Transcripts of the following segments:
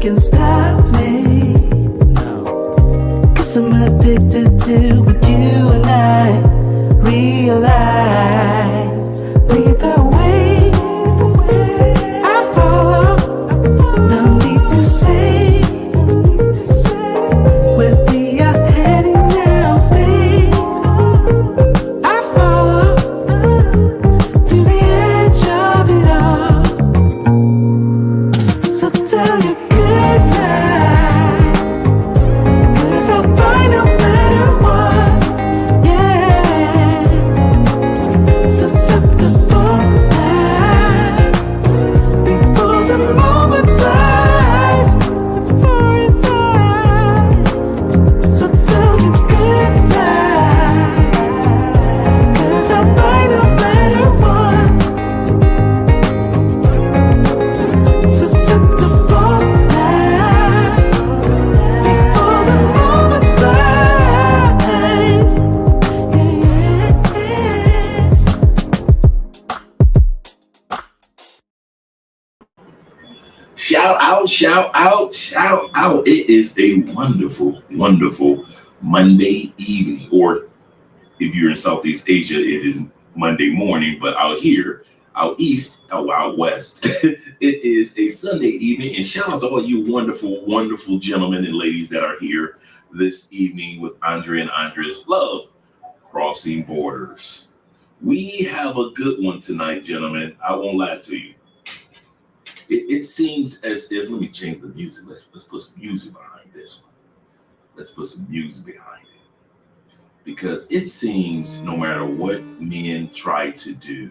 can stop me. 'Cause I'm addicted to what you and I realize. Lead the way, I follow. No need to say where we are heading now, babe. I follow to the edge of it all. So tell your good night, 'cause I'll find no matter what. Yeah, susceptible night before the moment flies, before it flies. So tell your good night, 'cause I'll find no matter what. Susceptible night before the moment flies. Yeah. Shout out, shout out, shout out. It is a wonderful, wonderful Monday evening, or if you're in Southeast Asia, it is Monday morning, but out here, out east, out west, it is a Sunday evening. And shout out to all you wonderful, wonderful gentlemen and ladies that are here this evening with Andre and Andres Love Crossing Borders. We have a good one tonight, gentlemen. I won't lie to you. It seems as if, let me change the music. Let's put some music behind this one. Let's put some music behind it. Because it seems no matter what men try to do,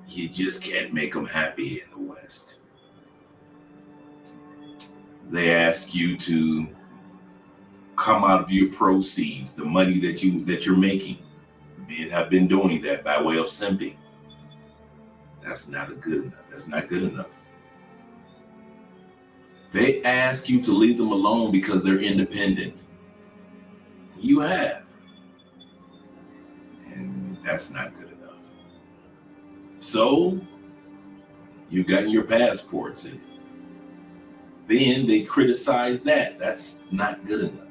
you just can't make them happy in the West. They ask you to come out of your proceeds, the money that you're making. Men have been doing that by way of simping. That's not good enough. That's not good enough. They ask you to leave them alone because they're independent. You have. And that's not good enough. So you've gotten your passports and then they criticize that. That's not good enough.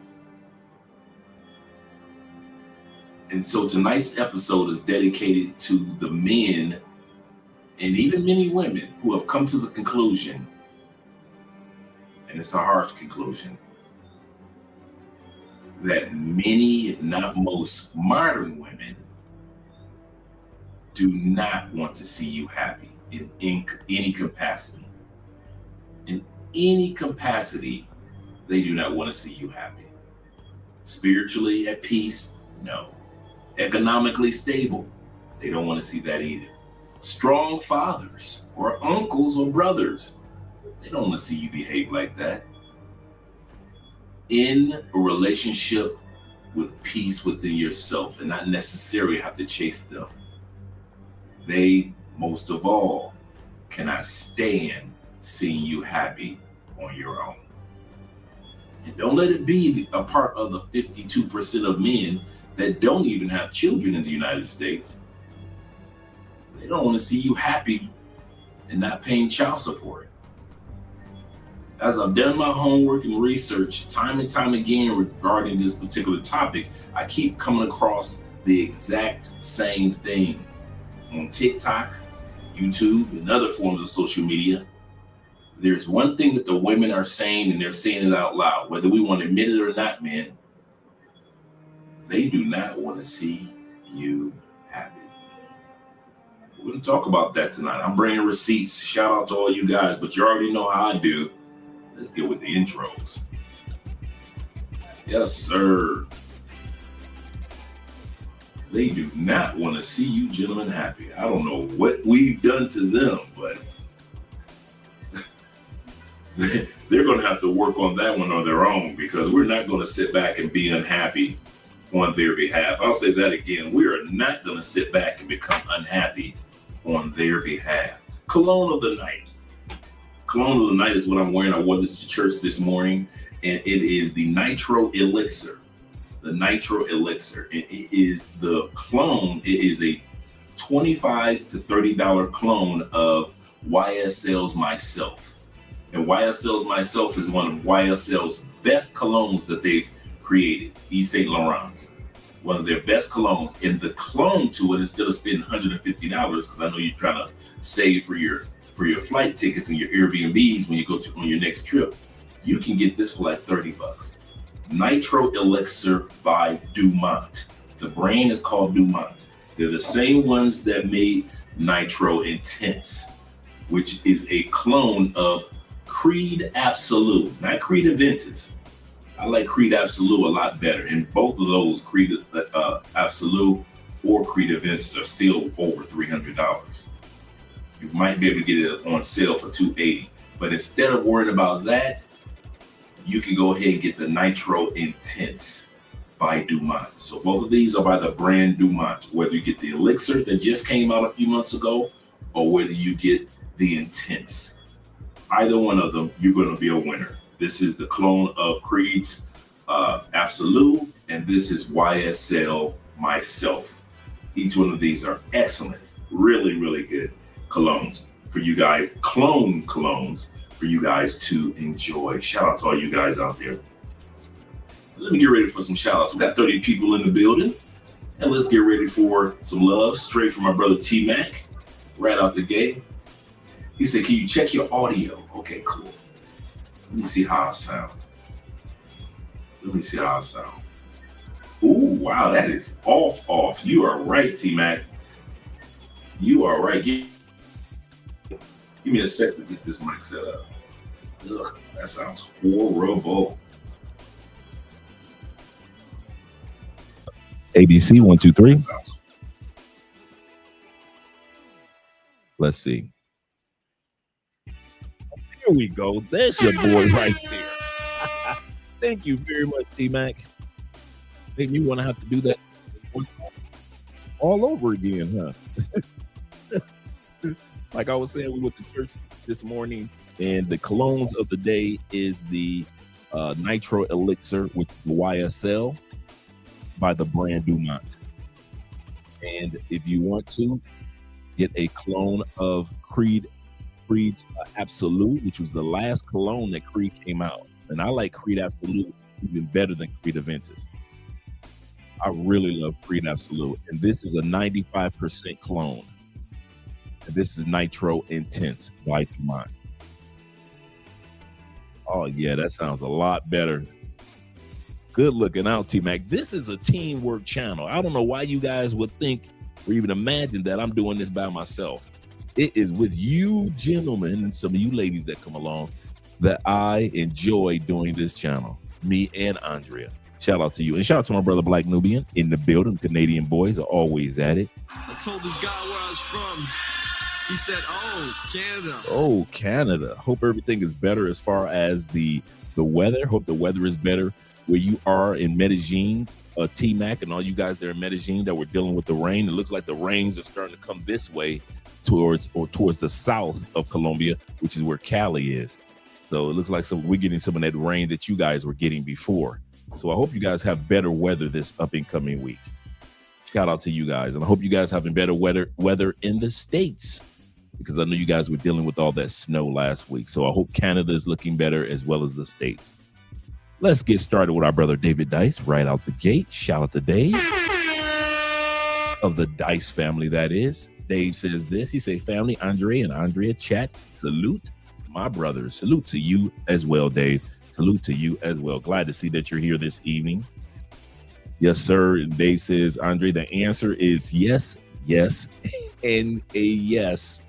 And so tonight's episode is dedicated to the men and even many women who have come to the conclusion, and it's a harsh conclusion, that many, if not most, modern women do not want to see you happy in any capacity. In any capacity, they do not want to see you happy. Spiritually at peace, no. Economically stable, they don't want to see that either. Strong fathers or uncles or brothers, they don't want to see you behave like that. In a relationship with peace within yourself and not necessarily have to chase them, they most of all cannot stand seeing you happy on your own. And don't let it be a part of the 52% of men that don't even have children in the United States. They don't want to see you happy and not paying child support. As I've done my homework and research time and time again regarding this particular topic, I keep coming across the exact same thing on TikTok, YouTube, and other forms of social media. There's one thing that the women are saying, and they're saying it out loud, whether we want to admit it or not, man. They do not want to see you happy. We're going to talk about that tonight. I'm bringing receipts. Shout out to all you guys, but you already know how I do. Let's get with the intros. Yes, sir. They do not want to see you gentlemen happy. I don't know what we've done to them, but they're going to have to work on that one on their own, because we're not going to sit back and be unhappy on their behalf. I'll say that again. We are not going to sit back and become unhappy on their behalf. Cologne of the night. Cologne of the night is what I'm wearing. I wore this to church this morning, and it is the Nitro Elixir. The Nitro Elixir. It is the clone. It is a $25 to $30 clone of YSL's Myself. And YSL's Myself is one of YSL's best colognes that they've created. Yves Saint Laurent's, one of their best colognes. And the clone to it, instead of spending $150, because I know you're trying to save for your flight tickets and your Airbnbs when you go on your next trip, you can get this for like $30. Nitro Elixir by Dumont. The brand is called Dumont. They're the same ones that made Nitro Intense, which is a clone of Creed Absolute, not Creed Aventus. I like Creed Absolute a lot better. And both of those, Creed Absolute or Creed Aventus, are still over $300. You might be able to get it on sale for $280. But instead of worrying about that, you can go ahead and get the Nitro Intense by Dumont. So both of these are by the brand Dumont, whether you get the Elixir that just came out a few months ago, or whether you get the Intense. Either one of them, you're going to be a winner. This is the clone of Creed's Absolute, and this is YSL Myself. Each one of these are excellent, really, really good colognes for you guys, colognes for you guys to enjoy. Shout out to all you guys out there. Let me get ready for some shout outs. We got 30 people in the building, and let's get ready for some love straight from my brother T-Mac right out the gate. He said, can you check your audio? Okay, cool. Let me see how I sound. Ooh, wow, that is off. You are right, T-Mac. You are right. Give me a sec to get this mic set up. Ugh, that sounds horrible. ABC 1 2 3. Let's see. Here we go. There's your boy right there. Thank you very much, T-Mac. Think you want to have to do that once all over again, huh? Like I was saying, we went to church this morning, and the colognes of the day is the Nitro Elixir with the YSL by the brand Dumont. And if you want to get a clone of Creed's Absolute, which was the last cologne that Creed came out, and I like Creed Absolute even better than Creed Aventus. I really love Creed Absolute, and this is a 95% clone. And this is Nitro Intense by Dumont. Oh yeah, that sounds a lot better. Good looking out, T-Mac. This is a teamwork channel. I don't know why you guys would think or even imagine that I'm doing this by myself. It is with you gentlemen and some of you ladies that come along that I enjoy doing this channel. Me and Andrea. Shout out to you. And shout out to my brother Black Nubian in the building. Canadian boys are always at it. I told this guy where I was from. He said, oh, Canada. Oh, Canada. Hope everything is better as far as the weather. Hope the weather is better where you are in Medellin, T-Mac, and all you guys there in Medellin that were dealing with the rain. It looks like the rains are starting to come this way towards the south of Colombia, which is where Cali is. So it looks like we're getting some of that rain that you guys were getting before. So I hope you guys have better weather this up and coming week. Shout out to you guys. And I hope you guys having better weather in the States, because I know you guys were dealing with all that snow last week. So I hope Canada is looking better as well as the States. Let's get started with our brother David Dice right out the gate. Shout out to Dave of the Dice family, that is. Dave says this. He say, family, Andre and Andrea chat. Salute, my brothers. Salute to you as well, Dave. Salute to you as well. Glad to see that you're here this evening. Yes, sir. And Dave says, Andre, the answer is yes, and a yes.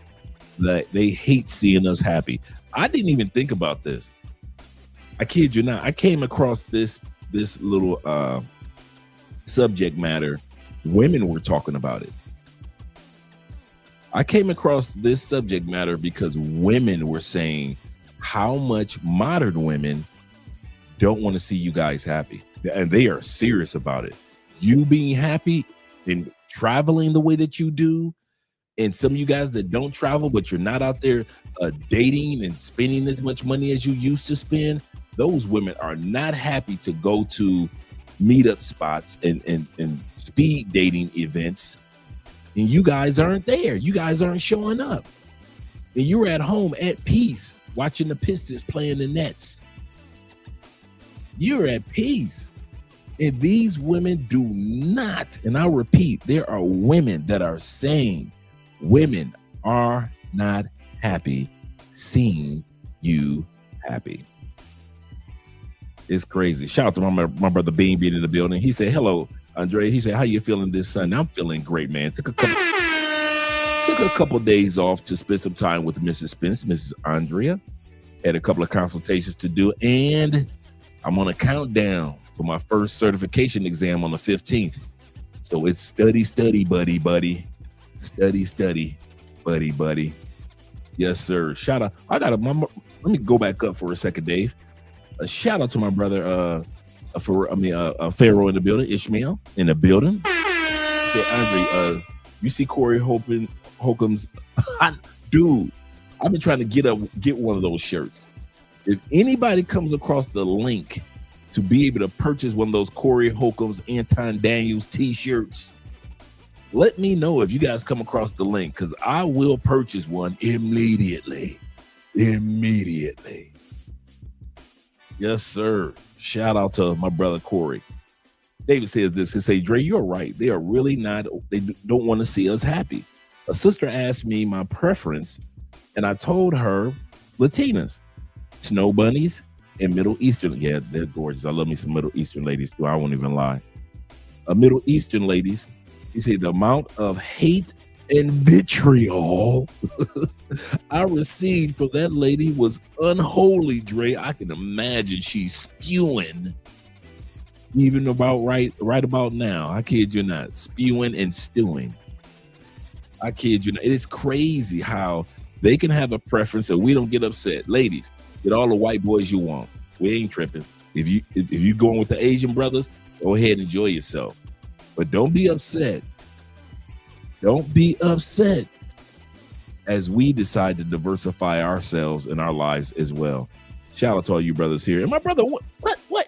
That they hate seeing us happy. I didn't even think about this. I kid you not. I came across this little subject matter. Women were talking about it. I came across this subject matter because women were saying how much modern women don't want to see you guys happy. And they are serious about it. You being happy and traveling the way that you do, and some of you guys that don't travel, but you're not out there dating and spending as much money as you used to spend, those women are not happy to go to meetup spots and speed dating events. And you guys aren't there. You guys aren't showing up. and you're at home at peace watching the Pistons playing the Nets. You're at peace. And these women do not, and I'll repeat, there are women that are saying women are not happy seeing you happy. It's crazy. Shout out to my brother Bean being in the building. He said, hello, Andre. He said, how you feeling this Sunday? I'm feeling great, man. Took a couple days off to spend some time with Mrs. Spence, Mrs. Andrea. Had a couple of consultations to do, and I'm on a countdown for my first certification exam on the 15th. So it's study, buddy. Study, buddy. Yes, sir. Shout out. Let me go back up for a second, Dave. A shout out to my brother, Pharaoh in the building, Ishmael in the building. Say, Andre, you see Corey Holcomb's, dude, I've been trying to get one of those shirts. If anybody comes across the link to be able to purchase one of those Corey Holcomb's Anton Daniels t-shirts, let me know if you guys come across the link, because I will purchase one immediately. Yes, sir. Shout out to my brother Corey. David says this. He says, Dre, you're right. They are really not, they don't want to see us happy. A sister asked me my preference, and I told her Latinas, snow bunnies, and Middle Eastern. Yeah, they're gorgeous. I love me some Middle Eastern ladies too. I won't even lie. Middle Eastern ladies, he said, the amount of hate and vitriol I received from that lady was unholy, Dre. I can imagine she's spewing even about right about now. I kid you not. Spewing and stewing. I kid you not. It is crazy how they can have a preference and we don't get upset. Ladies, get all the white boys you want. We ain't tripping. If you going with the Asian brothers, go ahead and enjoy yourself. But don't be upset. Don't be upset as we decide to diversify ourselves in our lives as well. Shout out to all you brothers here. And my brother, what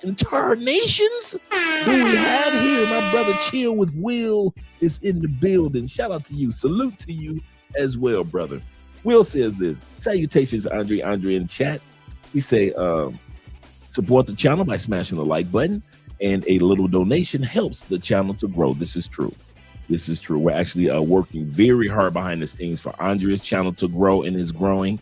entire nations do we have here? My brother Chill with Will is in the building. Shout out to you. Salute to you as well, brother. Will says this. Salutations, Andre in chat. He say, support the channel by smashing the like button, and a little donation helps the channel to grow. This is true. We're actually working very hard behind the scenes for Andrea's channel to grow, and is growing.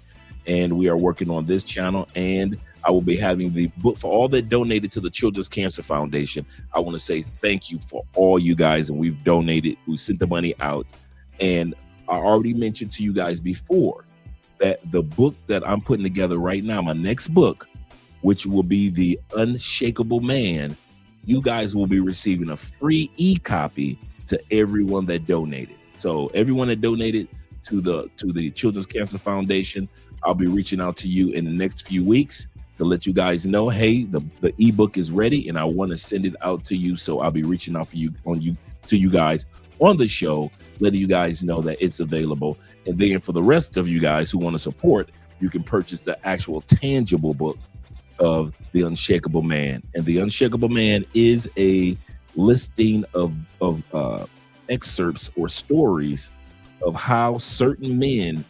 And we are working on this channel, and I will be having the book for all that donated to the Children's Cancer Foundation. I want to say thank you for all you guys, and we've donated. We sent the money out, and I already mentioned to you guys before that the book that I'm putting together right now, my next book, which will be The Unshakable Man, you guys will be receiving a free e-copy to everyone that donated. So everyone that donated to the Children's Cancer Foundation, I'll be reaching out to you in the next few weeks to let you guys know, hey, the ebook is ready and I want to send it out to you. So I'll be reaching out to you guys on the show, letting you guys know that it's available. And then for the rest of you guys who want to support, you can purchase the actual tangible book of The Unshakable Man. And The Unshakable Man is a listing of excerpts or stories of how certain men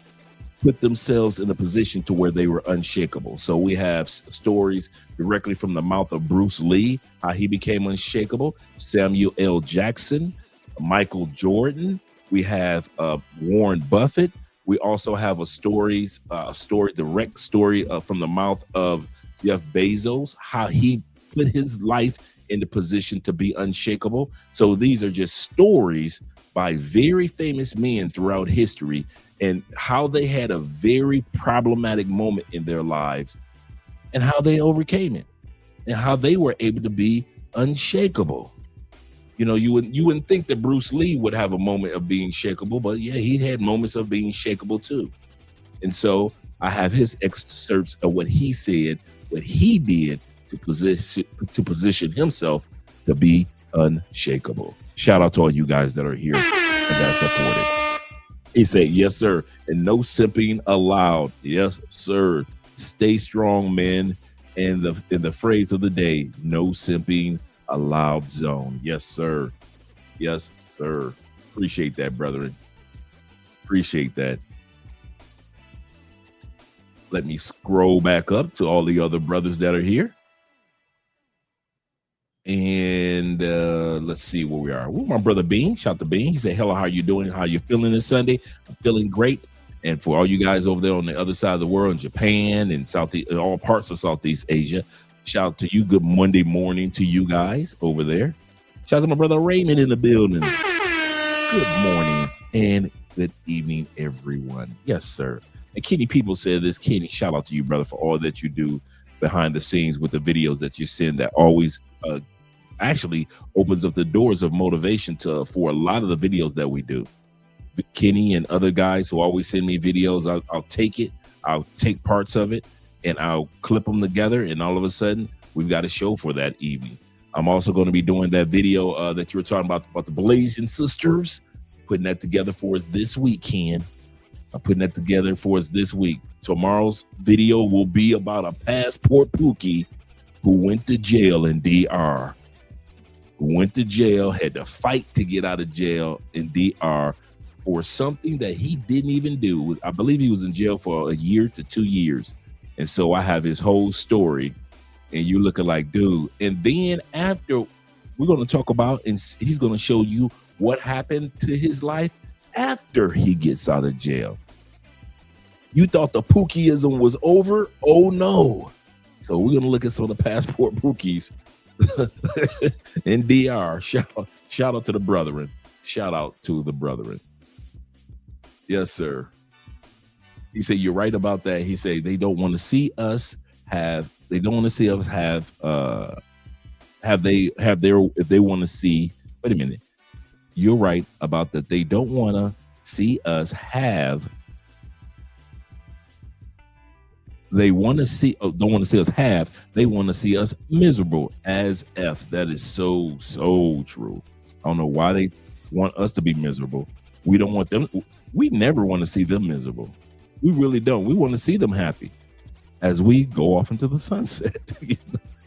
put themselves in a position to where they were unshakable. So we have stories directly from the mouth of Bruce Lee, how he became unshakable, Samuel L. Jackson, Michael Jordan. We have Warren Buffett. We also have direct story from the mouth of Jeff Bezos, how he put his life in the position to be unshakable. So these are just stories by very famous men throughout history, and how they had a very problematic moment in their lives and how they overcame it and how they were able to be unshakable. You know, you wouldn't think that Bruce Lee would have a moment of being shakable, but yeah, he had moments of being shakable too. And so I have his excerpts of what he said, what he did to position himself to be unshakable. Shout out to all you guys that are here and that support it. He said, yes, sir. And no simping allowed. Yes, sir. Stay strong, men. And the phrase of the day, no simping allowed zone. Yes, sir. Yes, sir. Appreciate that, brethren. Appreciate that. Let me scroll back up to all the other brothers that are here. And let's see where we are. Ooh, my brother Bean, shout to Bean. He said, hello, how you doing? How you feeling this Sunday? I'm feeling great. And for all you guys over there on the other side of the world, in Japan and Southeast, all parts of Southeast Asia, shout out to you. Good Monday morning to you guys over there. Shout out to my brother Raymond in the building. Good morning and good evening, everyone. Yes, sir. And Kenny People said this. Kenny, shout out to you, brother, for all that you do behind the scenes with the videos that you send that always actually opens up the doors of motivation for a lot of the videos that we do. Kenny and other guys who always send me videos, I'll take it. I'll take parts of it and I'll clip them together. And all of a sudden, we've got a show for that evening. I'm also going to be doing that video that you were talking about the Blasian sisters, putting that together for us this weekend. I'm putting that together for us this week. Tomorrow's video will be about a passport Pookie who went to jail in DR. Who went to jail, had to fight to get out of jail in DR for something that he didn't even do. I believe he was in jail for a year to 2 years. And so I have his whole story. And you're looking like, dude. And then after, we're going to talk about, and he's going to show you what happened to his life after he gets out of jail. You thought the Pookieism was over? Oh, no. So we're going to look at some of the passport Pookies in DR. Shout out to the brethren. Shout out to the brethren. Yes, sir. He said, you're right about that. He said, they don't want to see us have, if they want to see, wait a minute. You're right about that. They don't want to see us have, they want to see, don't want to see us have, they want to see us miserable as F. That is so true. I don't know why they want us to be miserable. We don't want them. We never want to see them miserable. We really don't. We want to see them happy as we go off into the sunset.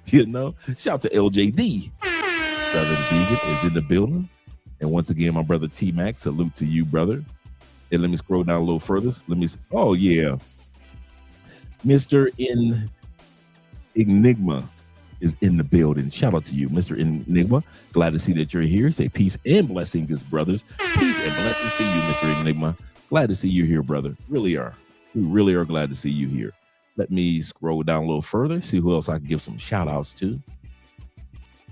You know, shout out to LJD. Southern Vegan is in the building. And once again, my brother T-Mac, salute to you, brother. And let me scroll down a little further. Oh, yeah. Mr. Enigma is in the building. Shout out to you, Mr. Enigma. Glad to see that you're here. Say peace and blessings, brothers. Peace and blessings to you, Mr. Enigma. Glad to see you here, brother. Really are. We really are glad to see you here. Let me scroll down a little further, see who else I can give some shout outs to.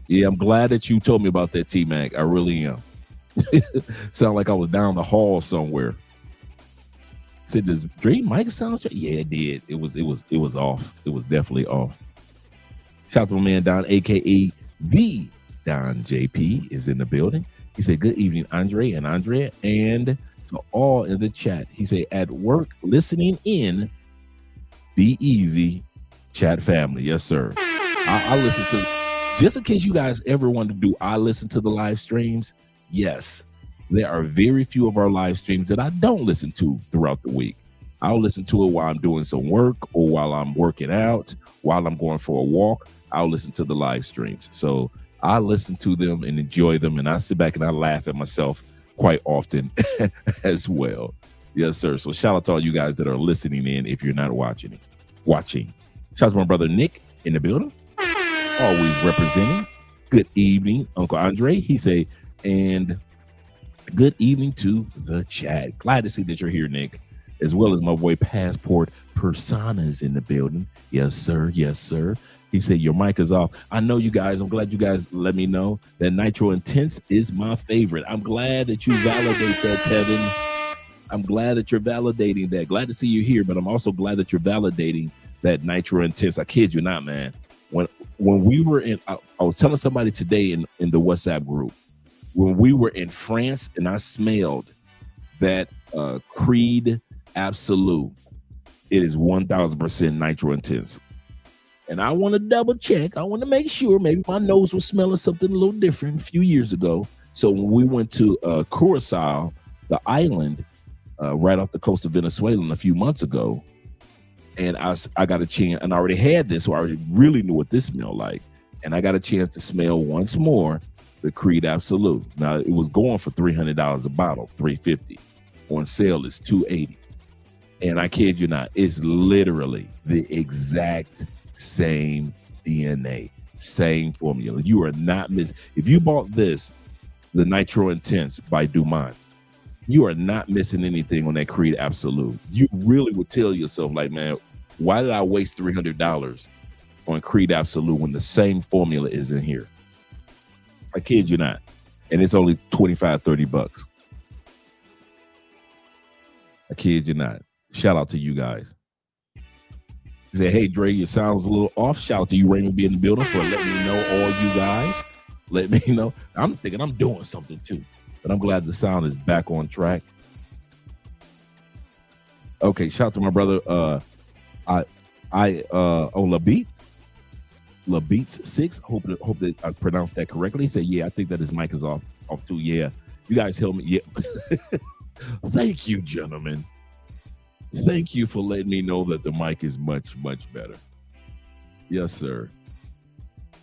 Yeah, I'm glad that you told me about that, T-Mac. I really am. Sound like I was down the hall somewhere. Said, does Dream Mike sound straight? Yeah, it did. It was off. It was definitely off. Shout out to my man Don, aka the Don JP, is in the building. He said, good evening, Andre and Andrea, and to all in the chat. He said, at work, listening in, be easy, chat family. Yes, sir. I listen to, just in case you guys ever want to do, I listen to the live streams. Yes, there are very few of our live streams that I don't listen to throughout the week. I'll listen to it while I'm doing some work or while I'm working out, while I'm going for a walk. I'll listen to the live streams. So I listen to them and enjoy them, and I sit back and I laugh at myself quite often as well. Yes, sir. So shout out to all you guys that are listening in if you're not watching. Shout out to my brother Nick in the building, always representing. Good evening, Uncle Andre. He say, and good evening to the chat. Glad to see that you're here, Nick, as well as my boy Passport Personas in the building. Yes, sir. Yes, sir. He said, your mic is off. I know you guys. I'm glad you guys let me know that Nitro Intense is my favorite. I'm glad that you validate that, Tevin. I'm glad that you're validating that. Glad to see you here, but I'm also glad that you're validating that Nitro Intense. I kid you not, man. When we were in, I was telling somebody today in the WhatsApp group, when we were in France and I smelled that Creed Absolute, it is 1000% Nitro Intense. And I want to double check. I want to make sure maybe my nose was smelling something a little different a few years ago. So when we went to Curacao, the island right off the coast of Venezuela a few months ago, and I got a chance, and I already had this, so I already really knew what this smelled like. And I got a chance to smell once more the Creed Absolute. Now, it was going for $300 a bottle, $350. On sale is $280. And I kid you not, it's literally the exact same DNA, same formula. You are not missing. If you bought this, the Nitro Intense by Dumont, you are not missing anything on that Creed Absolute. You really would tell yourself, like, man, why did I waste $300 on Creed Absolute when the same formula is in here? I kid you not. And it's only 25, 30 bucks. I kid you not. Shout out to you guys. He said, hey, Dre, your sound's a little off. Shout out to you, Raymond, be in the building for letting me know, all you guys. Let me know. I'm thinking I'm doing something too, but I'm glad the sound is back on track. Okay, shout out to my brother, LaBeats 6. Hope that I pronounced that correctly. He said, yeah, I think that his mic is off too. Yeah, you guys help me. Yeah. Thank you, gentlemen. Thank you for letting me know that the mic is much, much better. Yes, sir.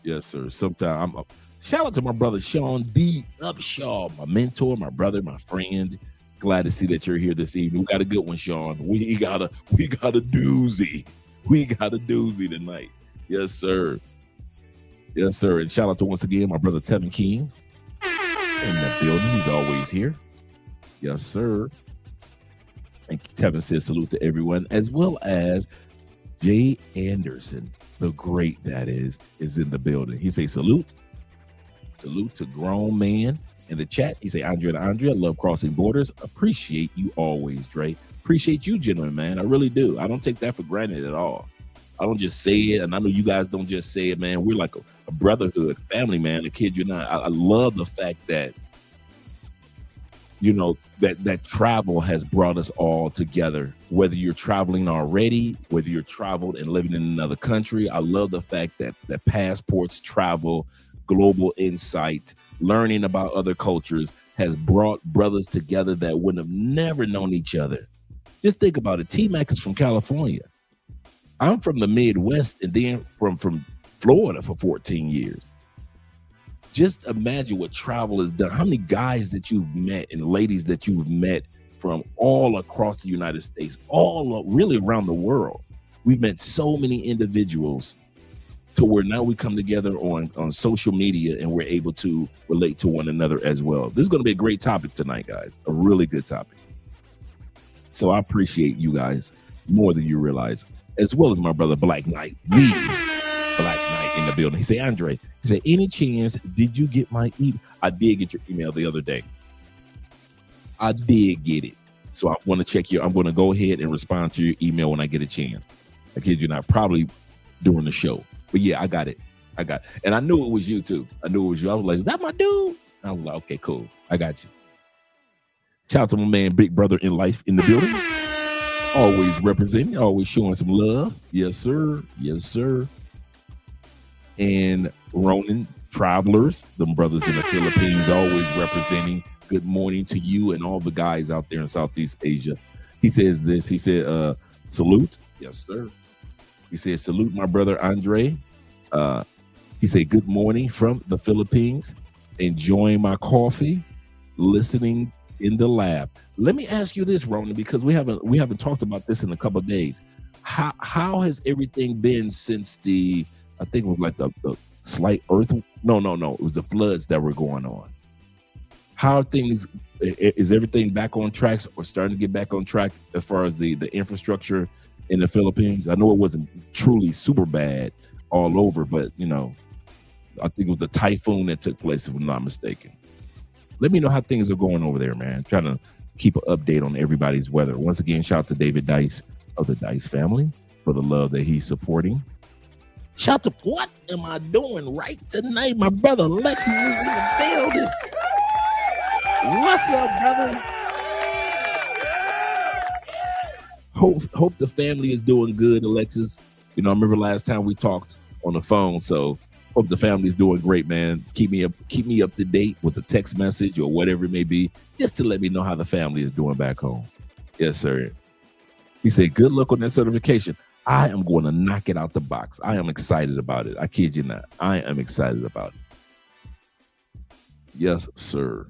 Yes, sir. Sometimes shout out to my brother Sean D. Upshaw, my mentor, my brother, my friend. Glad to see that you're here this evening. We got a good one, Sean. We got a doozy. We got a doozy tonight. Yes, sir. Yes, sir. And shout out to once again my brother Tevin King in the building. He's always here. Yes, sir. And Tevin says salute to everyone, as well as Jay Anderson, the great that is in the building. He say salute to grown man in the chat. He say Andrea and Andrea, love crossing borders. Appreciate you always, Dre. Appreciate you, gentlemen, man. I really do. I don't take that for granted at all. I don't just say it, and I know you guys don't just say it, man. We're like a brotherhood, family, man. I kid you not. I love the fact that, you know, that travel has brought us all together, whether you're traveling already, whether you're traveled and living in another country. I love the fact that passports, travel, global insight, learning about other cultures has brought brothers together that would have never known each other. Just think about it. T-Mac is from California. I'm from the Midwest, and then from Florida for 14 years. Just imagine what travel has done. How many guys that you've met and ladies that you've met from all across the United States, really around the world. We've met so many individuals to where now we come together on social media and we're able to relate to one another as well. This is going to be a great topic tonight, guys. A really good topic. So I appreciate you guys more than you realize, as well as my brother Black Knight, the Black Knight in the building. He say, Andre, he said, any chance, did you get my email? I did get your email the other day. I did get it. So I want to check I'm going to go ahead and respond to your email when I get a chance. I kid you not, probably during the show. But yeah, I got it. And I knew it was you too. I knew it was you. I was like, is that my dude? I was like, okay, cool. I got you. Shout out to my man, Big Brother in Life in the building. Always representing, always showing some love. Yes, sir. Yes, sir. And Ronin Travelers, them brothers in the Philippines, always representing. Good morning to you and all the guys out there in Southeast Asia. He says this. He said, salute. Yes, sir. He said, salute my brother Andre. He said, good morning from the Philippines. Enjoying my coffee, listening in the lab. Let me ask you this, Ronan, because we haven't talked about this in a couple of days. How has everything been since I think it was like the slight earth? No. It was the floods that were going on. How are things? Is everything back on track or starting to get back on track as far as the infrastructure in the Philippines? I know it wasn't truly super bad all over, but you know, I think it was the typhoon that took place, if I'm not mistaken. Let me know how things are going over there, man. Trying to keep an update on everybody's weather. Once again, shout out to David Dice of the Dice family for the love that he's supporting. Shout to what am I doing right tonight? My brother Alexis is in the building. What's up, brother? Hope the family is doing good, Alexis. You know, I remember last time we talked on the phone, so hope the family is doing great, man. Keep me up to date with a text message or whatever it may be, just to let me know how the family is doing back home. Yes, sir. He said, good luck on that certification. I am going to knock it out the box. I am excited about it. I kid you not. I am excited about it. Yes, sir.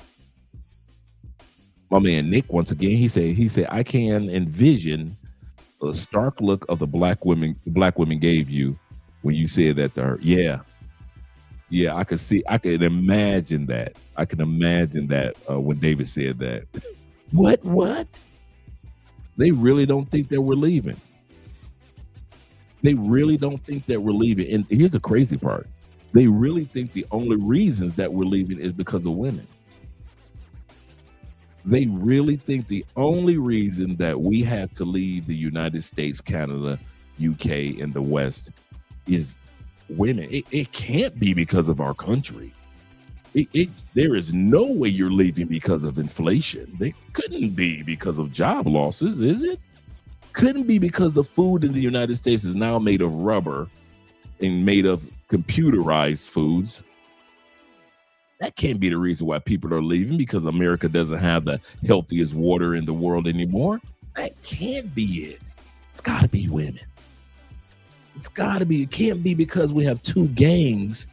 My man Nick, once again, he said, I can envision the stark look of the black women gave you when you said that to her. Yeah, I can imagine that. I can imagine that when David said that. What? They really don't think that we're leaving. They really don't think that we're leaving. And here's the crazy part. They really think the only reasons that we're leaving is because of women. They really think the only reason that we have to leave the United States, Canada, UK, and the West is women. It can't be because of our country. There is no way you're leaving because of inflation. They couldn't be because of job losses, is it? Couldn't be because the food in the United States is now made of rubber and made of computerized foods. That can't be the reason why people are leaving, because America doesn't have the healthiest water in the world anymore. That can't be it. It's got to be women. It's got to be. It can't be because we have two gangs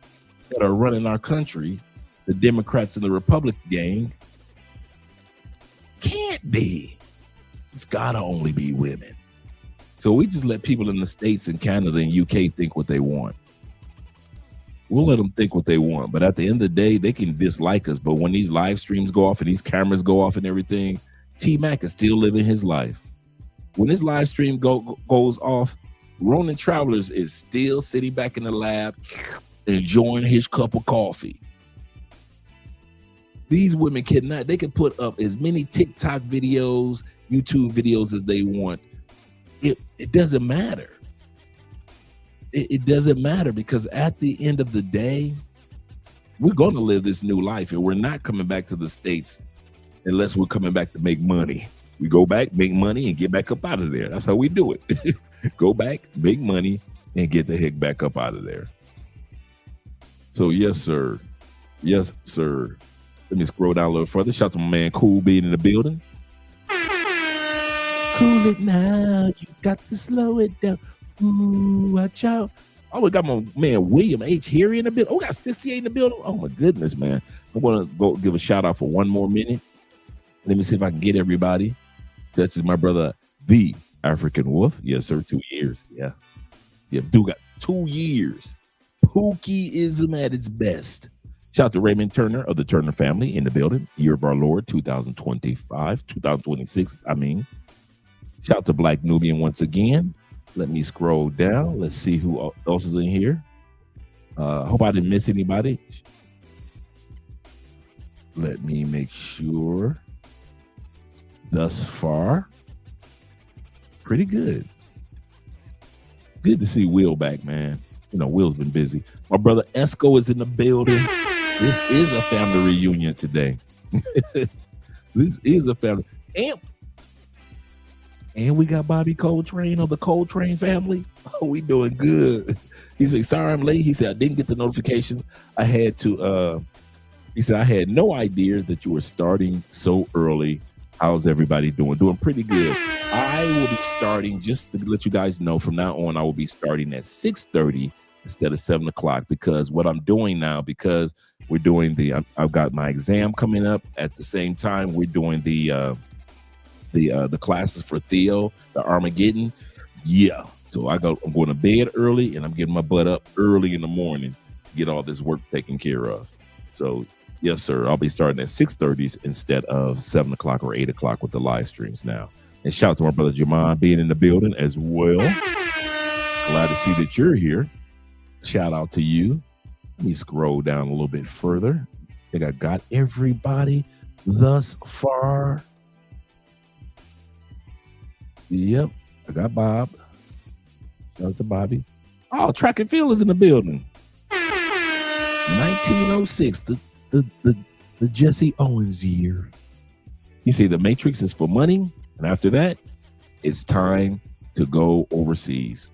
that are running our country, the Democrats and the Republican gang. Can't be. It's got to only be women. So we just let people in the States and Canada and UK think what they want. We'll let them think what they want. But at the end of the day, they can dislike us. But when these live streams go off and these cameras go off and everything, T-Mac is still living his life. When this live stream goes off, Ronan Travelers is still sitting back in the lab enjoying his cup of coffee. These women cannot. They can put up as many TikTok videos, YouTube videos as they want. It doesn't matter. It doesn't matter, because at the end of the day, we're going to live this new life, and we're not coming back to the States unless we're coming back to make money. We go back, make money, and get back up out of there. That's how we do it. Go back, make money, and get the heck back up out of there. So yes, sir. Yes, sir. Let me scroll down a little further. Shout out to my man Cool being in the building. Cool it now. You got to slow it down. Ooh, watch out. Oh, we got my man William H. here in the building. Oh, we got 68 in the building. Oh, my goodness, man. I'm going to go give a shout out for one more minute. Let me see if I can get everybody. That's just my brother, the African Wolf. Yes, sir. 2 years. Yeah. Dude got 2 years. Pookieism at its best. Shout out to Raymond Turner of the Turner family in the building. Year of our Lord, 2026. Shout out to Black Nubian once again. Let me scroll down. Let's see who else is in here. Hope I didn't miss anybody. Let me make sure. Thus far, pretty good. Good to see Will back, man. You know, Will's been busy. My brother Esco is in the building. This is a family reunion today. This is a family. And we got Bobby Coltrane of the Coltrane family. Oh, we doing good. He said, sorry I'm late. He said, I didn't get the notification. I had to, he said, I had no idea that you were starting so early. How's everybody doing? Doing pretty good. I will be starting, just to let you guys know, from now on, I will be starting at 6:30 instead of 7 o'clock, because what I'm doing now, because we're doing I've got my exam coming up at the same time. We're doing the classes for Theo, the Armageddon. Yeah. So I'm going to bed early, and I'm getting my butt up early in the morning to get all this work taken care of. So yes, sir. I'll be starting at 6:30 instead of 7 o'clock or 8 o'clock with the live streams now. And shout out to my brother Jamon being in the building as well. Glad to see that you're here. Shout out to you. Let me scroll down a little bit further. I think I got everybody thus far. Yep, I got Bob. Shout out to Bobby. Oh, track and field is in the building. 1906, the Jesse Owens year. He said the Matrix is for money, and after that, it's time to go overseas.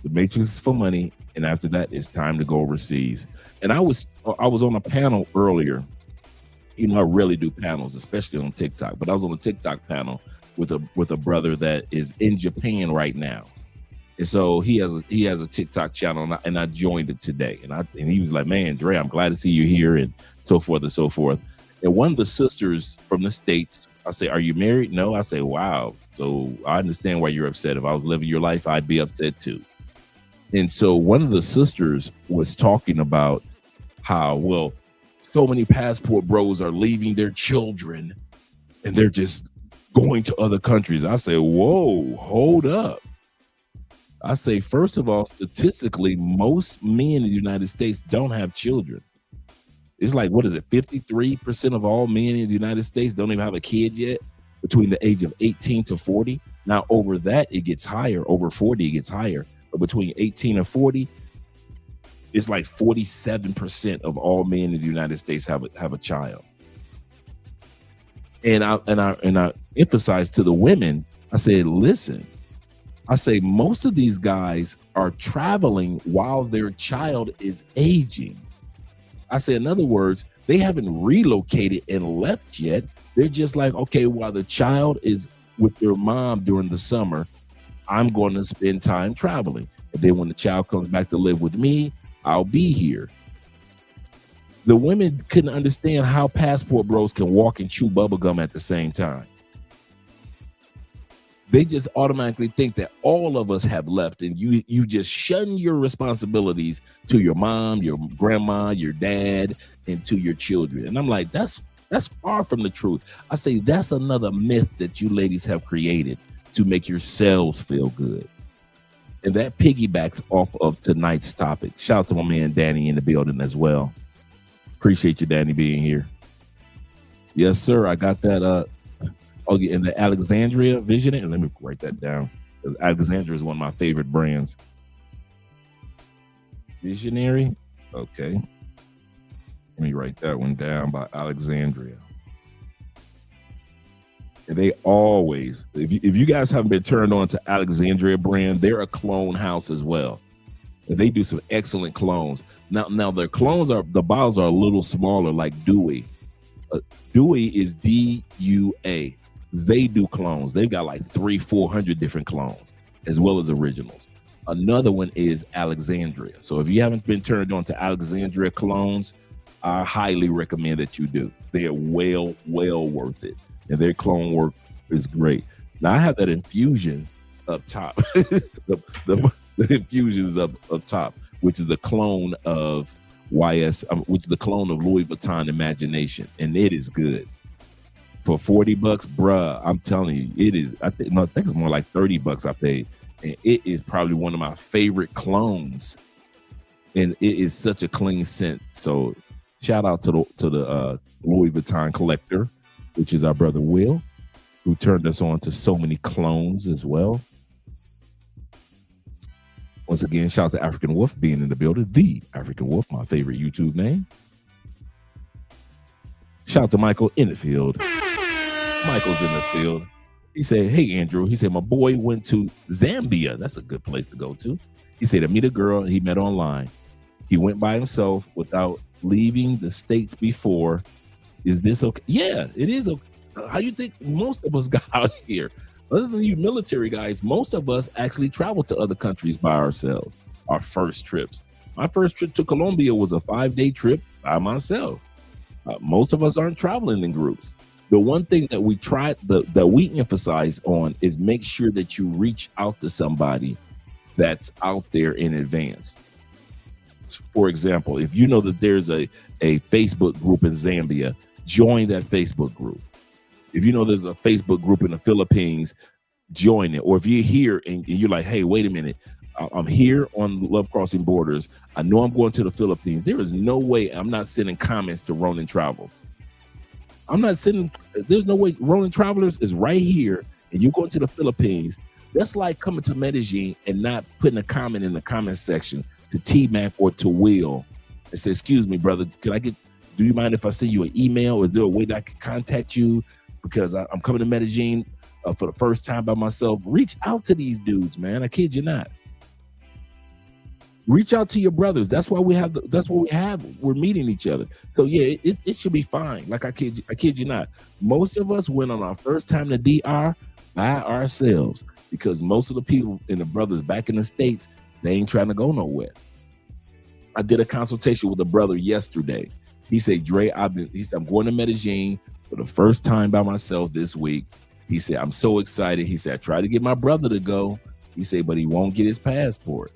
The Matrix is for money, and after that, it's time to go overseas. And I was on a panel earlier. You know, I rarely do panels, especially on TikTok, but I was on a TikTok panel with a brother that is in Japan right now. And so he has a TikTok channel, and I joined it today. And he was like, man, Dre, I'm glad to see you here, and so forth and so forth. And one of the sisters from the States, I say, are you married? No. I say, wow. So I understand why you're upset. If I was living your life, I'd be upset too. And so one of the sisters was talking about how, well, so many passport bros are leaving their children and they're just going to other countries. I say, whoa, hold up. I say, first of all, statistically, most men in the United States don't have children. It's like, what is it? 53% of all men in the United States don't even have a kid yet between the age of 18 to 40. Now, over that, it gets higher. Over 40, it gets higher. But between 18 and 40, it's like 47% of all men in the United States have a child. And I emphasize to the women, I said, listen, I say most of these guys are traveling while their child is aging. I say, in other words, they haven't relocated and left yet. They're just like, okay, while the child is with their mom during the summer, I'm going to spend time traveling. And then when the child comes back to live with me, I'll be here. The women couldn't understand how passport bros can walk and chew bubblegum at the same time. They just automatically think that all of us have left, and you just shun your responsibilities to your mom, your grandma, your dad, and to your children. And I'm like, that's far from the truth. I say that's another myth that you ladies have created to make yourselves feel good. And that piggybacks off of tonight's topic. Shout out to my man Danny in the building as well. Appreciate you, Danny, being here. Yes, sir. I got that. In the Alexandria Visionary. Let me write that down. Alexandria is one of my favorite brands. Visionary. Okay. Let me write that one down by Alexandria. And they always, if you guys haven't been turned on to Alexandria brand, they're a clone house as well. And they do some excellent clones. Now their clones the bottles are a little smaller, like Dewey. Dewey is DUA. They do clones. They've got like 300-400 different clones, as well as originals. Another one is Alexandria. So if you haven't been turned on to Alexandria clones, I highly recommend that you do. They are well worth it. And their clone work is great. Now I have that infusion up top. the infusions up top, which is the clone of which is the clone of Louis Vuitton Imagination. And it is good. For $40, bruh, I'm telling you, it is. I think it's more like $30 I paid, and it is probably one of my favorite clones. And it is such a clean scent. So, shout out to the Louis Vuitton collector, which is our brother Will, who turned us on to so many clones as well. Once again, shout out to African Wolf being in the building. The African Wolf, my favorite YouTube name. Shout out to Michael in the field. Michael's in the field. He said, hey, Andrew. He said, my boy went to Zambia. That's a good place to go to. He said to meet a girl he met online. He went by himself without leaving the States before. Is this okay? Yeah, it is okay. How you think most of us got out here? Other than you military guys, most of us actually travel to other countries by ourselves. Our first trips. My first trip to Colombia was a 5-day trip by myself. Most of us aren't traveling in groups. The one thing that we emphasize on is make sure that you reach out to somebody that's out there in advance. For example, if you know that there's a Facebook group in Zambia, join that Facebook group. If you know there's a Facebook group in the Philippines, join it. Or if you're here and you're like, hey, wait a minute, I'm here on Love Crossing Borders. I know I'm going to the Philippines. There is no way I'm not sending comments to Ronin Travels. There's no way. Ronin Travelers is right here and you're going to the Philippines. That's like coming to Medellin and not putting a comment in the comment section to T-Mac or to Will and say, excuse me, brother, do you mind if I send you an email? Is there a way that I can contact you? Because I'm coming to Medellin for the first time by myself. Reach out to these dudes, man. I kid you not. Reach out to your brothers. That's why we have. We're meeting each other. So yeah, it should be fine. Like I kid you not. Most of us went on our first time to DR by ourselves because most of the people and the brothers back in the States, they ain't trying to go nowhere. I did a consultation with a brother yesterday. He said, Dre, I'm going to Medellin for the first time by myself this week. He said, I'm so excited. He said, I tried to get my brother to go. He said, but he won't get his passport.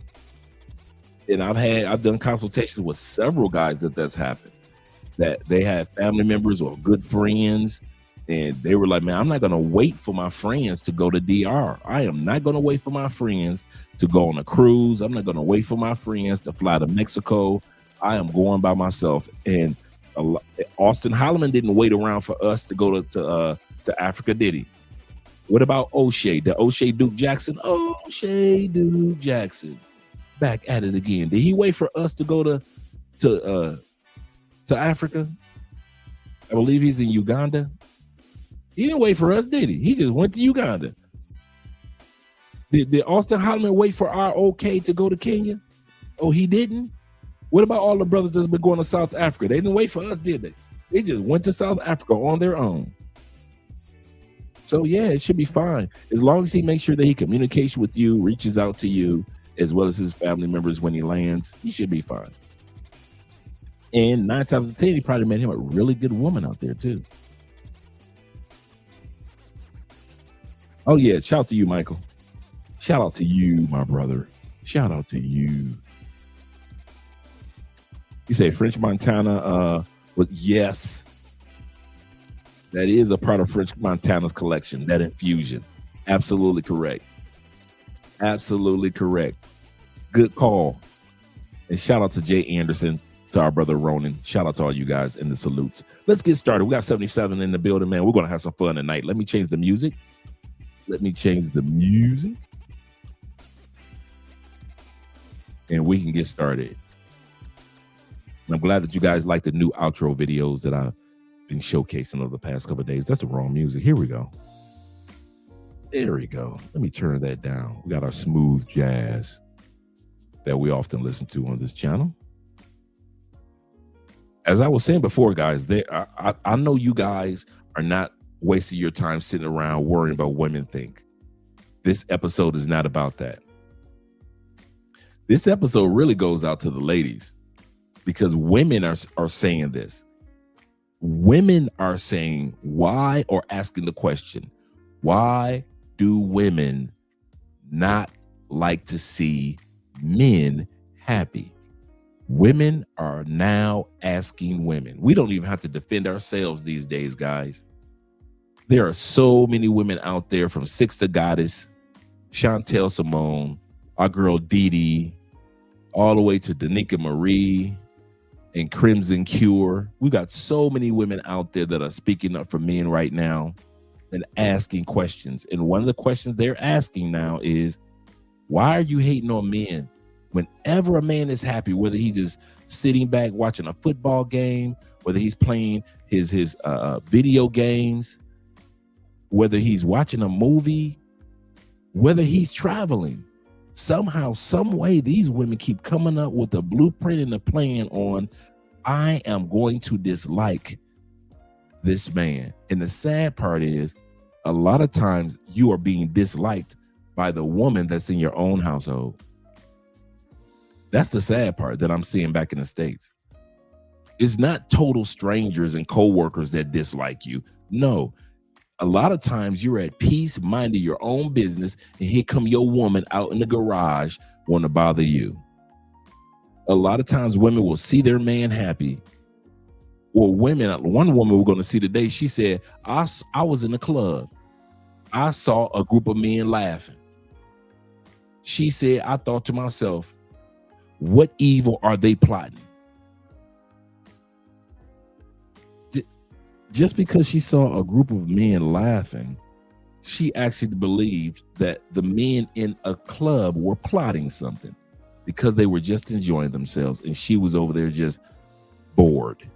And I've done consultations with several guys that's happened, that they have family members or good friends, and they were like, man, I'm not going to wait for my friends to go to DR. I am not going to wait for my friends to go on a cruise. I'm not going to wait for my friends to fly to Mexico. I am going by myself. And Austin Holloman didn't wait around for us to go to Africa, did he? What about O'Shea? The O'Shea Duke Jackson? O'Shea Duke Jackson. Back at it again. Did he wait for us to go to Africa? I believe he's in Uganda. He didn't wait for us, did he? He just went to Uganda. Did Austin Holloman wait for our okay to go to Kenya? Oh, he didn't? What about all the brothers that's been going to South Africa? They didn't wait for us, did they? They just went to South Africa on their own. So yeah, it should be fine. As long as he makes sure that he communicates with you, reaches out to you, as well as his family members when he lands, he should be fine. And 9 times out of 10, he probably met him a really good woman out there too. Oh yeah, shout out to you, Michael. Shout out to you, my brother. Shout out to you. You say French Montana yes. That is a part of French Montana's collection, that infusion. Absolutely correct. Absolutely correct. Good call. And shout out to Jay Anderson, to our brother Ronan. Shout out to all you guys in the salutes. Let's get started. We got 77 in the building, man. We're going to have some fun tonight. Let me change the music. And we can get started. And I'm glad that you guys like the new outro videos that I've been showcasing over the past couple of days. That's the wrong music. Here we go. There we go. Let me turn that down. We got our smooth jazz that we often listen to on this channel. As I was saying before, guys, I know you guys are not wasting your time sitting around worrying about what women think. This episode is not about that. This episode really goes out to the ladies, because women are saying this. Women are saying why, or asking the question, why do women not like to see men happy? Women are now asking women. We don't even have to defend ourselves these days, guys. There are so many women out there, from Six to Goddess, Chantel Simone, our girl Dee Dee, all the way to Danica Marie and Crimson Cure. We got so many women out there that are speaking up for men right now and asking questions. And one of the questions they're asking now is, why are you hating on men? Whenever a man is happy, whether he's just sitting back watching a football game, whether he's playing his video games, whether he's watching a movie, whether he's traveling, somehow, some way, these women keep coming up with a blueprint and a plan on, I am going to dislike this man. And the sad part is, a lot of times you are being disliked by the woman that's in your own household. That's the sad part that I'm seeing back in the States. It's not total strangers and coworkers that dislike you. No, a lot of times you're at peace, minding your own business, and here come your woman out in the garage want to bother you. A lot of times women will see their man happy. Or one woman we're going to see today, she said, I was in a club. I saw a group of men laughing. She said, I thought to myself, what evil are they plotting? Just because she saw a group of men laughing, she actually believed that the men in a club were plotting something, because they were just enjoying themselves and she was over there just bored.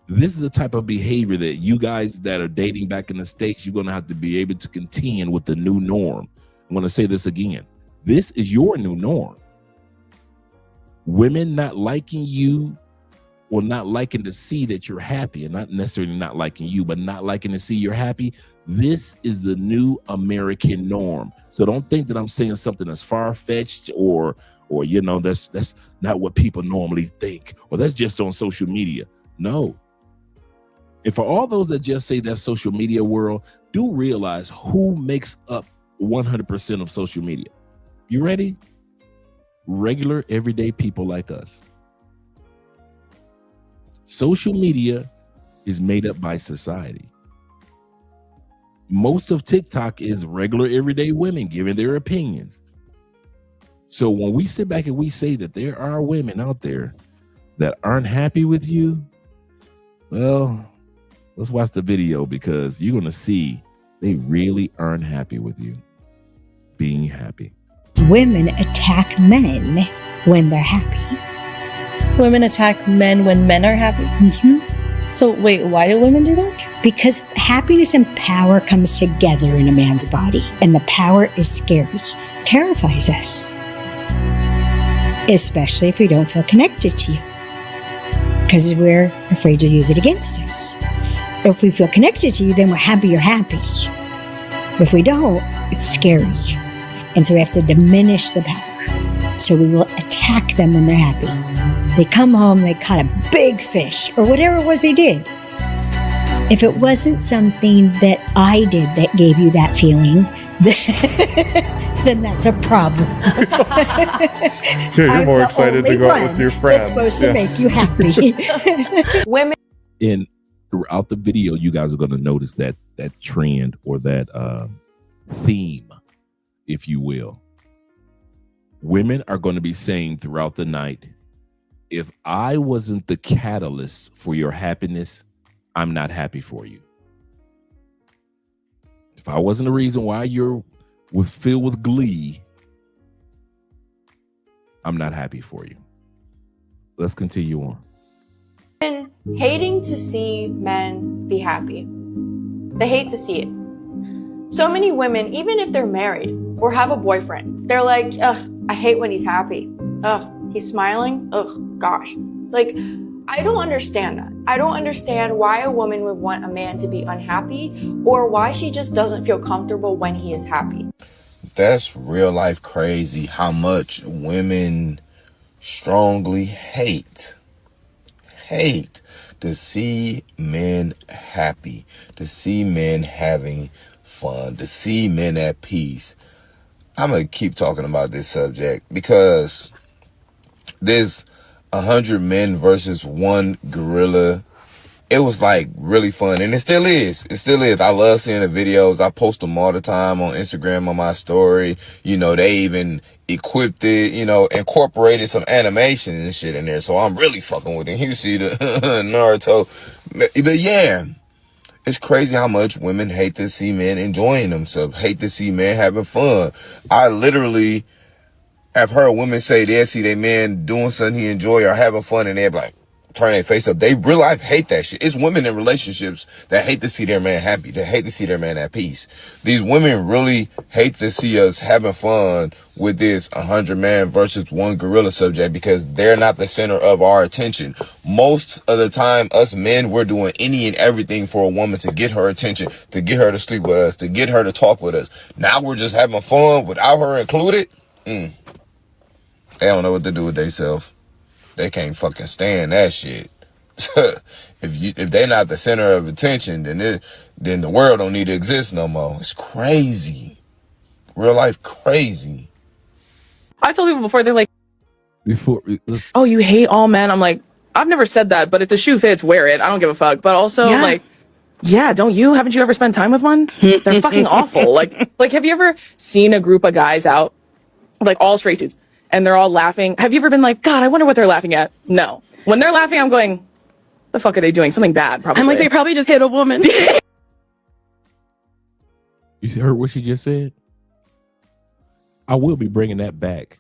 This is the type of behavior that you guys that are dating back in the States, you're going to have to be able to contend with the new norm. I'm going to say this again. This is your new norm. Women not liking you, or not liking to see that you're happy, and not necessarily not liking you, but not liking to see you're happy. This is the new American norm. So don't think that I'm saying something that's far-fetched or that's not what people normally think, or that's just on social media. No. And for all those that just say that social media world, do realize who makes up 100% of social media. You ready? Regular, everyday people like us. Social media is made up by society. Most of TikTok is regular, everyday women giving their opinions. So when we sit back and we say that there are women out there that aren't happy with you, well, let's watch the video, because you're going to see they really aren't happy with you being happy. Women attack men when they're happy. Women attack men when men are happy. Mm-hmm. So wait, why do women do that? Because happiness and power comes together in a man's body, and the power is scary, terrifies us, especially if we don't feel connected to you, because we're afraid to use it against us. If we feel connected to you, then we're happy you're happy. If we don't, it's scary. And so we have to diminish the power. So we will attack them when they're happy. They come home, they caught a big fish, or whatever it was they did. If it wasn't something that I did that gave you that feeling, then that's a problem. You're more excited to go out with your friends. It's supposed to make you happy. Women. And throughout the video, you guys are going to notice that trend, or that theme, if you will. Women are going to be saying throughout the night, if I wasn't the catalyst for your happiness, I'm not happy for you. If I wasn't the reason why you're filled with glee, I'm not happy for you. Let's continue on. Women hating to see men be happy. They hate to see it. So many women, even if they're married or have a boyfriend, they're like, ugh, I hate when he's happy. Ugh, he's smiling. Ugh, gosh. Like, I don't understand that. I don't understand why a woman would want a man to be unhappy, or why she just doesn't feel comfortable when he is happy. That's real life crazy how much women strongly hate to see men happy, to see men having fun, to see men at peace. I'm going to keep talking about this subject because there's 100 men versus one gorilla. It was like really fun, and it still is. It still is. I love seeing the videos. I post them all the time on Instagram, on my story. You know, they even equipped it, you know, incorporated some animation and shit in there. So I'm really fucking with it. You see the Naruto. But yeah, it's crazy how much women hate to see men enjoying themselves, hate to see men having fun. I literally have heard women say they see their man doing something he enjoy or having fun, and they're like, turn their face up. They real life hate that shit. It's women in relationships that hate to see their man happy. They hate to see their man at peace. These women really hate to see us having fun with this 100 man versus one gorilla subject, because they're not the center of our attention. Most of the time, us men, we're doing any and everything for a woman to get her attention, to get her to sleep with us, to get her to talk with us. Now we're just having fun without her included. They don't know what to do with themselves. They can't fucking stand that shit. If they're not the center of attention, then the world don't need to exist no more. It's crazy. Real life crazy. I told people before, they're like, oh, you hate all men? I'm like, I've never said that, but if the shoe fits, wear it. I don't give a fuck. But also, like, yeah, don't you? Haven't you ever spent time with one? They're fucking awful. Like, have you ever seen a group of guys out, like all straight dudes, and they're all laughing? Have you ever been like, God, I wonder what they're laughing at? No. When they're laughing, I'm going, the fuck are they doing? Something bad, probably. I'm like, they probably just hit a woman. You heard what she just said? I will be bringing that back.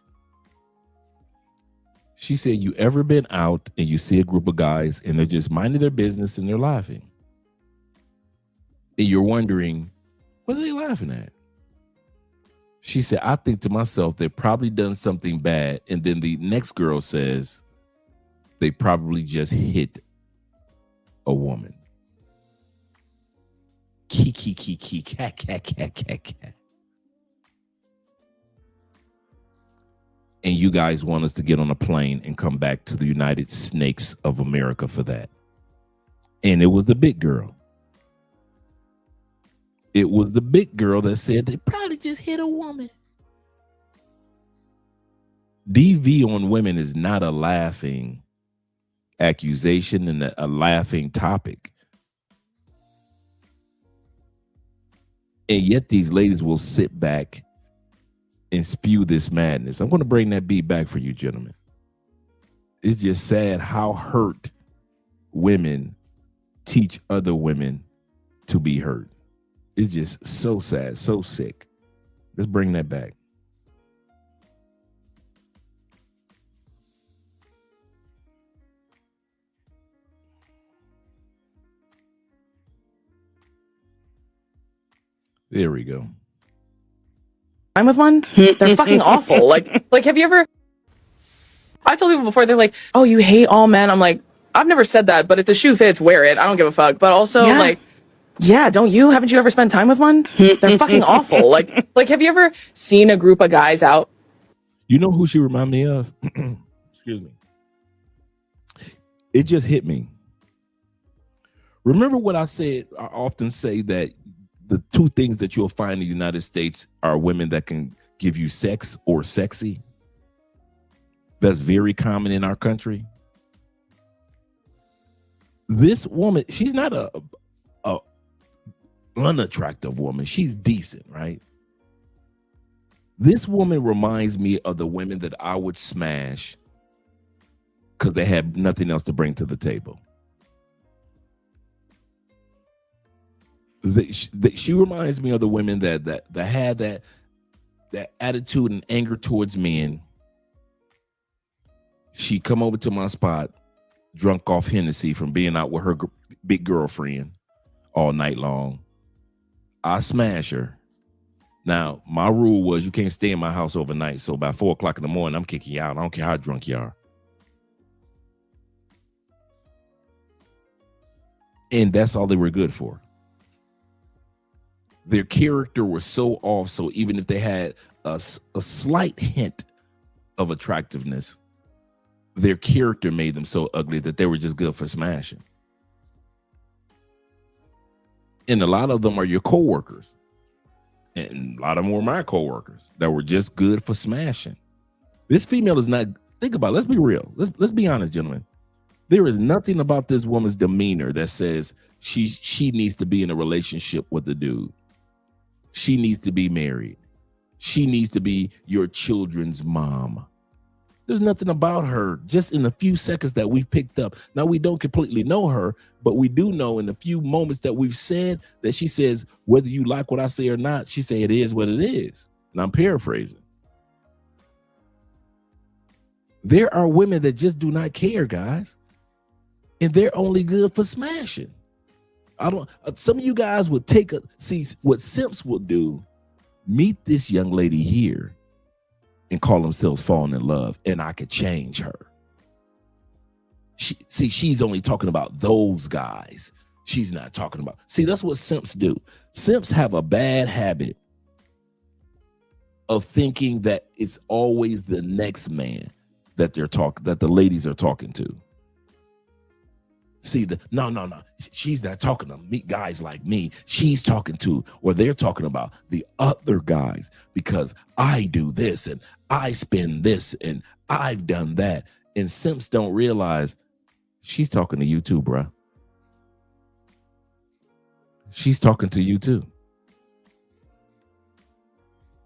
She said, you ever been out and you see a group of guys and they're just minding their business and they're laughing? And you're wondering, what are they laughing at? She said, I think to myself, they've probably done something bad. And then the next girl says, they probably just hit a woman. Kiki, cat. And you guys want us to get on a plane and come back to the United Snakes of America for that. And it was the big girl. It was the big girl that said they probably just hit a woman. DV on women is not a laughing accusation and a laughing topic. And yet these ladies will sit back and spew this madness. I'm going to bring that beat back for you, gentlemen. It's just sad how hurt women teach other women to be hurt. It's just so sad, so sick. Let's bring that back. There we go. I'm with one. They're fucking awful. Like, have you ever? I told people before, they're like, "Oh, you hate all men." I'm like, I've never said that, but if the shoe fits, wear it. I don't give a fuck. But also, yeah, don't you? Haven't you ever spent time with one? They're fucking awful. Like, have you ever seen a group of guys out? You know who she remind me of? Excuse me. It just hit me. Remember what I said? I often say that the two things that you'll find in the United States are women that can give you sex or sexy. That's very common in our country. This woman, she's not a unattractive woman. She's decent, right? This woman reminds me of the women that I would smash because they had nothing else to bring to the table. She reminds me of the women that had that attitude and anger towards men. She come over to my spot, drunk off Hennessy from being out with her big girlfriend all night long. I smash her. Now, my rule was you can't stay in my house overnight. So by 4 o'clock in the morning, I'm kicking you out. I don't care how drunk you are. And that's all they were good for. Their character was so off. So even if they had a slight hint of attractiveness, their character made them so ugly that they were just good for smashing. And a lot of them are your coworkers. And a lot of them were my coworkers that were just good for smashing. This female is not, think about it, let's be real. Let's be honest, gentlemen. There is nothing about this woman's demeanor that says she needs to be in a relationship with a dude. She needs to be married. She needs to be your children's mom. There's nothing about her, just in a few seconds that we've picked up. Now, we don't completely know her, but we do know in a few moments that we've said that she says, whether you like what I say or not, she say it is what it is. And I'm paraphrasing. There are women that just do not care, guys. And they're only good for smashing. Some of you guys would see what simps will do. Meet this young lady here and call themselves falling in love, and I could change her. She's only talking about those guys. She's not talking about. See, that's what simps do. Simps have a bad habit of thinking that it's always the next man that the ladies are talking to. See, no. She's not talking to me, guys like me. She's talking to, or they're talking about the other guys because I do this and I spend this and I've done that. And simps don't realize she's talking to you too, bruh. She's talking to you too.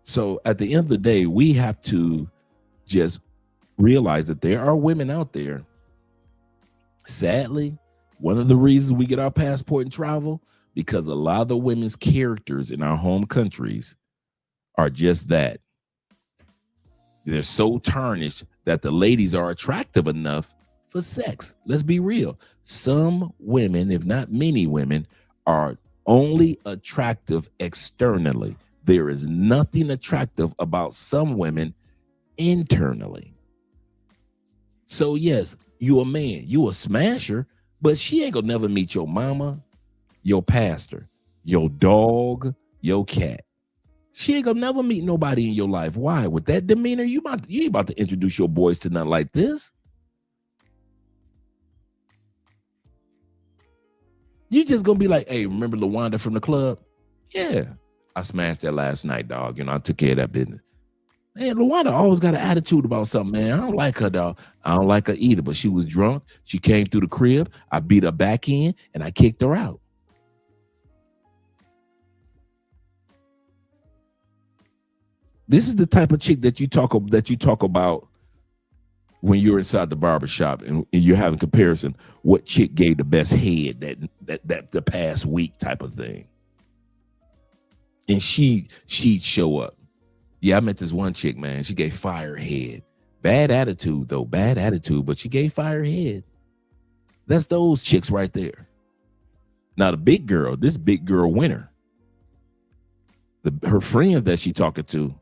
So at the end of the day, we have to just realize that there are women out there. Sadly, one of the reasons we get our passport and travel, because a lot of the women's characters in our home countries are just that. They're so tarnished that the ladies are attractive enough for sex. Let's be real. Some women, if not many women, are only attractive externally. There is nothing attractive about some women internally. So yes, you a man, you a smasher, but she ain't gonna never meet your mama, your pastor, your dog, your cat. She ain't gonna never meet nobody in your life. Why? With that demeanor, you ain't about to introduce your boys to nothing like this. You just gonna be like, hey, remember LaWanda from the club? Yeah, I smashed that last night, dog. You know, I took care of that business. Man, Luana always got an attitude about something, man. I don't like her, dog. I don't like her either, but she was drunk. She came through the crib. I beat her back in, and I kicked her out. This is the type of chick that you talk about when you're inside the barbershop and you're having comparison. What chick gave the best head that the past week type of thing, and she'd show up. Yeah, I met this one chick, man. She gave fire head. Bad attitude, though. Bad attitude, but she gave fire head. That's those chicks right there. Now, the big girl, this big girl winner. Her friends that she talking to,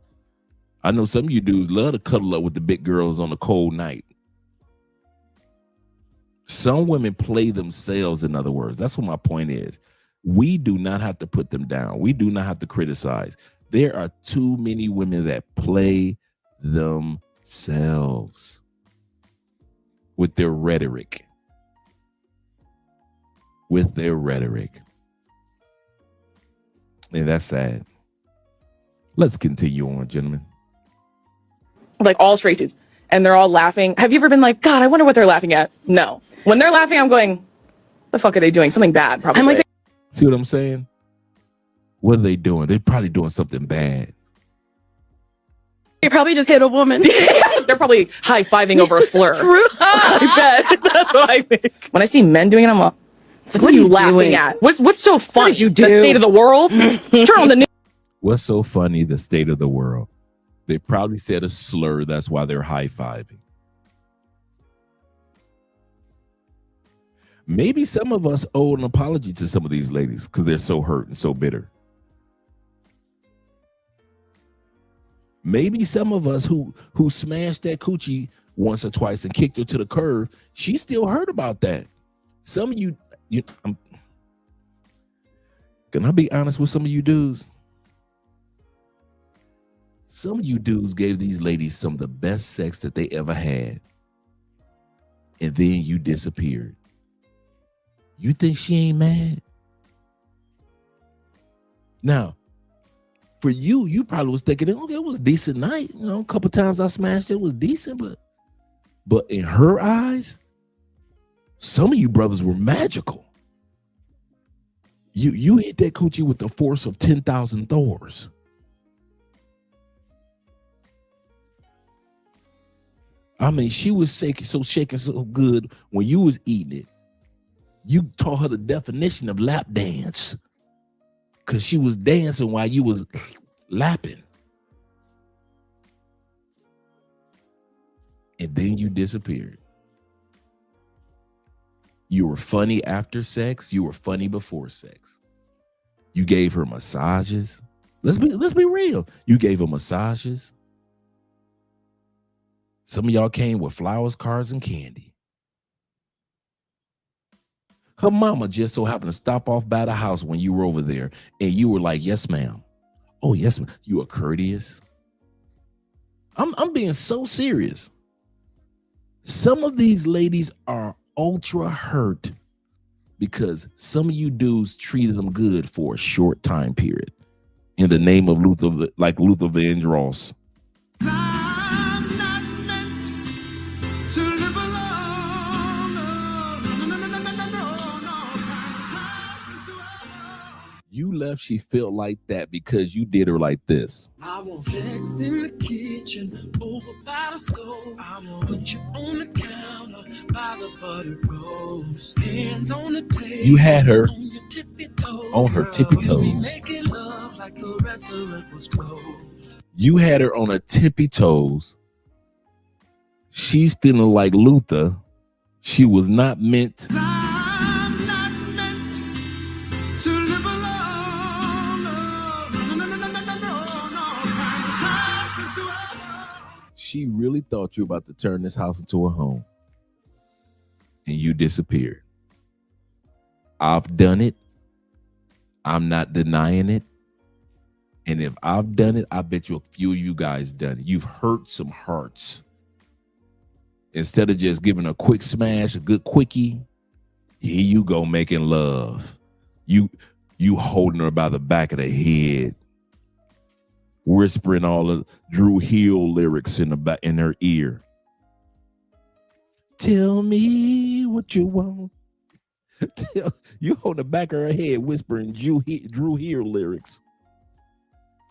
I know some of you dudes love to cuddle up with the big girls on a cold night. Some women play themselves, in other words. That's what my point is. We do not have to put them down. We do not have to criticize. There are too many women that play themselves with their rhetoric. And that's sad. Let's continue on, gentlemen. Like all straight dudes, and they're all laughing. Have you ever been like, God, I wonder what they're laughing at? No. When they're laughing, I'm going, the fuck are they doing? Something bad, probably. I'm like, see what I'm saying? What are they doing? They're probably doing something bad. They probably just hit a woman. They're probably high-fiving over a slur. I bet. That's what I think. When I see men doing it, I'm like, what are you laughing at? What's so funny? You do? The state of the world? Turn on the news. What's so funny? The state of the world. They probably said a slur. That's why they're high-fiving. Maybe some of us owe an apology to some of these ladies because they're so hurt and so bitter. Maybe some of us who smashed that coochie once or twice and kicked her to the curb, she still hurt about that. Some of you can I be honest with some of you dudes? Some of you dudes gave these ladies some of the best sex that they ever had. And then you disappeared. You think she ain't mad? Now, for you, you probably was thinking, okay, it was a decent night. You know, a couple times I smashed it, was decent, but in her eyes, some of you brothers were magical. You hit that coochie with the force of 10,000 Thors. I mean, she was shaking so good when you was eating it. You taught her the definition of lap dance because she was dancing while you was lapping. And then you disappeared. You were funny after sex. You were funny before sex. You gave her massages. Let's be real. You gave her massages. Some of y'all came with flowers, cards, and candy. Her mama just so happened to stop off by the house when you were over there, and you were like, yes, ma'am. Oh, yes, ma'am. You were courteous. I'm being so serious. Some of these ladies are ultra hurt because some of you dudes treated them good for a short time period in the name of Luther Vandross. I'm not meant to live alone. No. You left, she felt like that because you did her like this. I want sex in the kitchen, over by the stove. I want put you on the counter, by the buttered roast. Hands on the table. You had her on your tippy toes. on her tippy toes. Making love like the restaurant was closed. You had her on her tippy toes. She's feeling like Luther. She was not meant. I'm not meant to live alone. She really thought you were about to turn this house into a home. And you disappeared. I've done it. I'm not denying it. And if I've done it, I bet you a few of you guys done it. You've hurt some hearts. Instead of just giving a quick smash, a good quickie, here you go making love. You You holding her by the back of the head, whispering all the Drew Hill lyrics in her ear. Tell me what you want. You hold the back of her head, whispering Drew Hill lyrics.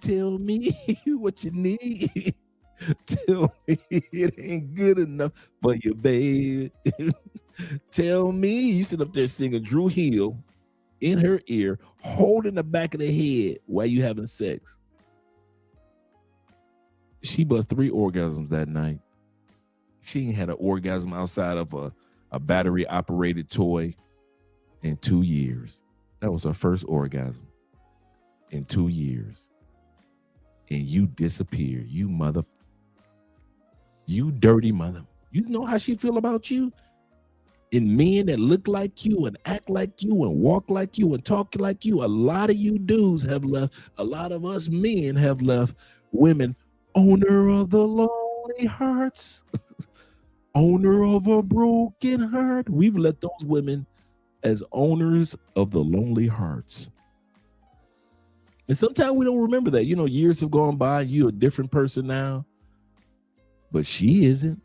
Tell me what you need. Tell me it ain't good enough for you, babe. Tell me, you sit up there singing Drew Hill in her ear, holding the back of the head while you having sex. She bust 3 orgasms that night. She ain't had an orgasm outside of a battery operated toy in 2 years. That was her first orgasm in 2 years. And you disappeared, you dirty mother. You know how she feel about you? And men that look like you and act like you and walk like you and talk like you, a lot of you dudes have left. A lot of us men have left women, owner of the lonely hearts, owner of a broken heart. We've let those women as owners of the lonely hearts. And sometimes we don't remember that. You know, years have gone by. You're a different person now. But she isn't.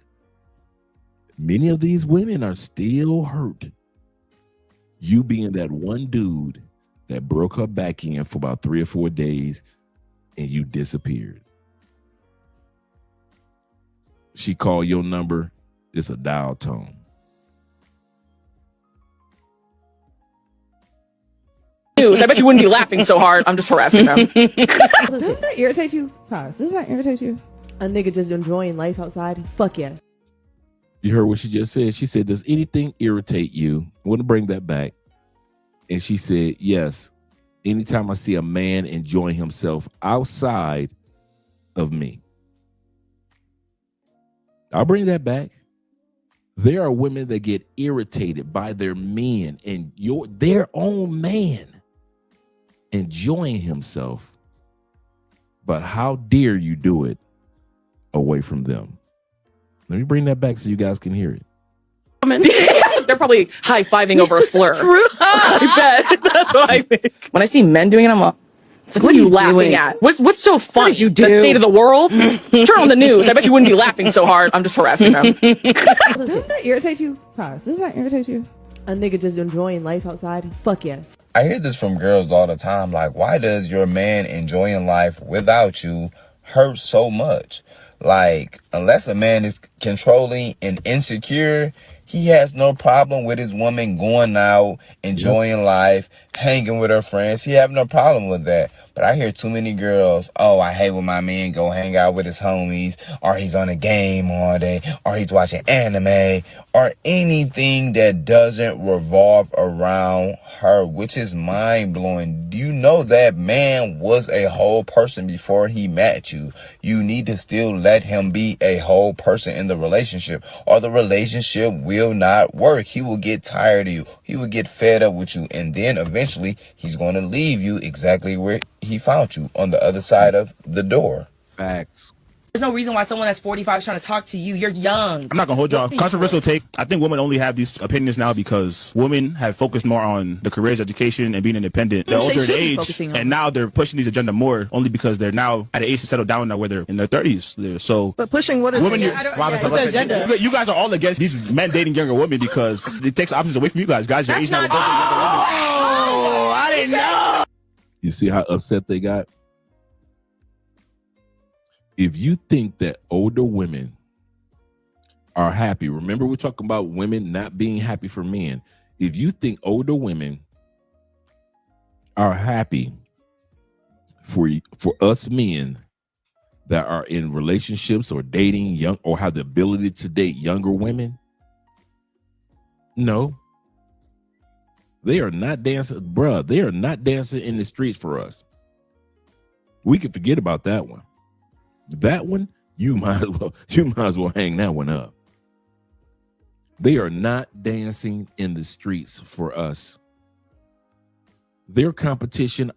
Many of these women are still hurt. You being that one dude that broke her back in for about 3 or 4 days and you disappeared. She called your number. It's a dial tone. News. I bet you wouldn't be laughing so hard. I'm just harassing them. Doesn't that irritate you? Pause. Doesn't that irritate you? A nigga just enjoying life outside? Fuck yes. You heard what she just said? She said, does anything irritate you? I want to bring that back. And she said, yes. Anytime I see a man enjoying himself outside of me. I'll bring that back. There are women that get irritated by their men and their own man enjoying himself. But how dare you do it away from them? Let me bring that back so you guys can hear it. They're probably high-fiving over a slur. I bet. That's what I think. When I see men doing it, I'm like, what are you laughing at? What's so funny? What did you do? The state of the world? Turn on the news. I bet you wouldn't be laughing so hard. I'm just harassing them. Doesn't that irritate you? Pause. Doesn't that irritate you? A nigga just enjoying life outside? Fuck yes. I hear this from girls all the time. Like, why does your man enjoying life without you hurt so much? Like, unless a man is controlling and insecure, he has no problem with his woman going out, enjoying life, hanging with her friends. He have no problem with that. But I hear too many girls, oh, I hate when my man go hang out with his homies, or he's on a game all day, or he's watching anime, or anything that doesn't revolve around her, which is mind-blowing. Do you know that man was a whole person before he met you? You need to still let him be a whole person in the relationship, or the relationship will not work. He will get tired of you. He will get fed up with you, and then eventually he's going to leave you exactly where he found you, on the other side of the door. Facts. There's no reason why someone that's 45 is trying to talk to you. You're young. I'm not gonna hold y'all. Controversial take. I think women only have these opinions now because women have focused more on the careers, education, and being independent. They're older in age, and now they're pushing these agenda more only because they're now at an age to settle down now, where they're in their 30s. So, but pushing what is women? what's the agenda? You guys are all against these men dating younger women because it takes options away from you guys. Guys, your age now. Oh, I didn't know. You see how upset they got? If you think that older women are happy, remember we're talking about women not being happy for men. If you think older women are happy for us men that are in relationships or dating young or have the ability to date younger women, no. They are not dancing, bruh. They are not dancing in the streets for us. We can forget about that one. That one, you might as well hang that one up. They are not dancing in the streets for us. Their competition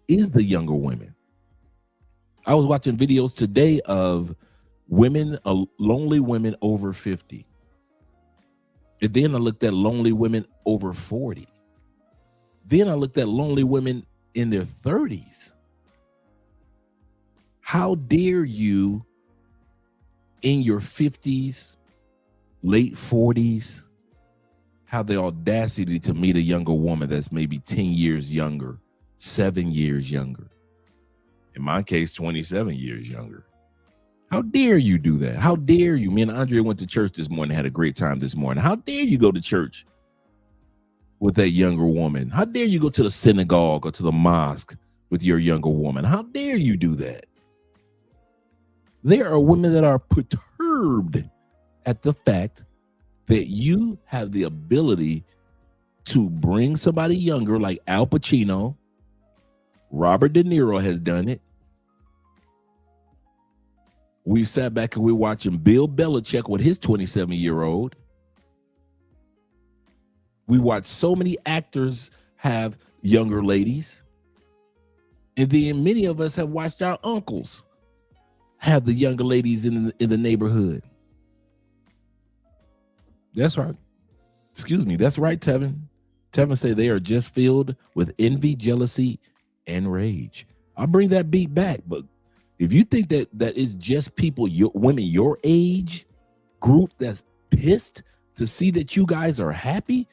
is the younger women. I was watching videos today of women, lonely women over 50. And then I looked at lonely women over 40. Then I looked at lonely women in their 30s. How dare you in your 50s, late 40s, have the audacity to meet a younger woman that's maybe 10 years younger, 7 years younger. In my case, 27 years younger. How dare you do that? How dare you? Me and Andrea went to church this morning, had a great time this morning. How dare you go to church with that younger woman? How dare you go to the synagogue or to the mosque with your younger woman? How dare you do that? There are women that are perturbed at the fact that you have the ability to bring somebody younger like Al Pacino. Robert De Niro has done it. We sat back and we're watching Bill Belichick with his 27-year-old. We watched so many actors have younger ladies. And then many of us have watched our uncles have the younger ladies in the neighborhood. That's right. Excuse me. That's right, Tevin. Tevin say they are just filled with envy, jealousy, and rage. I'll bring that beat back, but if you think that is just people, women your age group that's pissed to see that you guys are happy,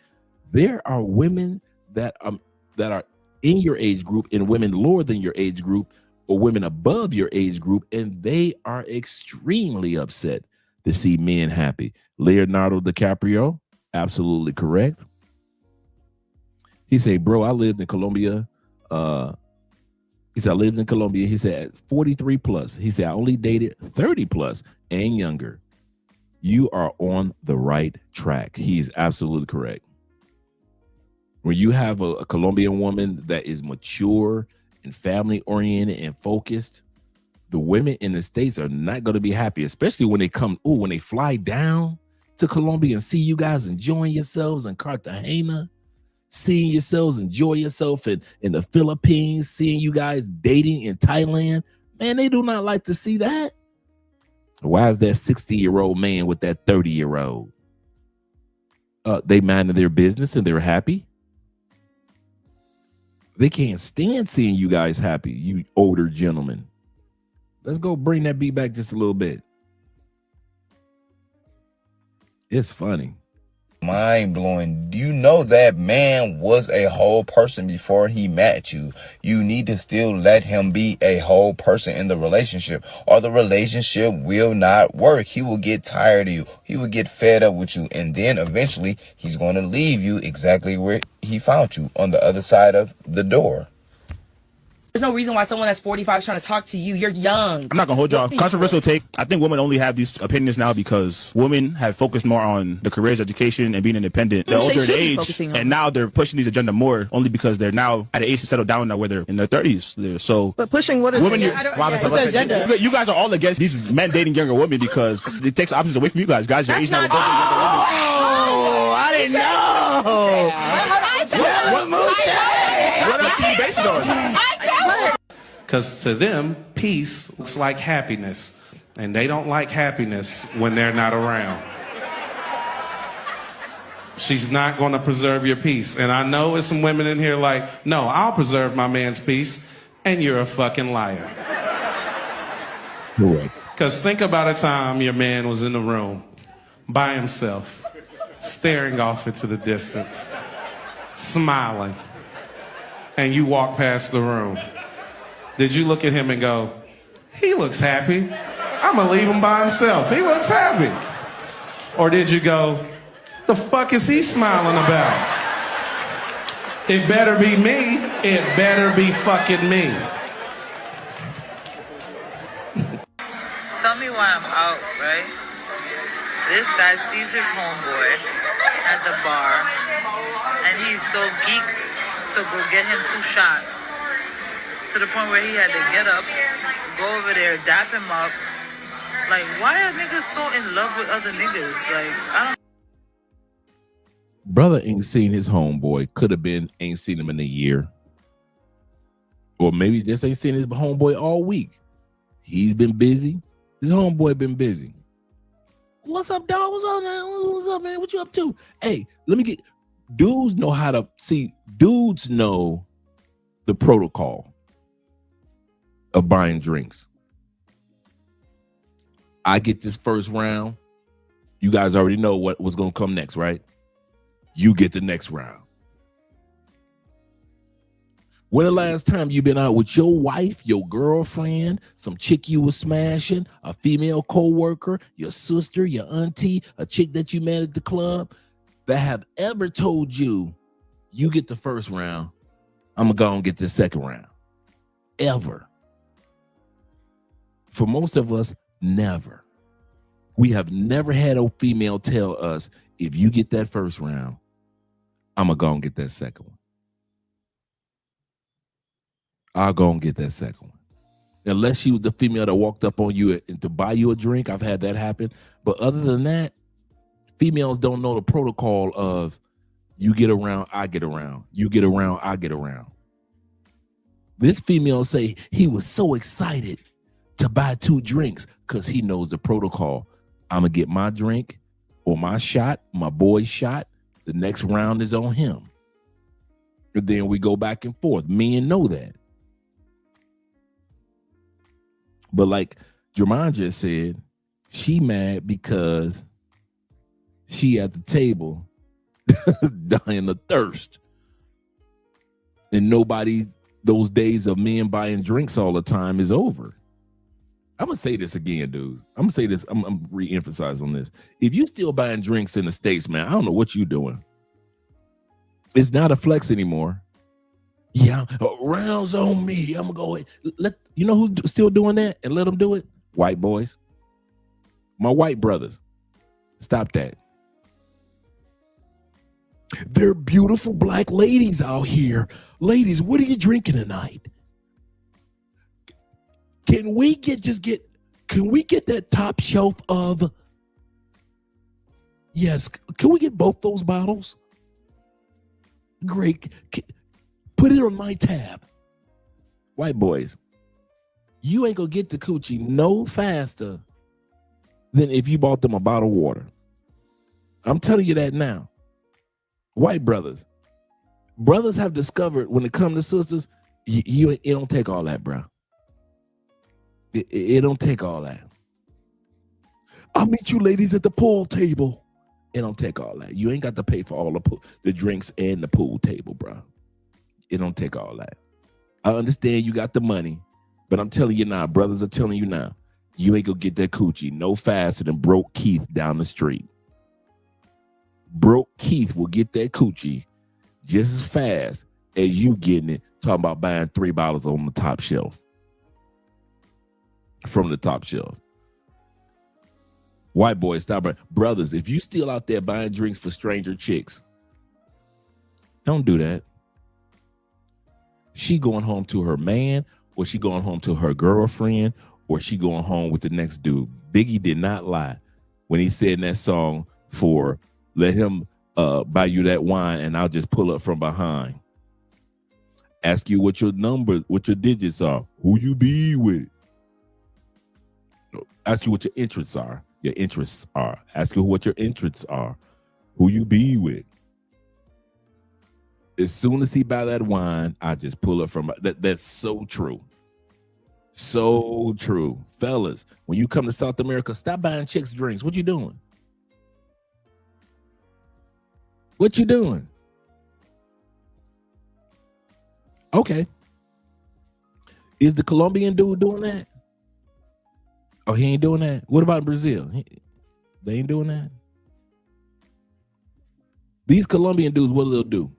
there are women that are in your age group and women lower than your age group or women above your age group, and they are extremely upset to see men happy. Leonardo DiCaprio, absolutely correct. He said, bro, I lived in Colombia. He said, I lived in Colombia. He said, at 43 plus. He said, I only dated 30 plus and younger. You are on the right track. He's absolutely correct. When you have a Colombian woman that is mature and family oriented and focused, the women in the States are not going to be happy, especially when they fly down to Colombia and see you guys enjoying yourselves in Cartagena. Seeing yourselves enjoy yourself in the Philippines, seeing you guys dating in Thailand. Man, they do not like to see that. Why is that 60-year-old man with that 30-year-old? They minding their business and they're happy. They can't stand seeing you guys happy, you older gentlemen. Let's go bring that beat back just a little bit. It's funny. Mind blowing. You know that man was a whole person before he met you. You need to still let him be a whole person in the relationship, or the relationship will not work. He will get tired of you. He will get fed up with you. And then eventually he's going to leave you exactly where he found you, on the other side of the door. There's no reason why someone that's 45 is trying to talk to you. You're young. I'm not gonna hold y'all. Controversial take. I think women only have these opinions now because women have focused more on the careers, education, and being independent. They're older in age, and now they're pushing these agenda more only because they're now at an age to settle down now, where they're in their 30s. So, but pushing what is women? what's the agenda? You guys are all against these men dating younger women because it takes options away from you guys. Guys, your age now will go to younger women. Oh, I didn't know. What else can you base it on? Because to them, peace looks like happiness. And they don't like happiness when they're not around. She's not going to preserve your peace. And I know there's some women in here like, no, I'll preserve my man's peace. And you're a fucking liar. Because think about a time your man was in the room by himself, staring off into the distance, smiling. And you walk past the room. Did you look at him and go, he looks happy. I'm going to leave him by himself. He looks happy. Or did you go, the fuck is he smiling about? It better be me. It better be fucking me. Tell me why I'm out, right? This guy sees his homeboy at the bar, and he's so geeked to go get him 2 shots. To the point where he had to get up, go over there, dap him up. Like, why are niggas so in love with other niggas? Like, I don't. Brother ain't seen his homeboy. Could have been ain't seen him in a year. Or maybe just ain't seen his homeboy all week. He's been busy. His homeboy been busy. What's up, dog? What's up, man? What's up, man? What you up to? Hey, let me get Dudes know how to see. Dudes know the protocol of buying drinks. I get this first round. You guys already know what was going to come next, right? You get the next round. When the last time you been out with your wife, your girlfriend, some chick you was smashing, a female co-worker, your sister, your auntie, a chick that you met at the club, that have ever told you, you get the first round, I'm going to go and get the second round? Ever. For most of us, never. We have never had a female tell us, if you get that first round, I'm going to go and get that second one. I'll go and get that second one. Unless she was the female that walked up on you and to buy you a drink. I've had that happen. But other than that, females don't know the protocol of you get around, I get around. You get around, I get around. This female say he was so excited to buy 2 drinks because he knows the protocol. I'm going to get my drink or my shot, my boy's shot. The next round is on him. And then we go back and forth. Men know that. But like Jermaine just said, she mad because she at the table dying of thirst. And nobody, those days of men buying drinks all the time is over. I'm going to say this again, dude. I'm going to say this. I'm going to re-emphasize on this. If you still buying drinks in the States, man, I don't know what you doing. It's not a flex anymore. Yeah, rounds on me. I'm going to go. You know who's still doing that and let them do it? White boys. My white brothers. Stop that. They're beautiful black ladies out here. Ladies, what are you drinking tonight? Can we get that top shelf of, yes, can we get both those bottles? Great. Put it on my tab. White boys, you ain't gonna get the coochie no faster than if you bought them a bottle of water. I'm telling you that now. White brothers have discovered when it comes to sisters, it don't take all that, bro. It don't take all that. I'll meet you ladies at the pool table. It don't take all that. You ain't got to pay for all the drinks and the pool table, bro. It don't take all that. I understand you got the money, but I'm telling you now, brothers are telling you now, you ain't gonna get that coochie no faster than broke Keith down the street. Broke Keith will get that coochie just as fast as you getting it, talking about buying $3 on the top shelf. From the top shelf. White boys, stop it. Brothers, if you still out there buying drinks for stranger chicks, don't do that. She going home to her man, or she going home to her girlfriend, or she going home with the next dude. Biggie did not lie when he said in that song for let him buy you that wine and I'll just pull up from behind. Ask you what your digits are. Who you be with. Ask you what your interests are. Your interests are. Ask you what your interests are. Who you be with. As soon as he buy that wine, I just pull up from that's so true. So true. Fellas, when you come to South America, stop buying chicks drinks. What you doing? What you doing? Okay. Is the Colombian dude doing that? Oh, he ain't doing that? What about Brazil? They ain't doing that? These Colombian dudes, what they'll do?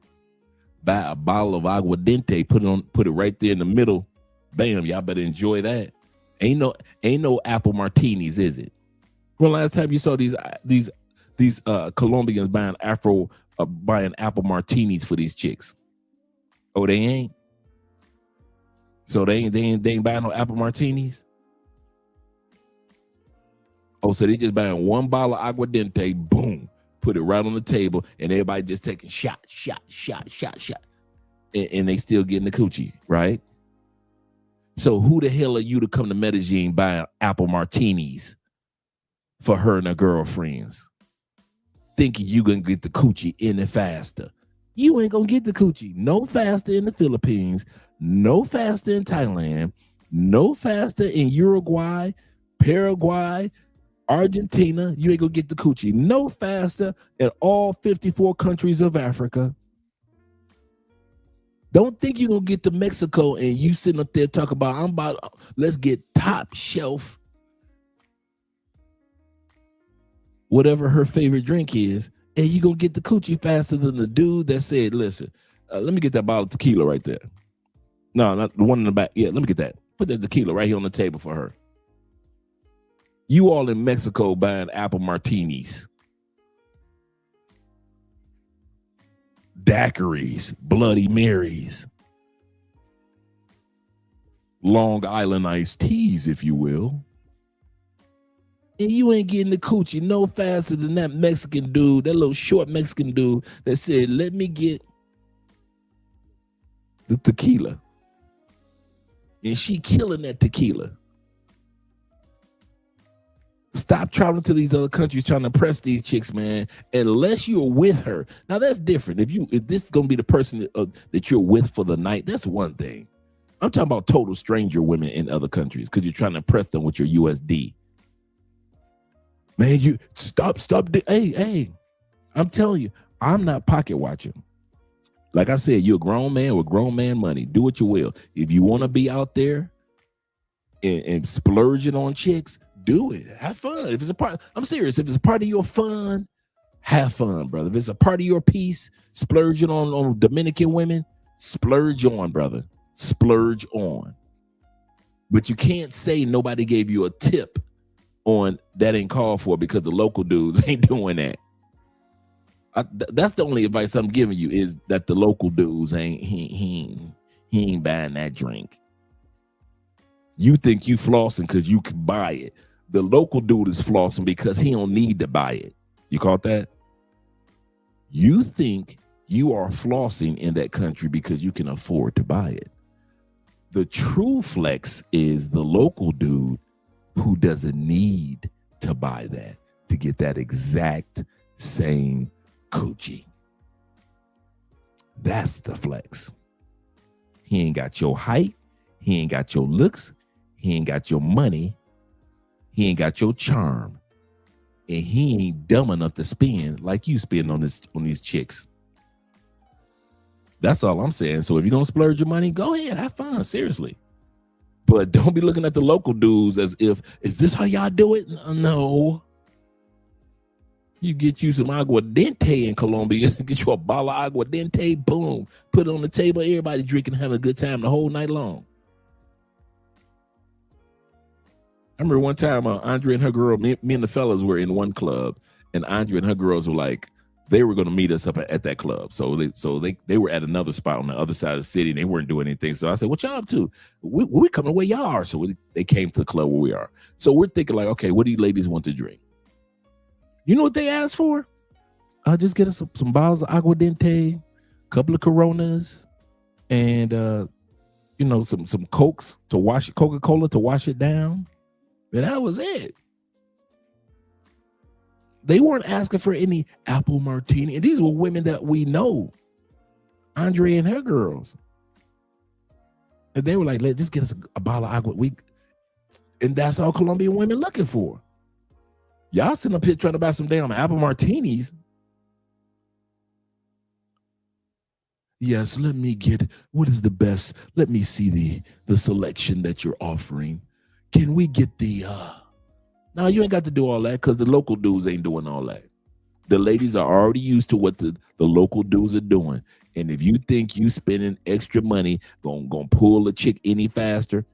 Buy a bottle of aguardente, put it right there in the middle. Bam, y'all better enjoy that. Ain't no apple martinis, is it? When last time you saw these Colombians buying apple martinis for these chicks? Oh, they ain't. So they ain't buying no apple martinis. Oh, so they just buying one bottle of aguardente, boom, put it right on the table, and everybody just taking shot. And they still getting the coochie, right? So who the hell are you to come to Medellin buying apple martinis for her and her girlfriends? thinking you gonna get the coochie any faster. You ain't gonna get the coochie no faster in the Philippines, no faster in Thailand, no faster in Uruguay, Paraguay, Argentina. You ain't gonna get the coochie no faster in all 54 countries of Africa. Don't think you're gonna get to Mexico and you sitting up there talking about let's get top shelf, whatever her favorite drink is, and you gonna get the coochie faster than the dude that said, listen, let me get that bottle of tequila right there. No, not the one in the back. Yeah, let me get that. Put that tequila right here on the table for her. You all in Mexico buying apple martinis, daiquiris, Bloody Marys, Long Island iced teas, if you will. And you ain't getting the coochie no faster than that Mexican dude, that little short Mexican dude that said, let me get the tequila. And she killing that tequila. Stop traveling to these other countries trying to impress these chicks, man, unless you're with her. Now, that's different. If this is going to be the person that you're with for the night, that's one thing. I'm talking about total stranger women in other countries because you're trying to impress them with your USD. Man, you stop. Hey, I'm telling you, I'm not pocket watching. Like I said, you're a grown man with grown man money. Do what you will. If you want to be out there and splurging on chicks, do it. Have fun. If it's a part, I'm serious. If it's a part of your fun, have fun, brother. If it's a part of your piece, splurging on Dominican women, splurge on, brother. Splurge on. But you can't say nobody gave you a tip on that ain't called for because the local dudes ain't doing that. That's the only advice I'm giving you is that the local dudes he ain't buying that drink. You think you flossing because you can buy it. The local dude is flossing because he don't need to buy it. You caught that? You think you are flossing in that country because you can afford to buy it. The true flex is the local dude who doesn't need to buy that to get that exact same coochie. That's the flex. He ain't got your height. He ain't got your looks. He ain't got your money. He ain't got your charm. And he ain't dumb enough to spend like you spend on these chicks. That's all I'm saying. So if you're going to splurge your money, go ahead. Have fun. Seriously. But don't be looking at the local dudes as if, is this how y'all do it? No. You get you some aguardiente in Colombia, get you a bottle of aguardiente, boom, put it on the table, everybody drinking, having a good time the whole night long. I remember one time Andre and her girl, me and the fellas were in one club, and Andre and her girls were like, they were going to meet us up at that club. So they were at another spot on the other side of the city, and they weren't doing anything. So I said, what y'all up to? We're coming where y'all are. So they came to the club where we are. So we're thinking like, okay, what do you ladies want to drink? You know what they asked for? Just get us some bottles of aguardiente, a couple of Coronas, and some Cokes to wash it, Coca-Cola to wash it down. And that was it. They weren't asking for any apple martini. And these were women that we know. Andre and her girls. And they were like, just get us a bottle of agua. And that's all Colombian women looking for. Y'all sitting up here trying to buy some damn apple martinis. Yes, let me get, what is the best? Let me see the selection that you're offering. Can we get the, no, you ain't got to do all that because the local dudes ain't doing all that. The ladies are already used to what the local dudes are doing. And if you think you spending extra money gonna pull a chick any faster,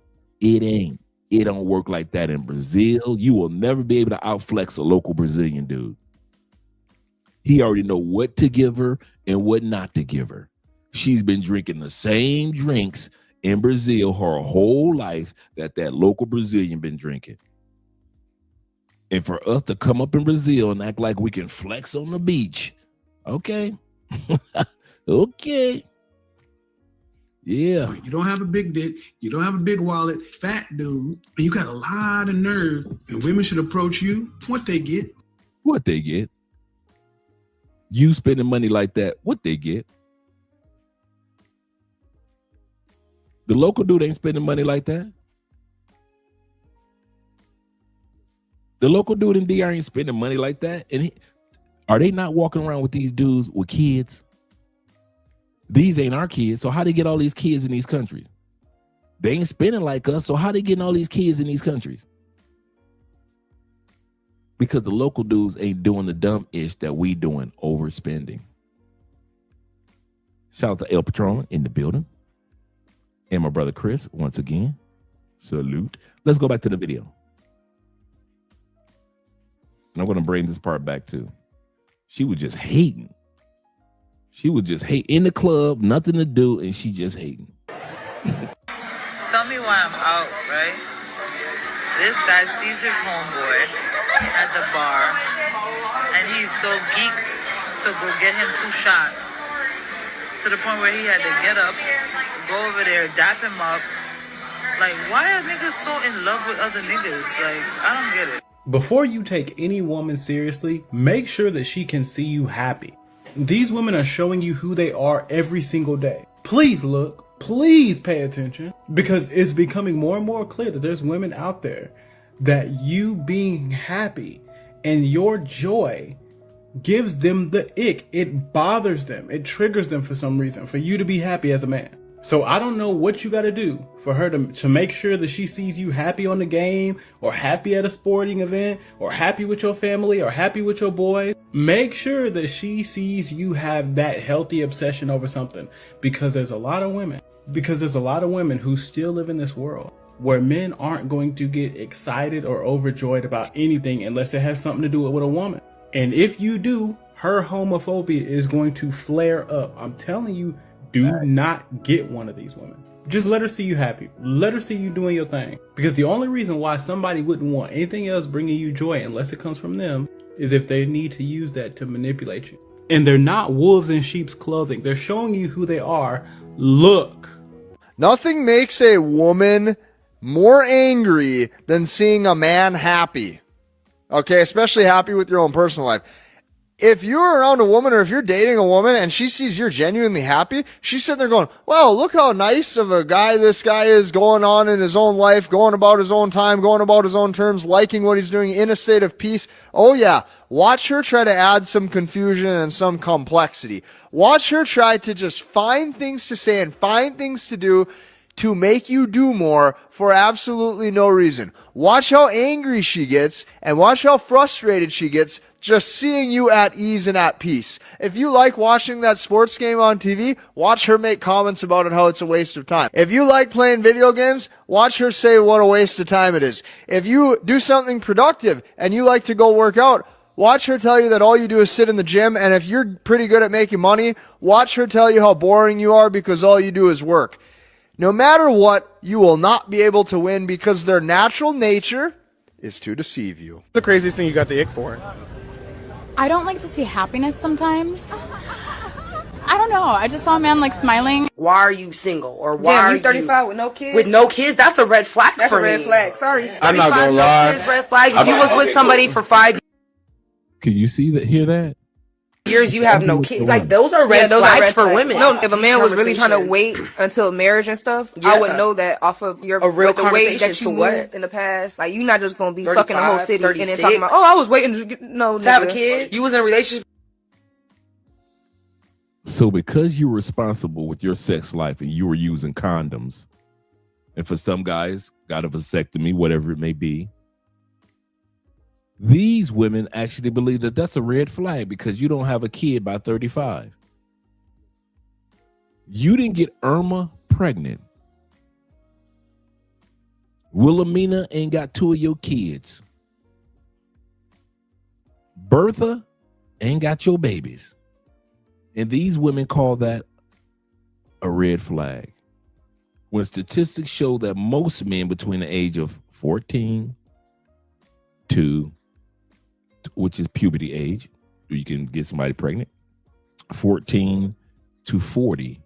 it ain't. It don't work like that in Brazil. You will never be able to outflex a local Brazilian dude. He already know what to give her and what not to give her. She's been drinking the same drinks in Brazil her whole life that local Brazilian been drinking. And for us to come up in Brazil and act like we can flex on the beach, okay, okay. Yeah. You don't have a big dick. You don't have a big wallet. Fat dude. And you got a lot of nerve. And women should approach you. What they get. What they get. You spending money like that, what they get? The local dude ain't spending money like that. The local dude in DR ain't spending money like that. And are they not walking around with these dudes with kids? These ain't our kids. So how they get all these kids in these countries? They ain't spending like us. So how they getting all these kids in these countries? Because the local dudes ain't doing the dumb ish that we doing, overspending. Shout out to El Patron in the building. And my brother Chris, once again. Salute. Let's go back to the video. And I'm going to bring this part back too. She was just hating. She was just hating in the club, nothing to do, and she just hating. Tell me why I'm out, right? This guy sees his homeboy at the bar, and he's so geeked to go get him 2 shots, to the point where he had to get up, go over there, dap him up. Like, why are niggas so in love with other niggas? Like, I don't get it. Before you take any woman seriously, make sure that she can see you happy. These women are showing you who they are every single day. Please look, please pay attention, because it's becoming more and more clear that there's women out there that you being happy and your joy gives them the ick. It bothers them. It triggers them for some reason, for you to be happy as a man. So I don't know what you got to do for her to make sure that she sees you happy on the game, or happy at a sporting event, or happy with your family, or happy with your boys. Make sure that she sees you have that healthy obsession over something, because there's a lot of women who still live in this world where men aren't going to get excited or overjoyed about anything unless it has something to do with a woman. And if you do, her homophobia is going to flare up. I'm telling you, do not get one of these women. Just let her see you happy. Let her see you doing your thing. Because the only reason why somebody wouldn't want anything else bringing you joy, unless it comes from them, is if they need to use that to manipulate you. And they're not wolves in sheep's clothing. They're showing you who they are. Look. Nothing makes a woman more angry than seeing a man happy. Okay, especially happy with your own personal life. If you're around a woman, or if you're dating a woman and she sees you're genuinely happy, she's sitting there going, wow, look how nice of a guy this guy is, going on in his own life, going about his own time, going about his own terms, liking what he's doing, in a state of peace. Oh yeah, watch her try to add some confusion and some complexity. Watch her try to just find things to say and find things to do to make you do more for absolutely no reason. Watch how angry she gets, and watch how frustrated she gets just seeing you at ease and at peace. If you like watching that sports game on TV, watch her make comments about it, how it's a waste of time. If you like playing video games, watch her say what a waste of time it is. If you do something productive and you like to go work out, watch her tell you that all you do is sit in the gym. And if you're pretty good at making money, watch her tell you how boring you are because all you do is work. No matter what, you will not be able to win, because their natural nature is to deceive you. The craziest thing you got the ick for? I don't like to see happiness sometimes. I don't know. I just saw a man like smiling. Why are you single? Or why Damn, are you 35 with no kids? With no kids? That's a red flag That's for a red me. flag. Sorry. I'm not gonna 35, lie. No kids, red flag. If you was with somebody for 5 Can you see that? Hear that? years, you have no kids. Like, those are red flags for women. No, if a man was really trying to wait until marriage and stuff, I would know that off of your A real the way that conversation you to what? moved in the past. Like, you're not just gonna be 35, fucking the whole city and then 36. talking about, oh, I was waiting to get, no, To have a nigga. kid? You was in a relationship? So because you're responsible with your sex life and you were using condoms, and for some guys got a vasectomy, whatever it may be, these women actually believe that that's a red flag because you don't have a kid by 35. You didn't get Irma pregnant. Wilhelmina ain't got 2 of your kids. Bertha ain't got your babies. And these women call that a red flag. When statistics show that most men between the age of 14 to, which is puberty age, you can get somebody pregnant, 14 to 40,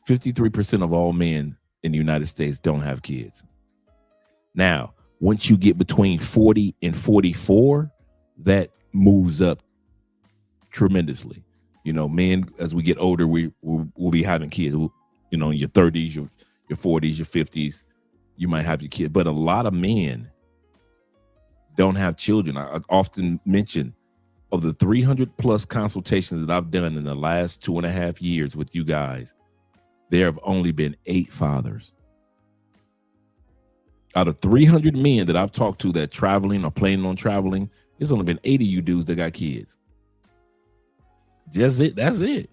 53% of all men in the United States don't have kids. Now, once you get between 40 and 44, that moves up tremendously. You know, men, as we get older, we'll be having kids. You know, in your 30s, your 40s, your 50s, you might have your kid. But a lot of men don't have children. I often mention, of the 300 plus consultations that I've done in the last 2.5 years with you guys, there have only been 8 fathers. Out of 300 men that I've talked to that traveling or planning on traveling, there's only been 80 of you dudes that got kids. That's it.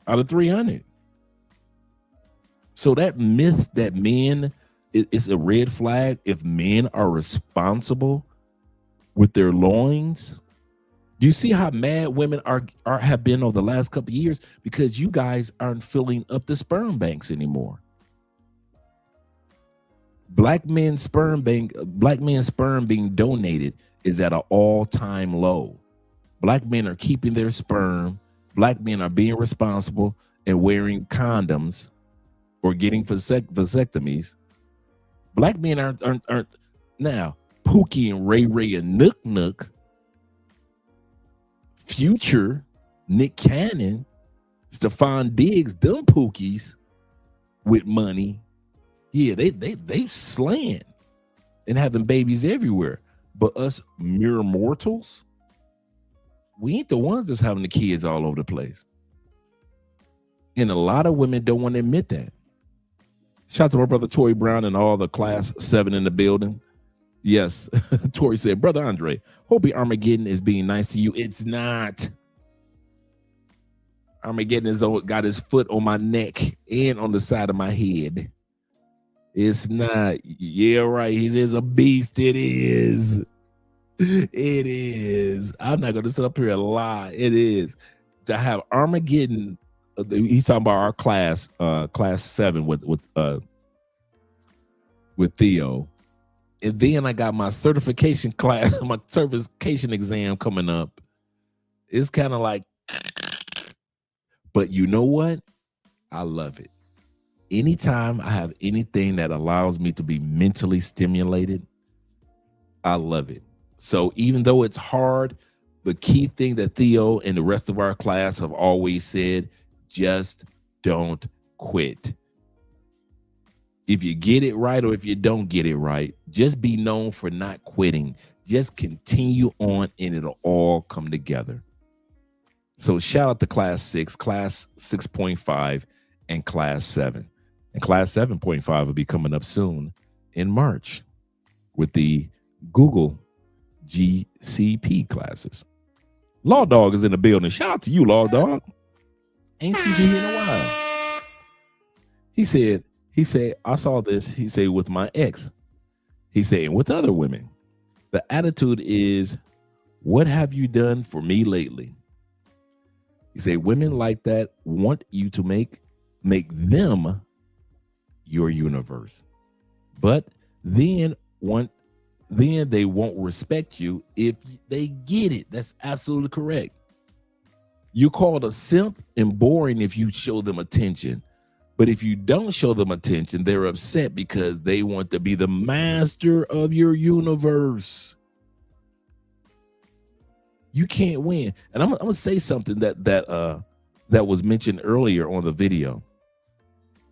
Out of 300. So that myth that men, it's a red flag if men are responsible with their loins. Do you see how mad women have been over the last couple of years? Because you guys aren't filling up the sperm banks anymore. Black men's sperm being donated is at an all-time low. Black men are keeping their sperm. Black men are being responsible and wearing condoms or getting vasectomies. Black men aren't now. Pookie and Ray Ray and Nook Nook, Future, Nick Cannon, Stephon Diggs, them Pookies with money. Yeah, they slaying and having babies everywhere. But us mere mortals, we ain't the ones that's having the kids all over the place. And a lot of women don't want to admit that. Shout out to my brother Tori Brown and all the class 7 in the building. Yes, Tori said, Brother Andre, hope your Armageddon is being nice to you. It's not. Armageddon got his foot on my neck and on the side of my head. It's not. Yeah, right. He says a beast. It is. It is. I'm not going to sit up here and lie. It is. To have Armageddon, he's talking about our class 7 with Theo. And then I got my certification class, my certification exam coming up. It's kind of like, but you know what? I love it. Anytime I have anything that allows me to be mentally stimulated, I love it. So even though it's hard, the key thing that Theo and the rest of our class have always said, just don't quit. If you get it right or if you don't get it right, just be known for not quitting. Just continue on and it'll all come together. So shout out to class 6, class 6.5, and class 7. And class 7.5 will be coming up soon in March with the Google GCP classes. Law Dog is in the building. Shout out to you, Law Dog. Ain't seen you in a while. He said, I saw this. He said, with my ex. He said, and with other women. The attitude is, what have you done for me lately? He said, women like that want you to make them your universe. But then they won't respect you if they get it. That's absolutely correct. You're called a simp and boring if you show them attention. But if you don't show them attention, they're upset because they want to be the master of your universe. You can't win. And I'm gonna say something that was mentioned earlier on the video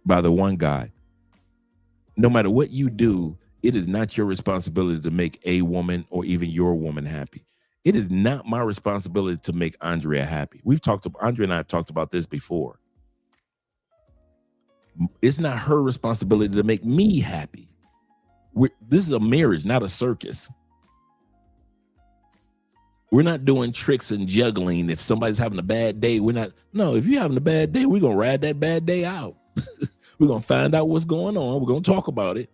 by the one guy. No matter what you do, it is not your responsibility to make a woman or even your woman happy. It is not my responsibility to make Andrea happy. Andrea and I have talked about this before. It's not her responsibility to make me happy. This is a marriage, not a circus. We're not doing tricks and juggling. If somebody's having a bad day, if you're having a bad day, we're going to ride that bad day out. We're going to find out what's going on. We're going to talk about it.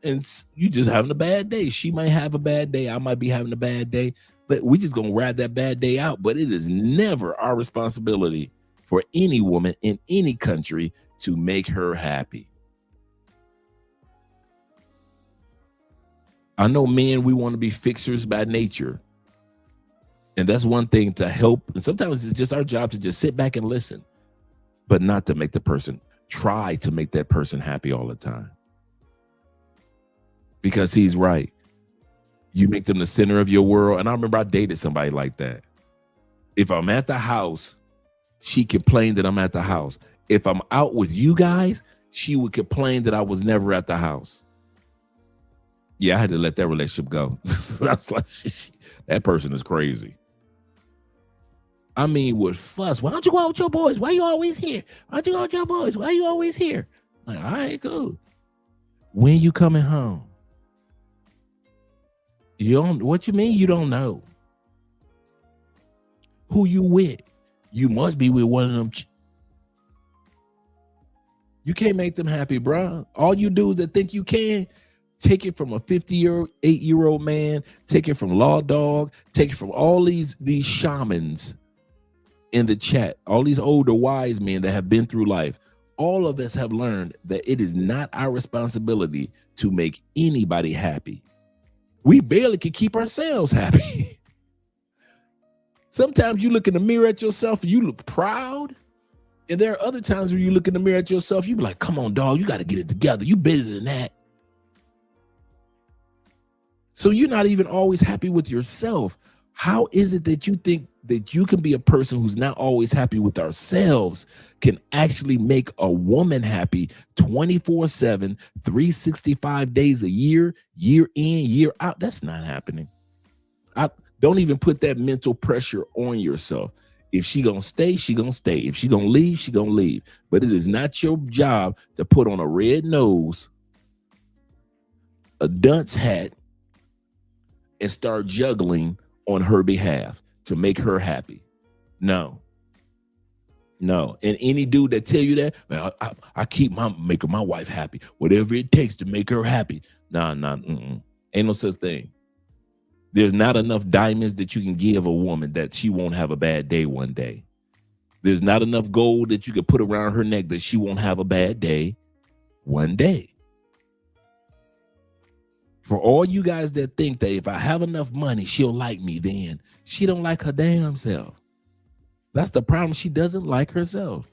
And you just having a bad day. She might have a bad day. I might be having a bad day. But we just going to ride that bad day out. But it is never our responsibility for any woman in any country to make her happy. I know men, we want to be fixers by nature. And that's one thing to help. And sometimes it's just our job to just sit back and listen, but not to try to make that person happy all the time. Because he's right. You make them the center of your world. And I remember I dated somebody like that. If I'm at the house, she complained that I'm at the house. If I'm out with you guys, she would complain that I was never at the house. Yeah, I had to let that relationship go. That's like, that person is crazy. I mean, would fuss. Why don't you go out with your boys? Why you always here? Why don't you go out with your boys? Why you always here? Like, all right, cool. When you coming home? You don't. What you mean you don't know? Who you with? You must be with one of them. You can't make them happy, bro. All you do is that think you can. Take it from a 58-year-old man. Take it from Law Dog. Take it from all these shamans in the chat. All these older wise men that have been through life. All of us have learned that it is not our responsibility to make anybody happy. We barely can keep ourselves happy. Sometimes you look in the mirror at yourself and you look proud. And there are other times where you look in the mirror at yourself, you be like, come on, dog, you got to get it together. You better than that. So you're not even always happy with yourself. How is it that you think that you can be a person who's not always happy with ourselves, can actually make a woman happy 24/7, 365 days a year, year in, year out? That's not happening. Don't even put that mental pressure on yourself. If she gonna stay, she gonna stay. If she gonna leave, she gonna leave. But it is not your job to put on a red nose, a dunce hat, and start juggling on her behalf to make her happy. No. And any dude that tell you that, man, I keep making my wife happy, whatever it takes to make her happy. Nah. Ain't no such thing. There's not enough diamonds that you can give a woman that she won't have a bad day one day. There's not enough gold that you can put around her neck that she won't have a bad day one day. For all you guys that think that if I have enough money, she'll like me, then she don't like her damn self. That's the problem. She doesn't like herself.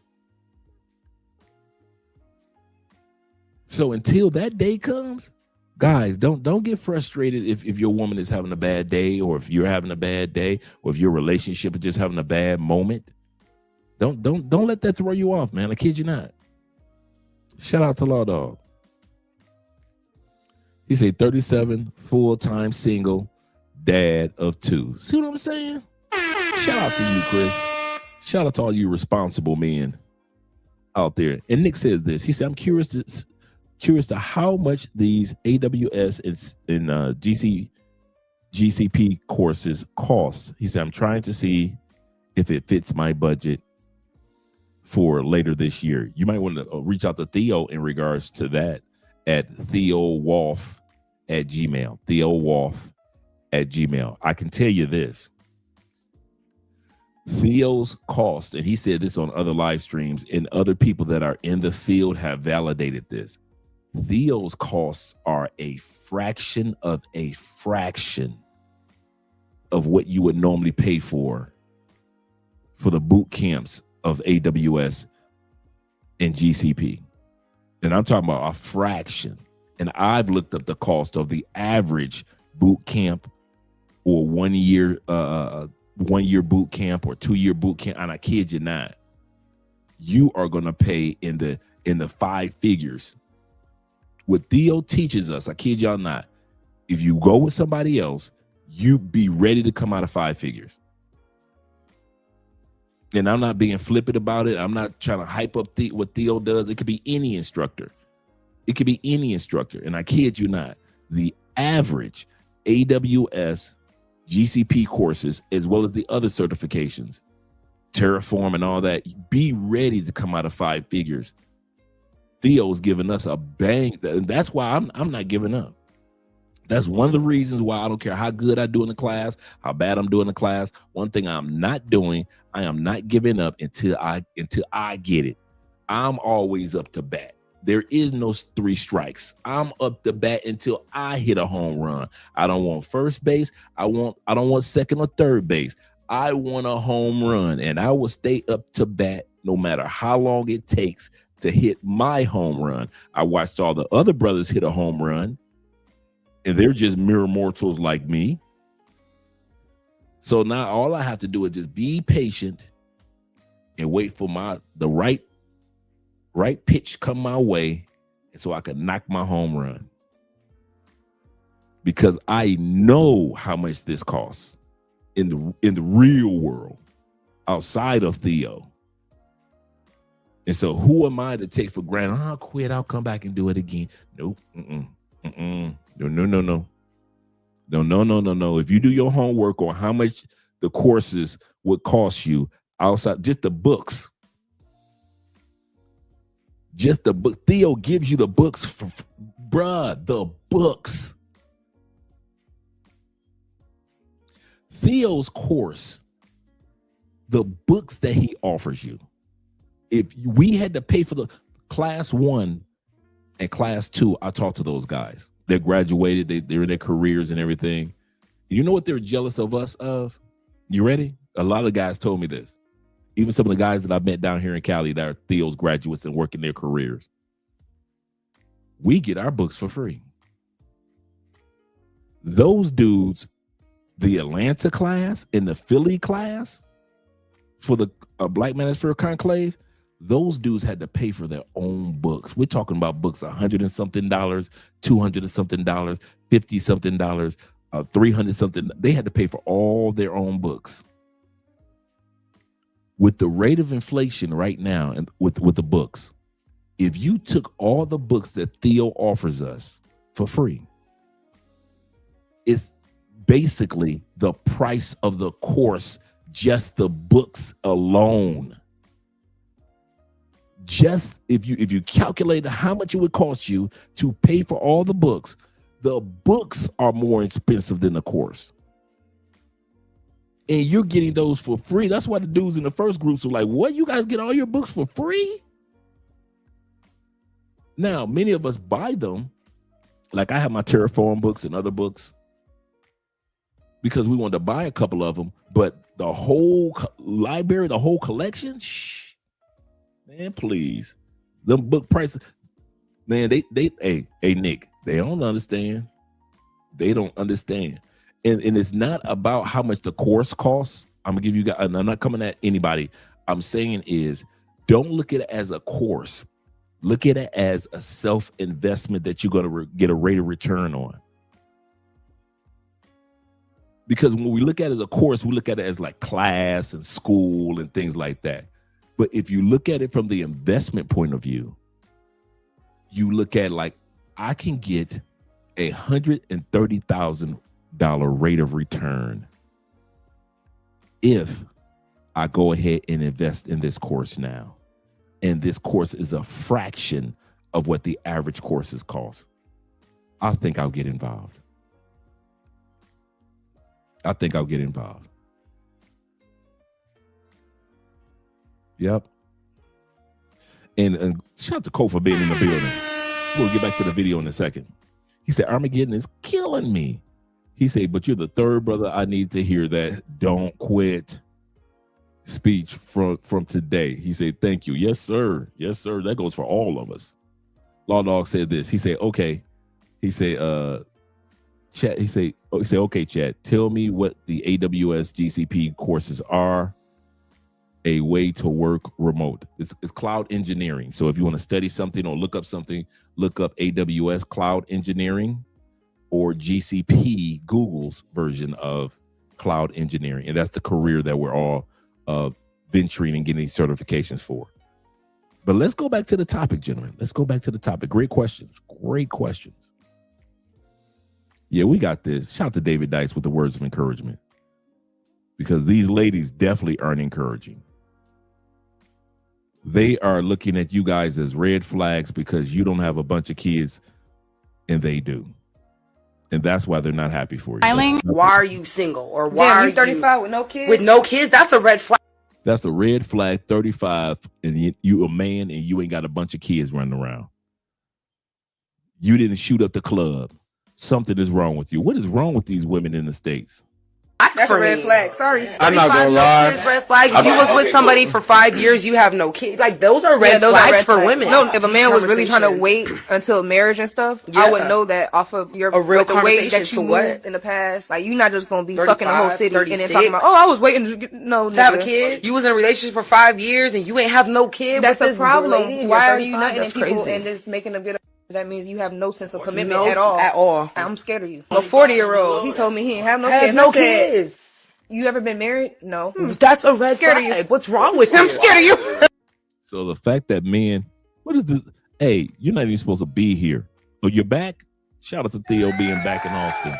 So until that day comes, guys, don't get frustrated if your woman is having a bad day, or if you're having a bad day, or if your relationship is just having a bad moment. Don't let that throw you off, man. I kid you not. Shout out to Law Dog. He's a 37, full-time single dad of 2. See what I'm saying? Shout out to you, Chris. Shout out to all you responsible men out there. And Nick says this. He said, I'm curious to how much these AWS and GCP courses cost. He said, I'm trying to see if it fits my budget for later this year. You might want to reach out to Theo in regards to that at TheoWolf@gmail. TheoWolf@gmail. I can tell you this. Theo's cost, and he said this on other live streams, and other people that are in the field have validated this. Theo's costs are a fraction of what you would normally pay for the boot camps of AWS and GCP. And I'm talking about a fraction. And I've looked up the cost of the average boot camp or 1 year boot camp or 2 year boot camp. And I kid you not, you are going to pay in the 5 figures. What Theo teaches us, I kid y'all not, if you go with somebody else, you be ready to come out of 5 figures. And I'm not being flippant about it. I'm not trying to hype up what Theo does. It could be any instructor. And I kid you not, the average AWS GCP courses, as well as the other certifications, Terraform and all that, be ready to come out of 5 figures. Theo's giving us a bang. That's why I'm not giving up. That's one of the reasons why I don't care how good I do in the class, how bad I'm doing in the class. One thing I'm not doing, I am not giving up until I get it. I'm always up to bat. There is no 3 strikes. I'm up to bat until I hit a home run. I don't want first base. I don't want second or third base. I want a home run, and I will stay up to bat no matter how long it takes to hit my home run. I watched all the other brothers hit a home run, and they're just mere mortals like me. So now all I have to do is just be patient and wait for the right pitch come my way, and so I can knock my home run. Because I know how much this costs in the real world outside of Theo. And so who am I to take for granted? I'll quit. I'll come back and do it again. Nope. No. No. If you do your homework on how much the courses would cost you outside, just the books. Just the book. Theo gives you the books for the books. Theo's course, the books that he offers you. If we had to pay for the class 1 and class 2, I talked to those guys. They graduated, they're in their careers and everything. You know what they're jealous of us of? You ready? A lot of guys told me this. Even some of the guys that I met down here in Cali that are Theo's graduates and working their careers. We get our books for free. Those dudes, the Atlanta class and the Philly class for the Black Manosphere Conclave, those dudes had to pay for their own books. We're talking about books $100 and something, $200 and something, $50 something, $300 something. They had to pay for all their own books. With the rate of inflation right now and with the books, if you took all the books that Theo offers us for free, it's basically the price of the course, just the books alone. Just if you calculate how much it would cost you to pay for all the books are more expensive than the course. And you're getting those for free. That's why the dudes in the first groups were like, what, you guys get all your books for free? Now, many of us buy them. Like I have my Terraform books and other books because we wanted to buy a couple of them, but the whole library, the whole collection, shh, man, please. Them book prices, man, hey, Nick, they don't understand. They don't understand. And it's not about how much the course costs. I'm gonna give you guys, and I'm not coming at anybody. I'm saying is, don't look at it as a course. Look at it as a self-investment that you're gonna get a rate of return on. Because when we look at it as a course, we look at it as like class and school and things like that. But if you look at it from the investment point of view, you look at like, I can get $130,000 rate of return if I go ahead and invest in this course now. And this course is a fraction of what the average courses cost. I think I'll get involved. Yep. And shout out to Cole for being in the building. We'll get back to the video in a second. He said, Armageddon is killing me. He said, but you're the third brother I need to hear that don't quit speech from today. He said, thank you. Yes, sir. Yes, sir. That goes for all of us. Law Dog said this. He said, okay. He said, chat. He said, okay, chat. Tell me what the AWS GCP courses are. A way to work remote. It's cloud engineering. So if you want to study something or look up something, look up AWS cloud engineering or GCP, Google's version of cloud engineering. And that's the career that we're all venturing and getting these certifications for. But let's go back to the topic, gentlemen. Let's go back to the topic. Great questions. Great questions. Yeah, we got this. Shout out to David Dice with the words of encouragement. Because these ladies definitely aren't encouraging. They are looking at you guys as red flags because you don't have a bunch of kids and they do. And that's why they're not happy for you. Why are you single? Or why are you 35 with no kids? With no kids? That's a red flag. That's a red flag, 35, and you a man and you ain't got a bunch of kids running around. You didn't shoot up the club. Something is wrong with you. What is wrong with these women in the States? That's a red flag. Sorry. I'm not gonna lie. Red flag. If you was with somebody for 5 years, you have no kids. Like those are red flags for women. No, if a man was really trying to wait until marriage and stuff, I would know that off of your a real the way that you moved in the past. Like you're not just gonna be fucking the whole city 36. And then talking about, oh, I was waiting to get, to have a kid. You was in a relationship for 5 years and you ain't have no kid. That's a problem. Why are you nutting in people and just making them get up? That means you have no sense of commitment at all. I'm scared of you. A 40-year-old, he told me he ain't have no kids. You ever been married? No. That's a red flag. Of you. What's wrong with you? I'm scared of you. So the fact that men, what is this? Hey, you're not even supposed to be here. Oh, you're back? Shout out to Theo being back in Austin.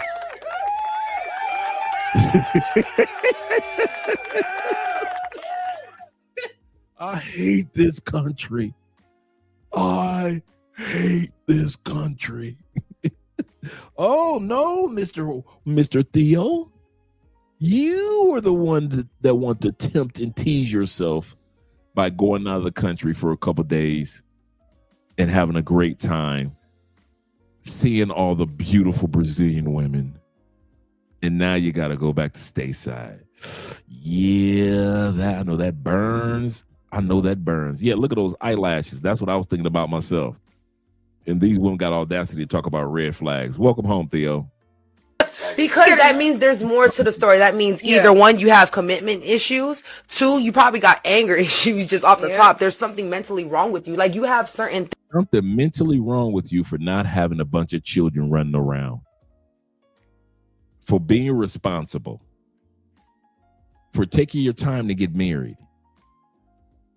I hate this country. I hate this country. Oh no, Mr. Theo. You are the one that want to tempt and tease yourself by going out of the country for a couple days and having a great time, seeing all the beautiful Brazilian women. And now you got to go back to stateside. Yeah, I know that burns. Yeah, look at those eyelashes. That's what I was thinking about myself. And these women got audacity to talk about red flags. Welcome home, Theo. Because that means there's more to the story. That means either one, you have commitment issues. Two, you probably got anger issues just off the top. There's something mentally wrong with you. Like you have something mentally wrong with you for not having a bunch of children running around. For being responsible. For taking your time to get married.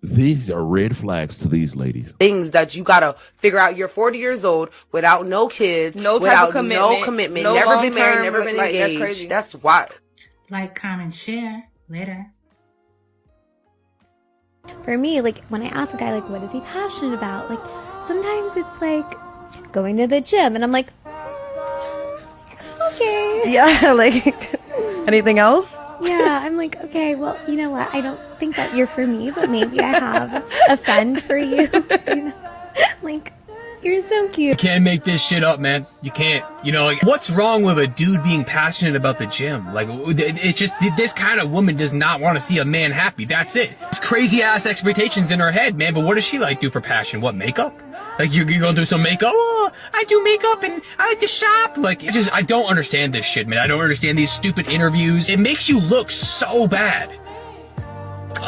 These are red flags to these ladies. Things that you gotta figure out. You're 40 years old without no kids, no type of commitment, no never been married, never been engaged. That's crazy. That's wild. Like, comment, share later. For me, like when I ask a guy, like, what is he passionate about? Like, sometimes it's like going to the gym, and I'm like, okay. Yeah, like anything else? Yeah, I'm like, okay, well, you know what? I don't think that you're for me, but maybe I have a friend for you. You know? Like, you're so cute. You can't make this shit up, man. You can't. You know, like, what's wrong with a dude being passionate about the gym? Like, it's just, this kind of woman does not want to see a man happy. That's it. It's crazy ass expectations in her head, man. But what does she like do for passion? What, makeup? Like, you're gonna do some makeup? Oh, I do makeup and I like to shop. Like, I don't understand this shit, man. I don't understand these stupid interviews. It makes you look so bad.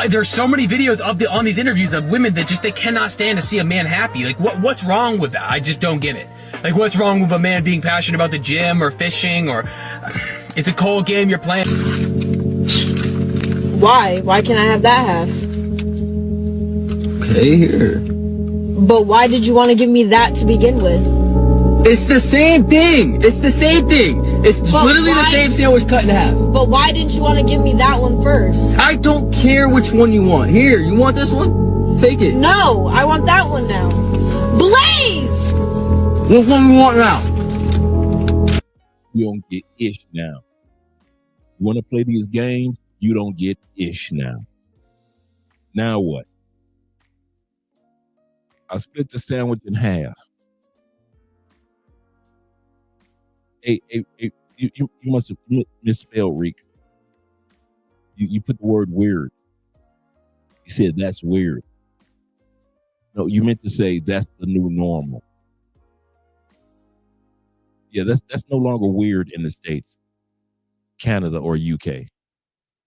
There's so many videos on these interviews of women that they cannot stand to see a man happy. Like, what's wrong with that? I just don't get it. Like, what's wrong with a man being passionate about the gym or fishing or it's a cold game you're playing? Why? Why can't I have that half? Okay, here. But why did you want to give me that to begin with? It's the same thing. It's the same thing. It's literally the same sandwich cut in half. But why didn't you want to give me that one first? I don't care which one you want. Here, you want this one? Take it. No, I want that one now. Blaze! Which one you want now? You don't get ish now. You want to play these games? You don't get ish now. Now what? I split the sandwich in half. Hey, you must have misspelled, Reek. You put the word weird. You said that's weird. No, you meant to say that's the new normal. Yeah, that's no longer weird in the States, Canada, or UK.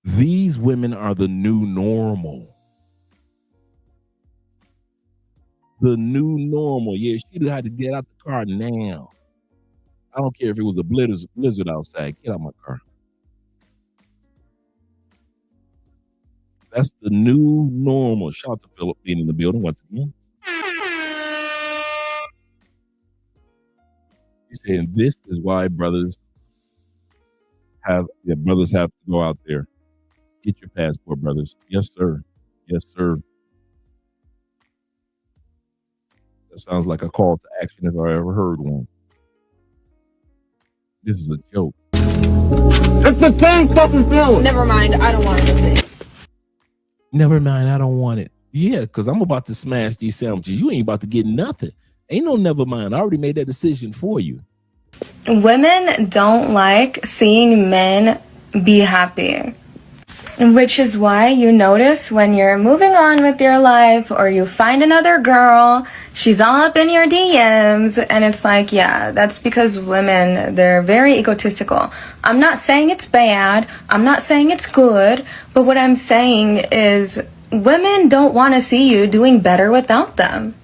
These women are the new normal. The new normal. Yeah, she had to get out the car now. I don't care if it was a blizzard outside. Get out my car. That's the new normal. Shout out to Philip being in the building once again. He's saying this is why brothers have to go out there. Get your passport, brothers. Yes, sir. Yes, sir. That sounds like a call to action if I ever heard one. This is a joke. It's the same fucking feeling. Never mind, I don't want anything. Never mind, I don't want it. Yeah, because I'm about to smash these sandwiches. You ain't about to get nothing. Ain't no never mind. I already made that decision for you. Women don't like seeing men be happy. Which is why you notice when you're moving on with your life or you find another girl, she's all up in your DMs, and it's like, yeah, that's because women, they're very egotistical. I'm not saying it's bad, I'm not saying it's good, but what I'm saying is women don't want to see you doing better without them.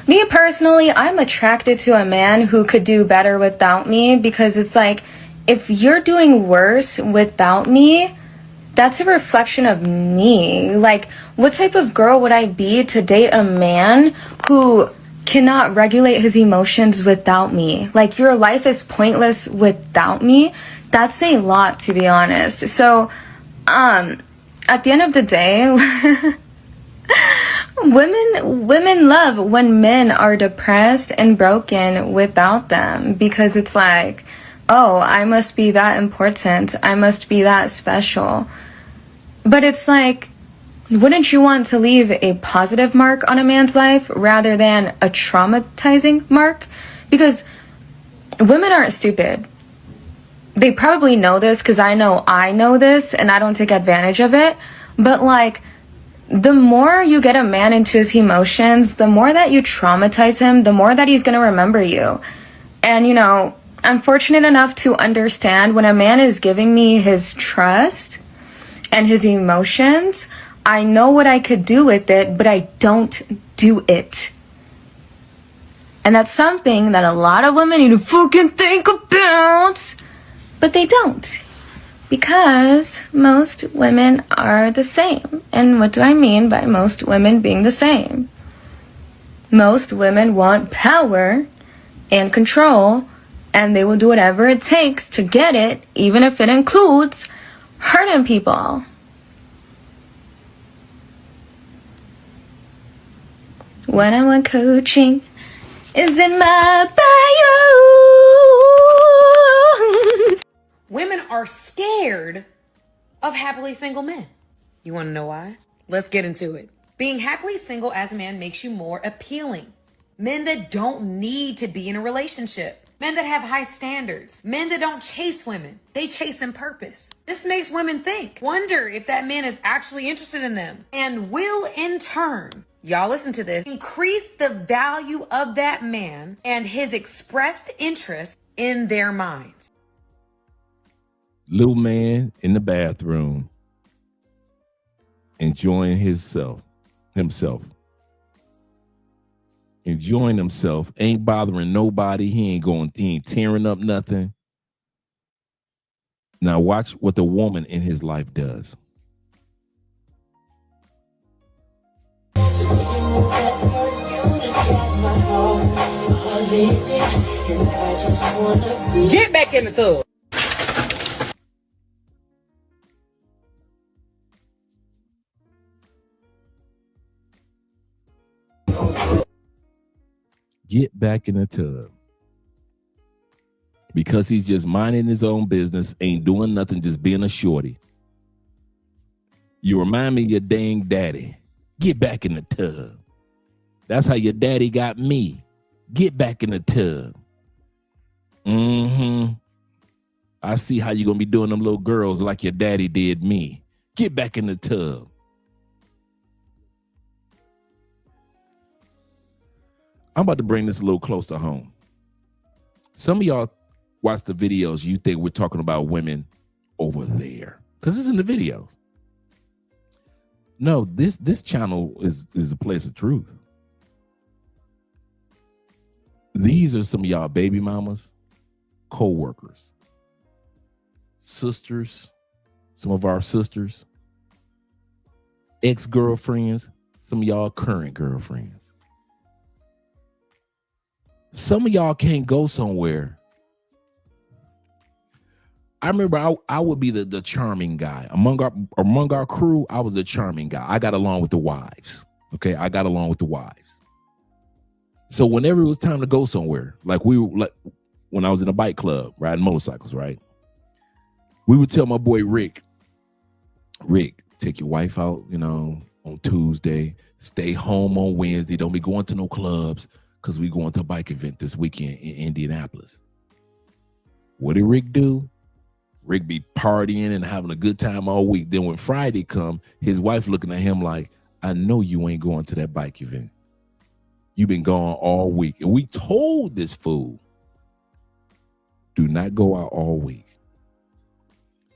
Me personally, I'm attracted to a man who could do better without me, because it's like, if you're doing worse without me, that's a reflection of me. Like, what type of girl would I be to date a man who cannot regulate his emotions without me? Like, your life is pointless without me. That's a lot, to be honest. So, at the end of the day, women love when men are depressed and broken without them, because it's like, oh, I must be that important. I must be that special. But it's like, wouldn't you want to leave a positive mark on a man's life rather than a traumatizing mark? Because women aren't stupid. They probably know this, because I know this, and I don't take advantage of it. But like, the more you get a man into his emotions, the more that you traumatize him, the more that he's going to remember you. And, you know, I'm fortunate enough to understand when a man is giving me his trust and his emotions, I know what I could do with it, but I don't do it. And that's something that a lot of women need to fucking think about, but they don't. Because most women are the same. And what do I mean by most women being the same? Most women want power and control, and they will do whatever it takes to get it, even if it includes hurting people. One-on-one coaching is in my bio. Women are scared of happily single men. You want to know why? Let's get into it. Being happily single as a man makes you more appealing. Men that don't need to be in a relationship. Men that have high standards. Men that don't chase women. They chase in purpose. This makes women think, wonder if that man is actually interested in them, and will in turn, y'all listen to this, increase the value of that man and his expressed interest in their minds. Little man in the bathroom enjoying himself. Enjoying himself, ain't bothering nobody. He ain't tearing up nothing. Now watch what the woman in his life does. Get back in the tub. Get back in the tub. Because he's just minding his own business, ain't doing nothing, just being a shorty. You remind me of your dang daddy. Get back in the tub. That's how your daddy got me. Get back in the tub. I see how you're going to be doing them little girls like your daddy did me. Get back in the tub. I'm about to bring this a little close to home. Some of y'all watch the videos, you think we're talking about women over there, because it's in the videos. No, this channel is the place of truth. These are some of y'all baby mamas, co-workers, sisters, some of our sisters, ex-girlfriends, some of y'all current girlfriends. Some of y'all can't go somewhere. I remember I would be the charming guy. Among our crew, I was the charming guy. I got along with the wives. Okay, I got along with the wives. So whenever it was time to go somewhere, like when I was in a bike club riding motorcycles, right? We would tell my boy Rick, take your wife out, on Tuesday. Stay home on Wednesday. Don't be going to no clubs, because we going to a bike event this weekend in Indianapolis. What did Rick do? Rick be partying and having a good time all week. Then when Friday come, his wife looking at him like, I know you ain't going to that bike event. You've been gone all week. And we told this fool, do not go out all week.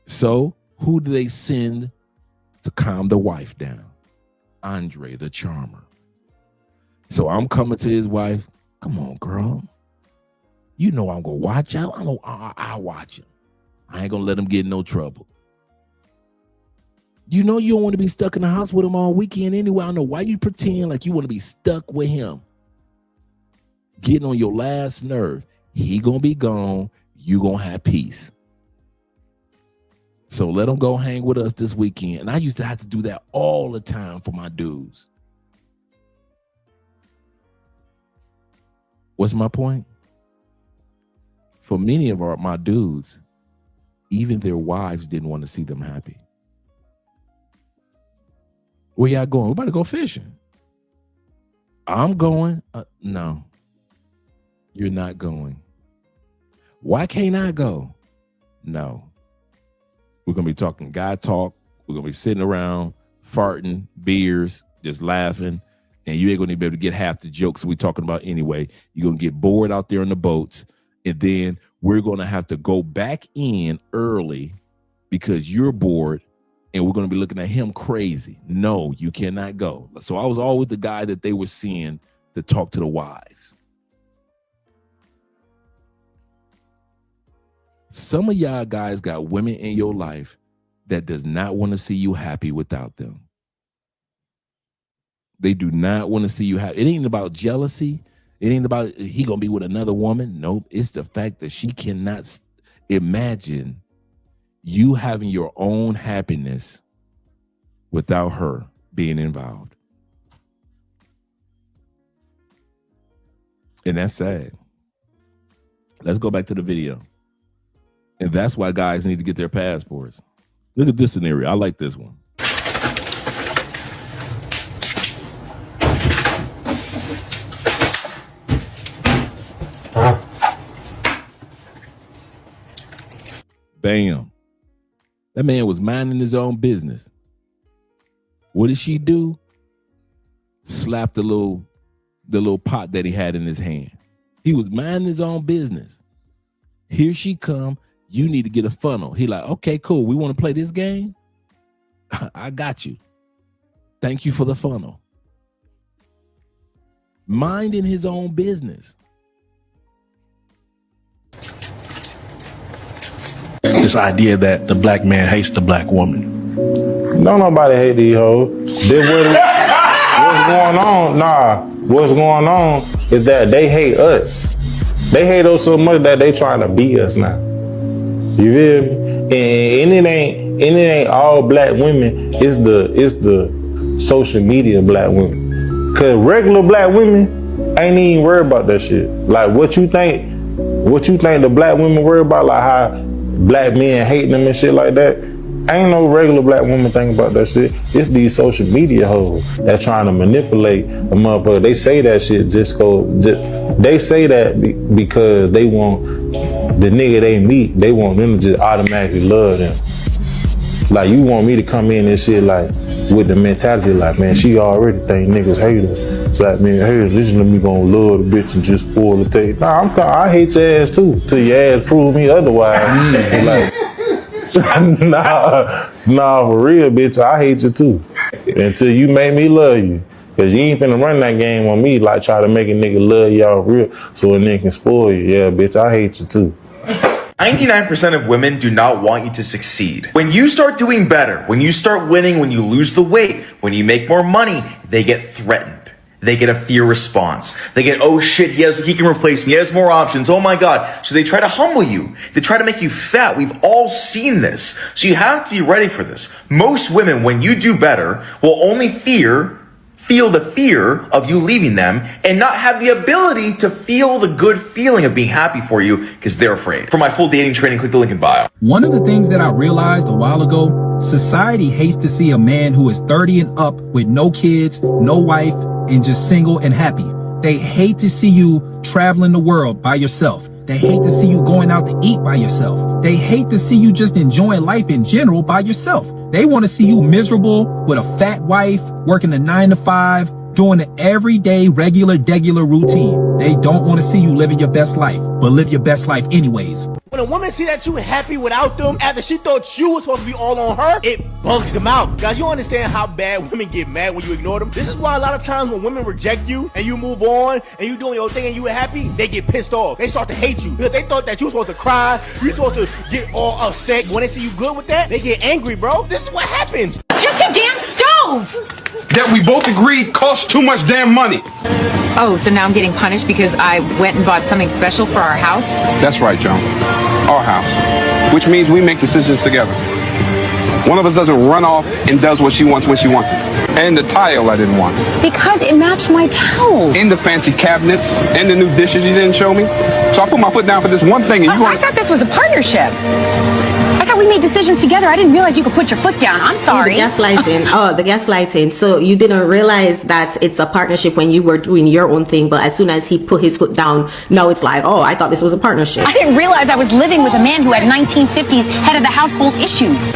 So who do they send to calm the wife down? Andre the Charmer. So I'm coming to his wife. Come on, girl. You know I'm going to watch out. I'll watch him. I ain't going to let him get in no trouble. You know you don't want to be stuck in the house with him all weekend anyway. I don't know why you pretend like you want to be stuck with him. Getting on your last nerve. He going to be gone. You going to have peace. So let him go hang with us this weekend. And I used to have to do that all the time for my dudes. What's my point? For many of my dudes, even their wives didn't want to see them happy. Where y'all going? We about to go fishing. I'm going. No, you're not going. Why can't I go? No. We're going to be talking guy talk. We're going to be sitting around, farting, beers, just laughing. And you ain't going to be able to get half the jokes we're talking about anyway. You're going to get bored out there on the boats. And then we're going to have to go back in early because you're bored. And we're going to be looking at him crazy. No, you cannot go. So I was always the guy that they were seeing to talk to the wives. Some of y'all guys got women in your life that does not want to see you happy without them. They do not want to see you happy. It ain't about jealousy. It ain't about he going to be with another woman. Nope. It's the fact that she cannot imagine you having your own happiness without her being involved. And that's sad. Let's go back to the video. And that's why guys need to get their passports. Look at this scenario. I like this one. Bam. That man was minding his own business. What did she do? Slapped the little pot that he had in his hand. He was minding his own business. Here she come. You need to get a funnel. He like, okay, cool. We want to play this game? I got you. Thank you for the funnel. Minding his own business. This idea that the black man hates the black woman. Don't nobody hate these hoes. What's going on? Nah, what's going on is that they hate us. They hate us so much that they trying to beat us now. You feel me? And it ain't all black women. It's the social media black women. Cause regular black women ain't even worried about that shit. Like what you think the black women worry about, like how black men hate them and shit like that. Ain't no regular black woman think about that shit. It's these social media hoes that trying to manipulate a motherfucker. They say that shit they say that because they want the nigga they meet, they want them to just automatically love them. Like you want me to come in and shit like with the mentality like, man, she already think niggas hate her. Black men hate her. Listen to me gonna love the bitch and just spoil the taste. Nah, I hate your ass too. Till your ass prove me otherwise. Like, nah, for real, bitch, I hate you too. Until you make me love you. Cause you ain't finna run that game on me, like try to make a nigga love y'all real so a nigga can spoil you. Yeah, bitch, I hate you too. 99% of women do not want you to succeed. When you start doing better, when you start winning, when you lose the weight, when you make more money, they get threatened. They get a fear response. They get, oh shit, he can replace me. He has more options. Oh my God. So they try to humble you. They try to make you fat. We've all seen this. So you have to be ready for this. Most women, when you do better, will only feel the fear of you leaving them and not have the ability to feel the good feeling of being happy for you because they're afraid. For my full dating training, click the link in bio. One of the things that I realized a while ago, society hates to see a man who is 30 and up with no kids, no wife, and just single and happy. They hate to see you traveling the world by yourself. They hate to see you going out to eat by yourself. They hate to see you just enjoying life in general by yourself. They want to see you miserable with a fat wife, working a 9 to 5, doing the everyday, regular routine. They don't want to see you living your best life, but live your best life anyways. When a woman see that you happy without them after she thought you was supposed to be all on her, it bugs them out. Guys, you understand how bad women get mad when you ignore them? This is why a lot of times when women reject you and you move on and you doing your thing and you happy, they get pissed off. They start to hate you because they thought that you were supposed to cry, you were supposed to get all upset. When they see you good with that, they get angry, bro. This is what happens. Just a damn stove! That we both agreed costs too much damn money. Oh, so now I'm getting punished because I went and bought something special for our house? That's right, Joan. Our house. Which means we make decisions together. One of us doesn't run off and does what she wants when she wants it. And the tile I didn't want. Because it matched my towels. And the fancy cabinets. And the new dishes you didn't show me. So I put my foot down for this one thing and you I thought this was a partnership. I thought we made decisions together. I didn't realize you could put your foot down. I'm sorry. The gaslighting. The gaslighting. So you didn't realize that it's a partnership when you were doing your own thing, but as soon as he put his foot down, now it's like, oh, I thought this was a partnership. I didn't realize I was living with a man who had 1950s head of the household issues.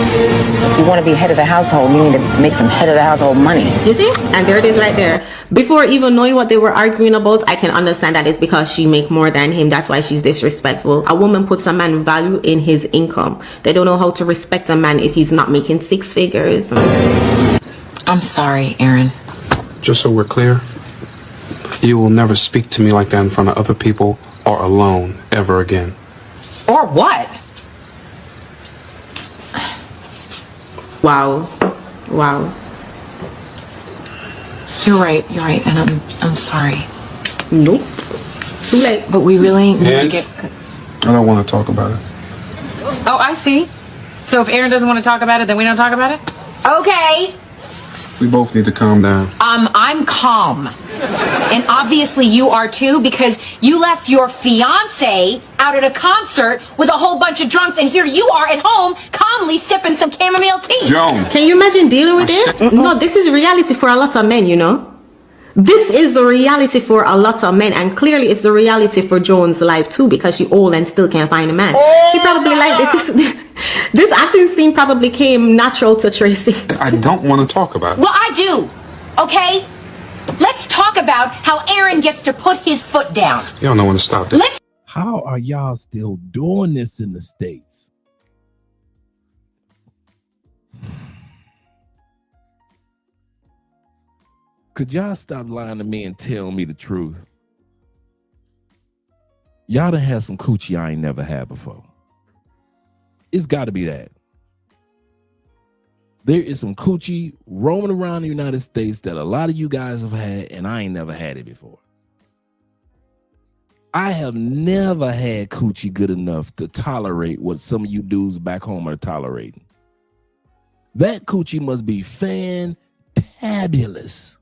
If you want to be head of the household, you need to make some head of the household money. You see? And there it is right there. Before even knowing what they were arguing about, I can understand that it's because she make more than him. That's why she's disrespectful. A woman puts a man value in his income. They don't know how to respect a man if he's not making 6 figures. I'm sorry, Aaron. Just so we're clear, you will never speak to me like that in front of other people or alone ever again. Or what? Wow. Wow. You're right, and I'm sorry. Nope. Too late. But we really need to get... I don't want to talk about it. Oh, I see. So if Aaron doesn't want to talk about it, then we don't talk about it? Okay. We both need to calm down. I'm calm. And obviously you are too, because you left your fiance out at a concert with a whole bunch of drunks, and here you are at home calmly sipping some chamomile tea. Joan. Can you imagine dealing with this? No, this is reality for a lot of men, you know? This is the reality for a lot of men, and clearly it's the reality for Joan's life too, because she old and still can't find a man. She probably like this acting scene probably came natural to Tracy. I don't want to talk about it. Well, I do. Okay? Let's talk about how Aaron gets to put his foot down. You don't know when to stop this. How are y'all still doing this in the States? Could y'all stop lying to me and tell me the truth? Y'all done had some coochie I ain't never had before. It's got to be that. There is some coochie roaming around the United States that a lot of you guys have had, and I ain't never had it before. I have never had coochie good enough to tolerate what some of you dudes back home are tolerating. That coochie must be fantabulous.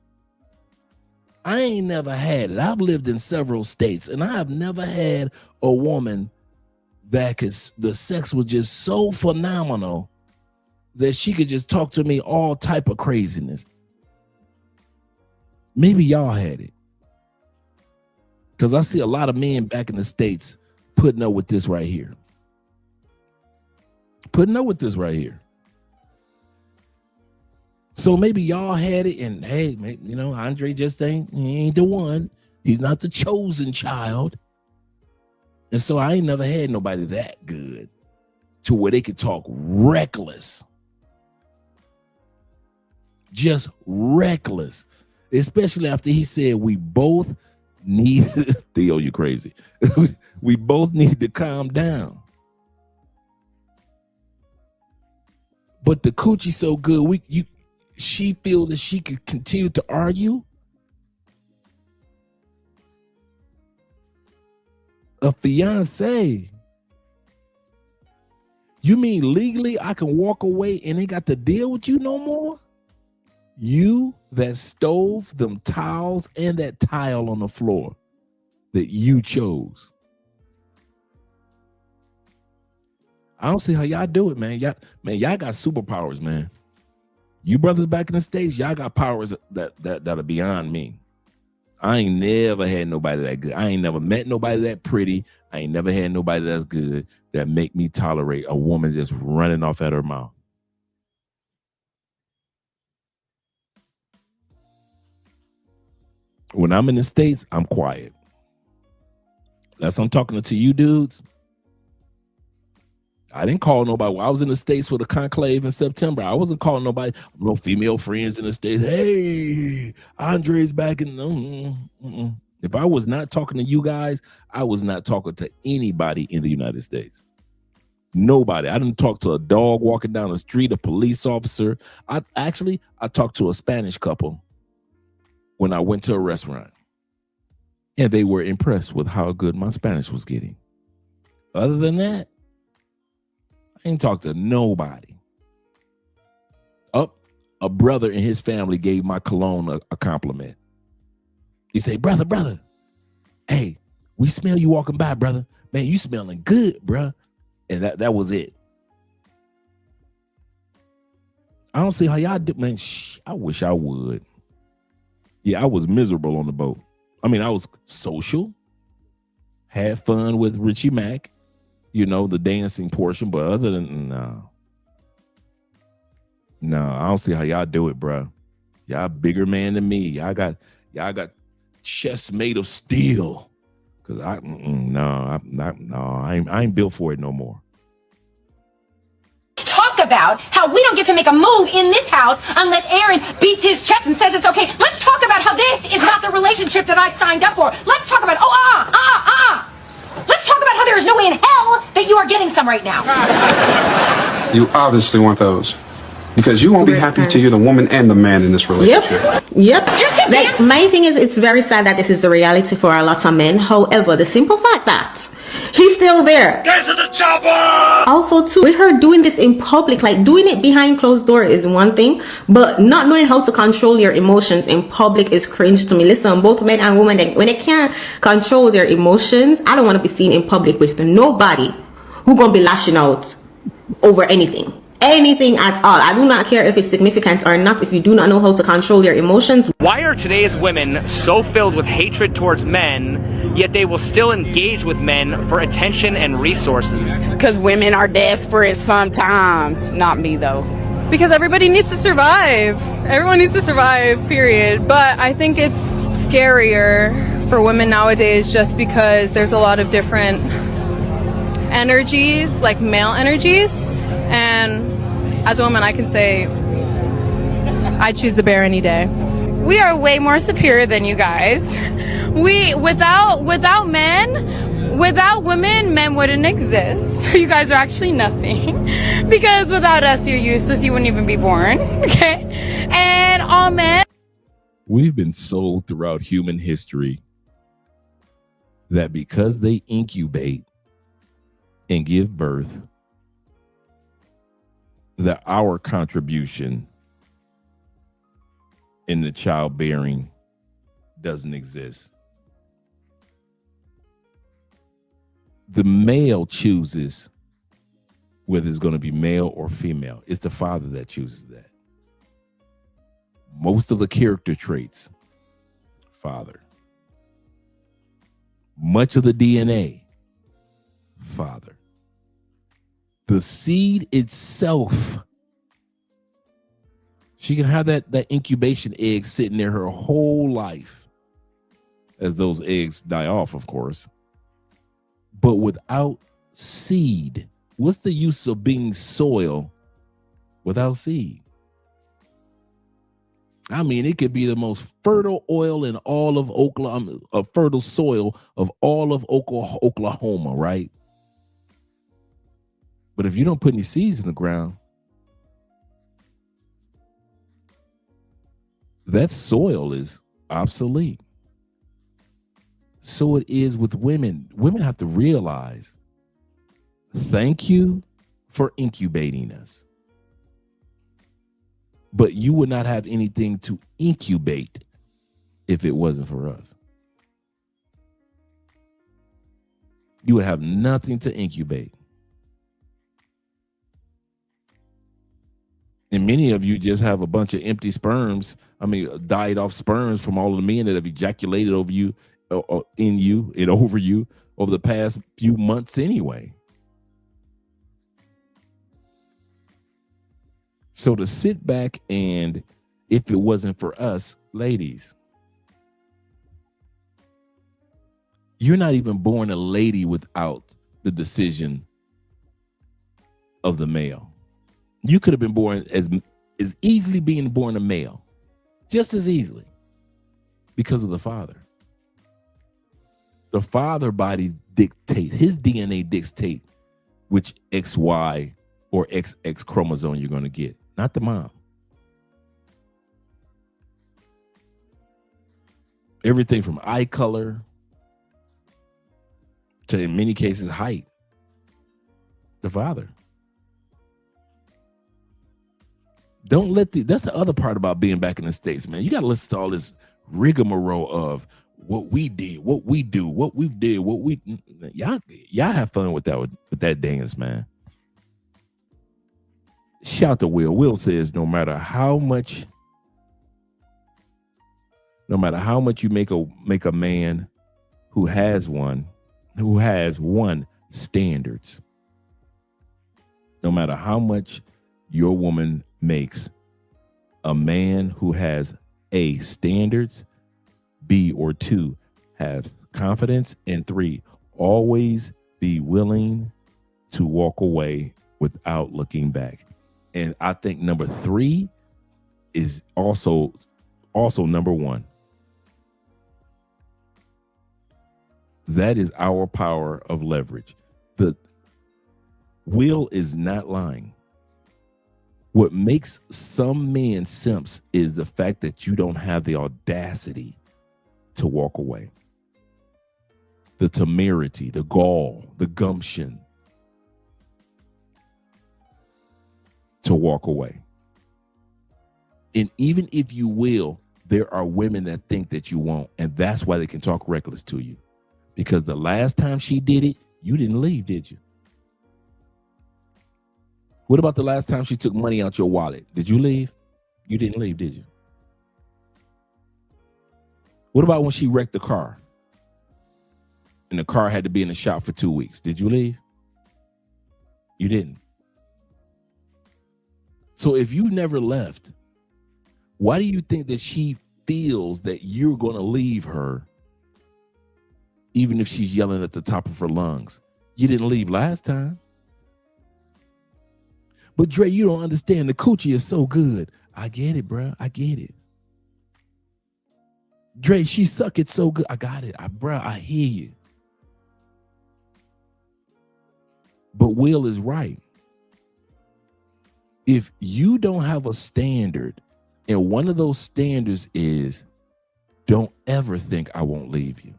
I ain't never had it. I've lived in several states, and I have never had a woman that the sex was just so phenomenal that she could just talk to me all type of craziness. Maybe y'all had it. Because I see a lot of men back in the States putting up with this right here. So maybe y'all had it, and hey, you know, Andre just ain't the one. He's not the chosen child. And so I ain't never had nobody that good to where they could talk reckless. Just reckless. Especially after he said we both need, Theo, you crazy. We both need to calm down. But the coochie so good, she feel that she could continue to argue. A fiance. You mean legally I can walk away and ain't got to deal with you no more? You that stole them towels and that tile on the floor that you chose. I don't see how y'all do it, man. Y'all got superpowers, man. You brothers back in the States, y'all got powers that are beyond me. I ain't never had nobody that good. I ain't never met nobody that pretty. I ain't never had nobody that's good that make me tolerate a woman just running off at her mouth. When I'm in the States, I'm quiet. That's I'm talking to you dudes. I didn't call nobody. When I was in the States for the conclave in September, I wasn't calling nobody. No female friends in the States. Hey, Andre's back in. If I was not talking to you guys, I was not talking to anybody in the United States. Nobody. I didn't talk to a dog walking down the street, a police officer. I talked to a Spanish couple when I went to a restaurant. And they were impressed with how good my Spanish was getting. Other than that, I ain't talked to nobody. A brother and his family gave my cologne a compliment. He said, brother, hey, we smell you walking by, brother. Man, you smelling good, bruh. And that was it. I don't see how y'all do, man. I wish I would. Yeah, I was miserable on the boat. I mean, I was social, had fun with Richie Mack, you know, the dancing portion, but other than, no, I don't see how y'all do it, bro. Y'all bigger man than me. Y'all got chests made of steel. Cause I ain't built for it no more. Talk about how we don't get to make a move in this house unless Aaron beats his chest and says it's okay. Let's talk about how this is not the relationship that I signed up for. Let's talk about, let's talk about how there is no way in hell that you are getting some right now. You obviously want those. Because you won't be happy till you're the woman and the man in this relationship. Yep. Like, my thing is, it's very sad that this is the reality for a lot of men. However, the simple fact that he's still there. Get to the chopper! Also, too, with her doing this in public, like doing it behind closed door is one thing, but not knowing how to control your emotions in public is cringe to me. Listen, both men and women, when they can't control their emotions, I don't want to be seen in public with nobody who gonna be lashing out over anything at all. I do not care if it's significant or not. If you do not know how to control your emotions. Why are today's women so filled with hatred towards men, yet they will still engage with men for attention and resources? Because women are desperate sometimes. Not me, though. Because everybody needs to survive. Everyone needs to survive, period. But I think it's scarier for women nowadays just because there's a lot of different energies, like male energies. And as a woman, I can say I choose the bear any day. We are way more superior than you guys. Without women, men wouldn't exist. So you guys are actually nothing. Because without us, you're useless. You wouldn't even be born. Okay? And all men. We've been sold throughout human history that because they incubate and give birth, that our contribution in the childbearing doesn't exist. The male chooses whether it's going to be male or female. It's the father that chooses that. Most of the character traits, father. Much of the DNA, father. The seed itself, she can have that incubation egg sitting there her whole life as those eggs die off, of course. But without seed, what's the use of being soil without seed? I mean, it could be the most fertile oil in all of Oklahoma, a fertile soil of all of Oklahoma, right? But if you don't put any seeds in the ground, that soil is obsolete. So it is with women. Women have to realize, thank you for incubating us. But you would not have anything to incubate if it wasn't for us. You would have nothing to incubate. And many of you just have a bunch of empty sperms. I mean, died off sperms from all of the men that have ejaculated over you, or in you, and over you over the past few months anyway. So to sit back and, if it wasn't for us, ladies, you're not even born a lady without the decision of the male. You could have been born as easily being born a male, just as easily, because of the father. The father body dictates, his DNA dictate which XY or XX chromosome you're going to get, not the mom. Everything from eye color to, in many cases, height. The father. Don't let that's the other part about being back in the States, man. You got to listen to all this rigmarole of what we did, what we do, what we did, what we, y'all have fun with that dance, man. Shout to Will. Will says, no matter how much you make a man who has one standards, no matter how much your woman makes, a man who has A, standards, B, or 2, have confidence, and 3, always be willing to walk away without looking back. And I think number 3 is also number 1. That is our power of leverage. The Will is not lying. What makes some men simps is the fact that you don't have the audacity to walk away. The temerity, the gall, the gumption to walk away. And even if you will, there are women that think that you won't, and that's why they can talk reckless to you. Because the last time she did it, you didn't leave, did you? What about the last time she took money out your wallet? Did you leave? You didn't leave, did you? What about when she wrecked the car and the car had to be in the shop for 2 weeks? Did you leave? You didn't. So if you never left, why do you think that she feels that you're going to leave her, even if she's yelling at the top of her lungs? You didn't leave last time. But Dre, you don't understand. The coochie is so good. I get it, bro. I get it. Dre, she suck it so good. I got it. I hear you. But Will is right. If you don't have a standard, and one of those standards is, don't ever think I won't leave you.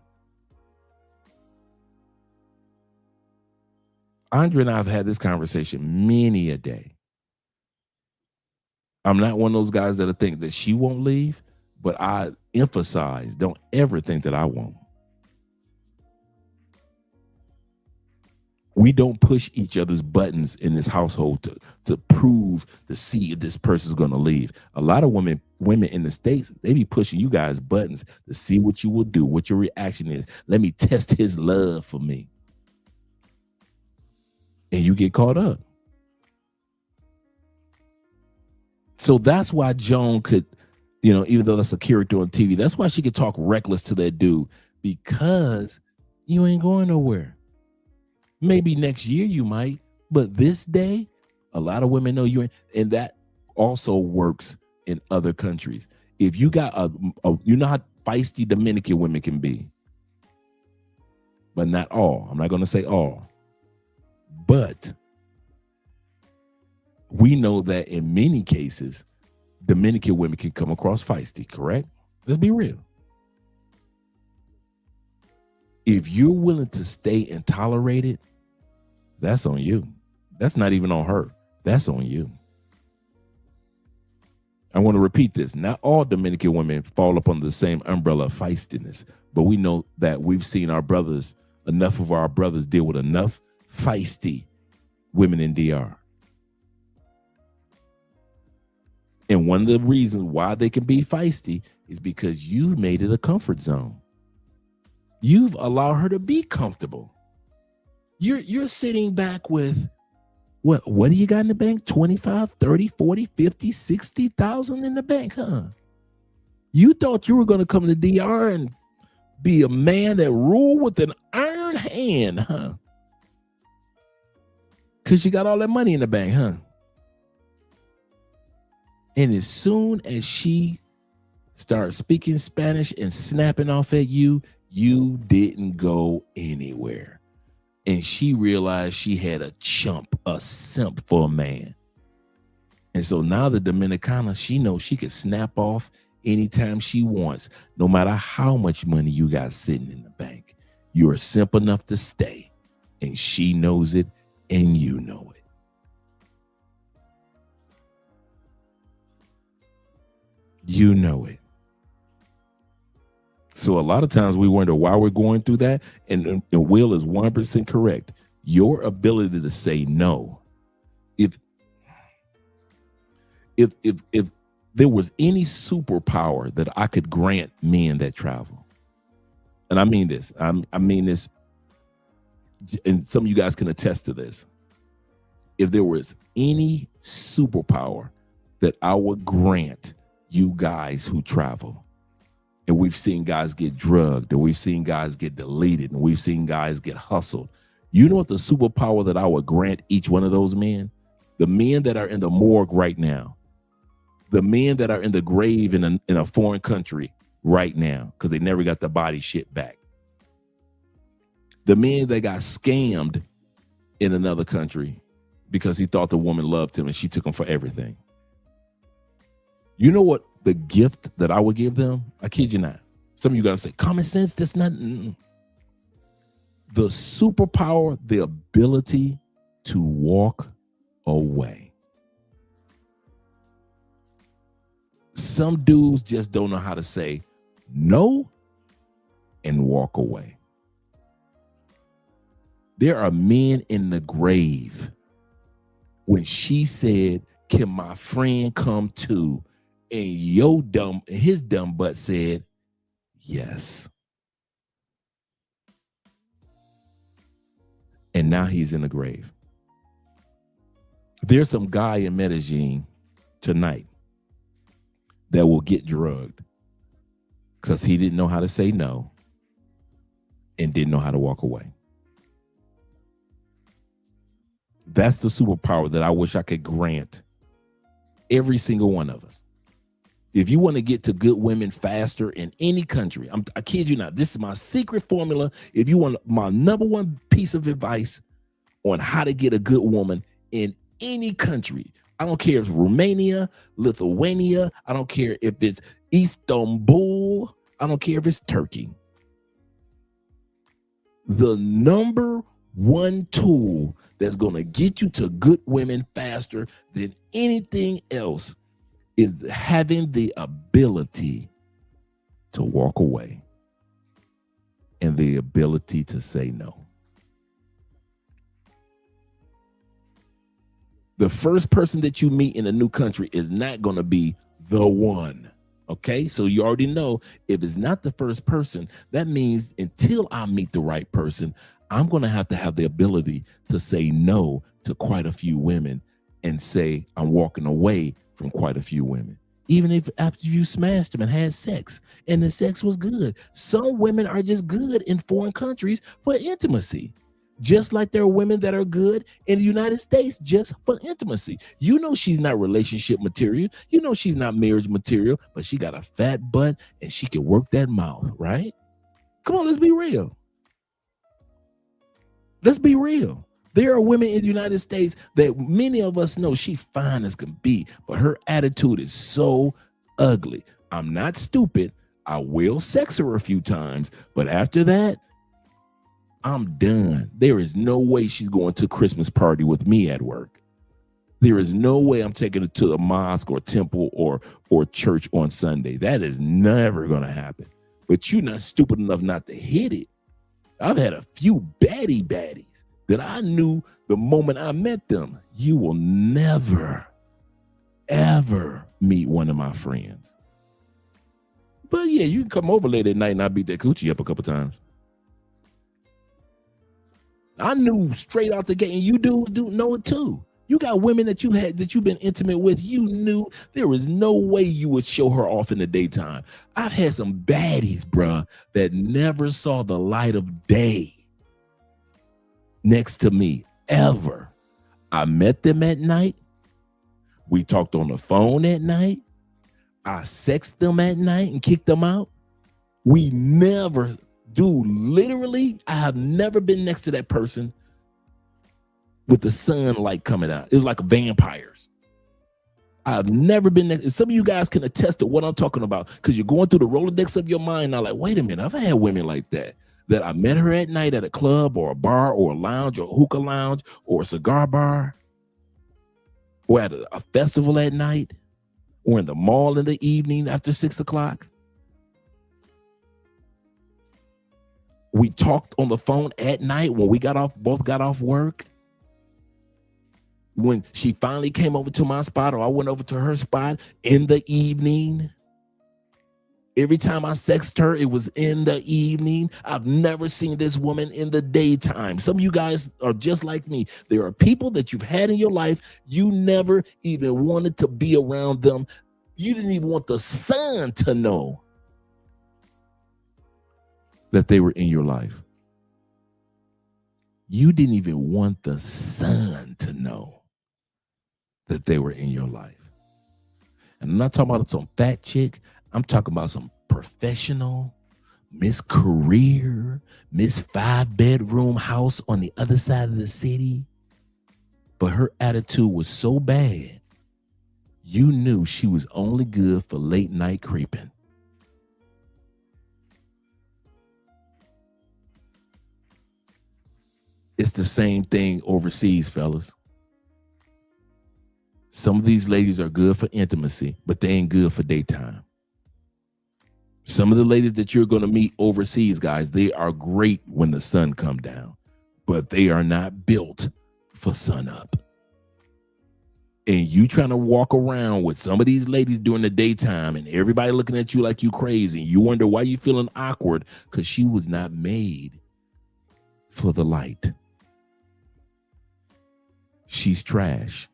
Andre and I have had this conversation many a day. I'm not one of those guys that'll think that she won't leave, but I emphasize, don't ever think that I won't. We don't push each other's buttons in this household to prove, to see if this person's going to leave. A lot of women in the States, they be pushing you guys buttons to see what you will do, what your reaction is. Let me test his love for me. And you get caught up. So that's why Joan could, even though that's a character on TV, that's why she could talk reckless to that dude, because you ain't going nowhere. Maybe next year you might, but this day, a lot of women know you ain't. And that also works in other countries. If you got you know how feisty Dominican women can be, but not all. I'm not going to say all. But we know that in many cases, Dominican women can come across feisty, correct? Let's be real. If you're willing to stay and tolerate it, that's on you. That's not even on her. That's on you. I want to repeat this. Not all Dominican women fall up under the same umbrella of feistiness, but we know that we've seen enough of our brothers deal with enough feisty women in DR. And one of the reasons why they can be feisty is because you've made it a comfort zone. You've allowed her to be comfortable. You're sitting back with, what do you got in the bank? 25, 30, 40, 50, 60,000 in the bank, huh? You thought you were going to come to DR and be a man that ruled with an iron hand, huh? Because you got all that money in the bank, huh? And as soon as she started speaking Spanish and snapping off at you, you didn't go anywhere. And she realized she had a chump, a simp for a man. And so now the Dominicana, she knows she can snap off anytime she wants, no matter how much money you got sitting in the bank. You're simp enough to stay. And she knows it, and you know it. You know it. So a lot of times we wonder why we're going through that. And Will is 100% correct. Your ability to say no. If there was any superpower that I could grant men that travel, and I mean this, I mean this, and some of you guys can attest to this. If there was any superpower that I would grant you guys who travel, and we've seen guys get drugged, and we've seen guys get deleted, and we've seen guys get hustled. You know what the superpower that I would grant each one of those men? The men that are in the morgue right now, the men that are in the grave in a foreign country right now because they never got the body shit back. The men that got scammed in another country because he thought the woman loved him and she took him for everything. You know what the gift that I would give them? I kid you not. Some of you guys say, common sense, that's not. The superpower, the ability to walk away. Some dudes just don't know how to say no and walk away. There are men in the grave when she said, can my friend come too? And his dumb butt said, yes. And now he's in the grave. There's some guy in Medellin tonight that will get drugged because he didn't know how to say no and didn't know how to walk away. That's the superpower that I wish I could grant every single one of us. If you want to get to good women faster in any country, I kid you not, this is my secret formula. If you want my number one piece of advice on how to get a good woman in any country, I don't care if it's Romania, Lithuania, I don't care if it's Istanbul, I don't care if it's Turkey. The number one tool that's going to get you to good women faster than anything else is having the ability to walk away and the ability to say no. The first person that you meet in a new country is not going to be the one. Okay, so you already know if it's not the first person, that means until I meet the right person, I'm going to have the ability to say no to quite a few women and say I'm walking away from quite a few women. Even if after you smashed them and had sex and the sex was good. Some women are just good in foreign countries for intimacy. Just like there are women that are good in the United States just for intimacy. You know she's not relationship material. You know she's not marriage material, but she got a fat butt and she can work that mouth, right? Come on, let's be real. Let's be real. There are women in the United States that many of us know she fine as can be, but her attitude is so ugly. I'm not stupid. I will sex her a few times, but after that, I'm done. There is no way she's going to a Christmas party with me at work. There is no way I'm taking her to a mosque or temple or church on Sunday. That is never going to happen. But you're not stupid enough not to hit it. I've had a few baddies that I knew the moment I met them. You will never, ever meet one of my friends. But yeah, you can come over late at night and I beat that coochie up a couple times. I knew straight out the gate, and you do know it too. You got women that you've been intimate with. You knew there was no way you would show her off in the daytime. I've had some baddies, bruh, that never saw the light of day next to me ever. I met them at night. We talked on the phone at night. I sexted them at night and kicked them out. We never do. Literally, I have never been next to that person with the sunlight coming out. It was like vampires. I've never been next. Some of you guys can attest to what I'm talking about because you're going through the Rolodex of your mind now. Like, wait a minute, I've had women like that. That I met her at night at a club or a bar or a lounge or a hookah lounge or a cigar bar or at a festival at night or in the mall in the evening after 6 o'clock. We talked on the phone at night when we both got off work. When she finally came over to my spot or I went over to her spot in the evening. Every time I sexted her, it was in the evening. I've never seen this woman in the daytime. Some of you guys are just like me. There are people that you've had in your life. You never even wanted to be around them. You didn't even want the sun to know that they were in your life. You didn't even want the sun to know that they were in your life. And I'm not talking about some fat chick. I'm talking about some professional, Miss Career, Miss 5-bedroom house on the other side of the city. But her attitude was so bad, you knew she was only good for late night creeping. It's the same thing overseas, fellas. Some of these ladies are good for intimacy, but they ain't good for daytime. Some of the ladies that you're going to meet overseas, guys, they are great when the sun comes down, but they are not built for sun up. And you trying to walk around with some of these ladies during the daytime and everybody looking at you like you crazy. You wonder why you feeling awkward because she was not made for the light. She's trash.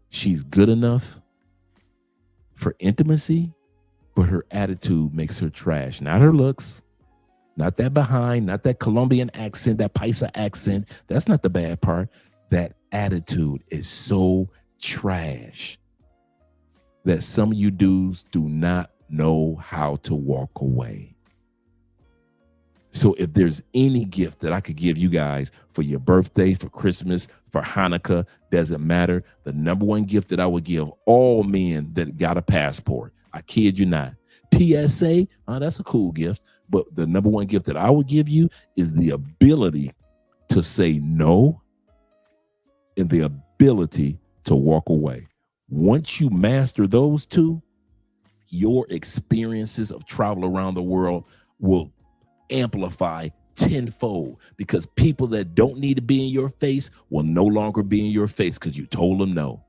She's good enough for intimacy, but her attitude makes her trash. Not her looks, not that behind, not that Colombian accent, that Paisa accent. That's not the bad part. That attitude is so trash that some of you dudes do not know how to walk away. So if there's any gift that I could give you guys for your birthday, for Christmas, for Hanukkah, doesn't matter. The number one gift that I would give all men that got a passport, I kid you not. TSA, that's a cool gift. But the number one gift that I would give you is the ability to say no and the ability to walk away. Once you master those two, your experiences of travel around the world will amplify tenfold because people that don't need to be in your face will no longer be in your face because you told them no.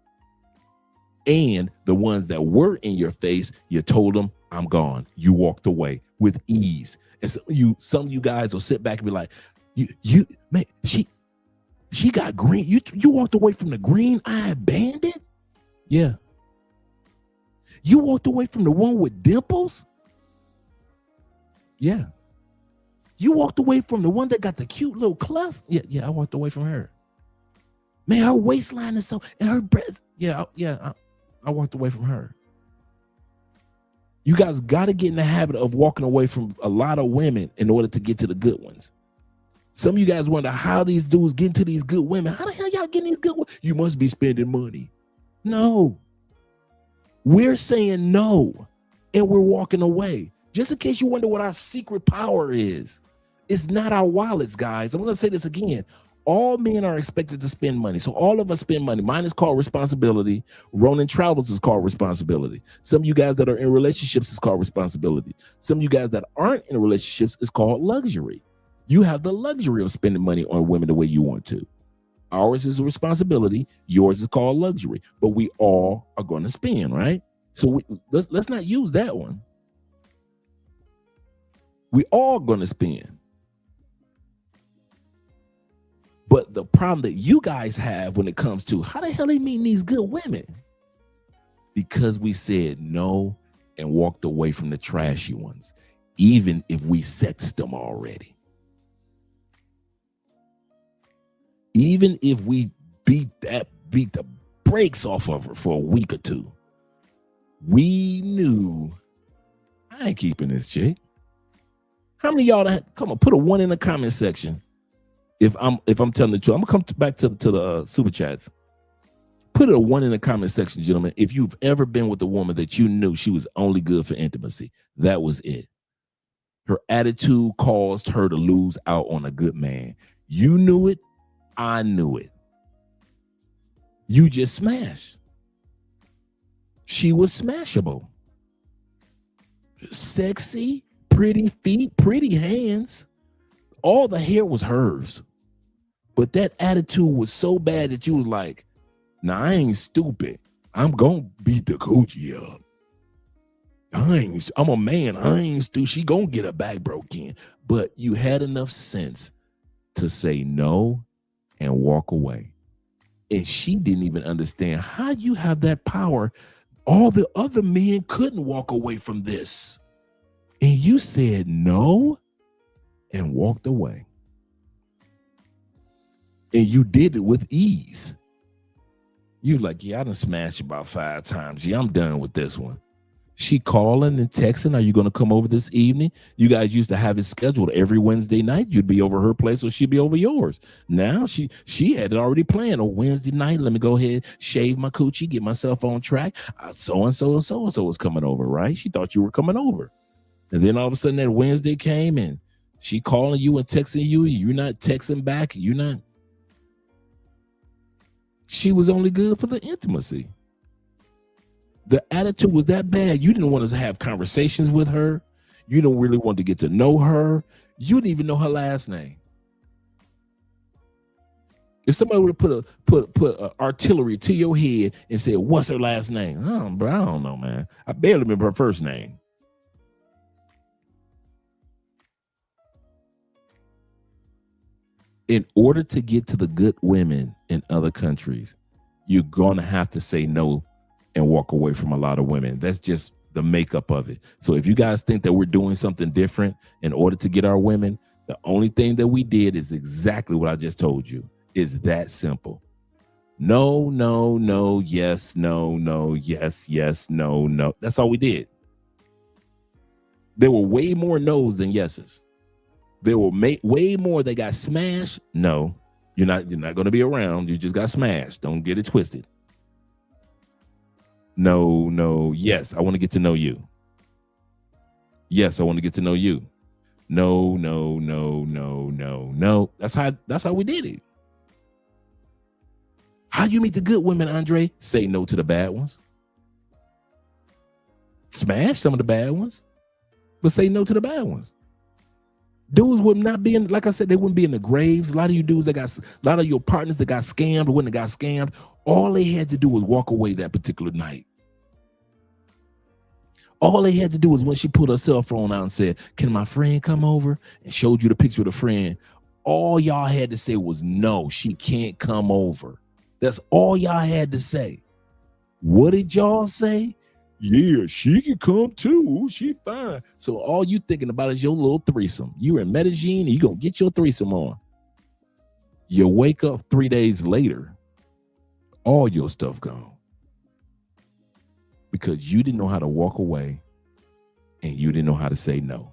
And the ones that were in your face, you told them, I'm gone. You walked away with ease. And so some of you guys will sit back and be like, man, she got green. You walked away from the green-eyed bandit? Yeah. You walked away from the one with dimples? Yeah. You walked away from the one that got the cute little cleft? Yeah, I walked away from her. Man, her waistline is so, and her breast. I walked away from her. You guys got to get in the habit of walking away from a lot of women in order to get to the good ones. Some of you guys wonder how these dudes get into these good women. How the hell y'all getting these good women? You must be spending money. No. We're saying no, and we're walking away. Just in case you wonder what our secret power is. It's not our wallets, guys. I'm going to say this again. All men are expected to spend money. So all of us spend money. Mine is called responsibility. Ronan Travels is called responsibility. Some of you guys that are in relationships is called responsibility. Some of you guys that aren't in relationships is called luxury. You have the luxury of spending money on women the way you want to. Ours is a responsibility. Yours is called luxury. But we all are going to spend, right? So let's not use that one. We all gonna spend. But the problem that you guys have when it comes to how the hell they meeting these good women? Because we said no and walked away from the trashy ones, even if we sexed them already. Even if we beat the brakes off of her for a week or two, we knew I ain't keeping this chick. How many of y'all come on, put a 1 in the comment section? If I'm telling the truth, I'm gonna come back to the super chats. Put a 1 in the comment section, gentlemen. If you've ever been with a woman that you knew she was only good for intimacy, that was it. Her attitude caused her to lose out on a good man. You knew it. I knew it. You just smashed. She was smashable. Sexy, pretty feet, pretty hands. All the hair was hers. But that attitude was so bad that you was like, nah, I ain't stupid. I'm gonna beat the coochie up. I'm a man. I ain't stupid. She gonna get her back broken. But you had enough sense to say no and walk away. And she didn't even understand how you have that power. All the other men couldn't walk away from this. And you said no and walked away. And you did it with ease. You like, yeah, I done smashed about 5 times. Yeah, I'm done with this one. She calling and texting, are you going to come over this evening? You guys used to have it scheduled every Wednesday night. You'd be over her place or she'd be over yours. Now she had it already planned. On Wednesday night, let me go ahead, shave my coochie, get myself on track. So-and-so and so-and-so was coming over, right? She thought you were coming over. And then all of a sudden that Wednesday came and she calling you and texting you. You're not texting back. You're not. She was only good for the intimacy. The attitude was that bad. You didn't want to have conversations with her. You don't really want to get to know her. You didn't even know her last name. If somebody would have put artillery to your head and said, what's her last name? Oh, bro, I don't know, man. I barely remember her first name. In order to get to the good women in other countries, you're going to have to say no and walk away from a lot of women. That's just the makeup of it. So if you guys think that we're doing something different in order to get our women, the only thing that we did is exactly what I just told you. It's that simple. No, no, no, yes, no, no, yes, yes, no, no. That's all we did. There were way more no's than yeses. There were way more that got smashed. No, you're not going to be around. You just got smashed. Don't get it twisted. No, no, yes, I want to get to know you. Yes, I want to get to know you. No, no, no, no, no, no. That's how we did it. How you meet the good women, Andre? Say no to the bad ones. Smash some of the bad ones, but say no to the bad ones. Dudes would not be in, like I said, they wouldn't be in the graves. A lot of you dudes a lot of your partners that got scammed, or when they got scammed, all they had to do was walk away that particular night. All they had to do was when she pulled her cell phone out and said, can my friend come over? And showed you the picture of the friend. All y'all had to say was, no, she can't come over. That's all y'all had to say. What did y'all say? Yeah, she can come too. She fine. So all you thinking about is your little threesome. You're in Medellin and you're going to get your threesome on. You wake up 3 days later, all your stuff gone. Because you didn't know how to walk away and you didn't know how to say no.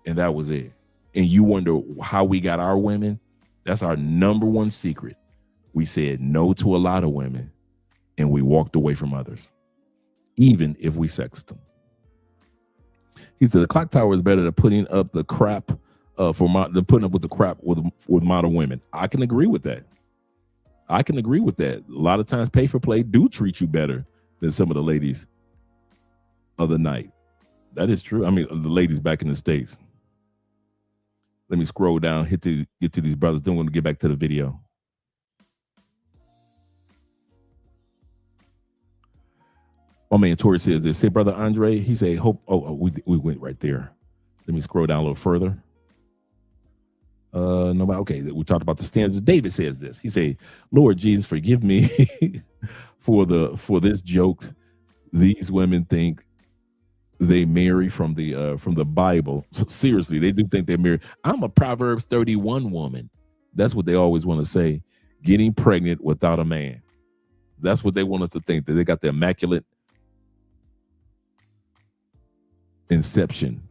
And that was it. And you wonder how we got our women? That's our number one secret. We said no to a lot of women and we walked away from others, even if we sexed them. He said the clock tower is better than putting up the crap than putting up with the crap with model women. I can agree with that. I can agree with that. A lot of times pay for play do treat you better than some of the ladies of the night. That is true. I mean, the ladies back in the States. Let me scroll down, get to these brothers. Then we're going to get back to the video. My man Tori says this. Say, brother Andre, he say, hope. We went right there. Let me scroll down a little further. Nobody. Okay, we talked about the standards. David says this. He say, Lord Jesus, forgive me for this joke. These women think they marry from the Bible. Seriously, they do think they're married. I'm a Proverbs 31 woman. That's what they always want to say. Getting pregnant without a man. That's what they want us to think, that they got the immaculate inception.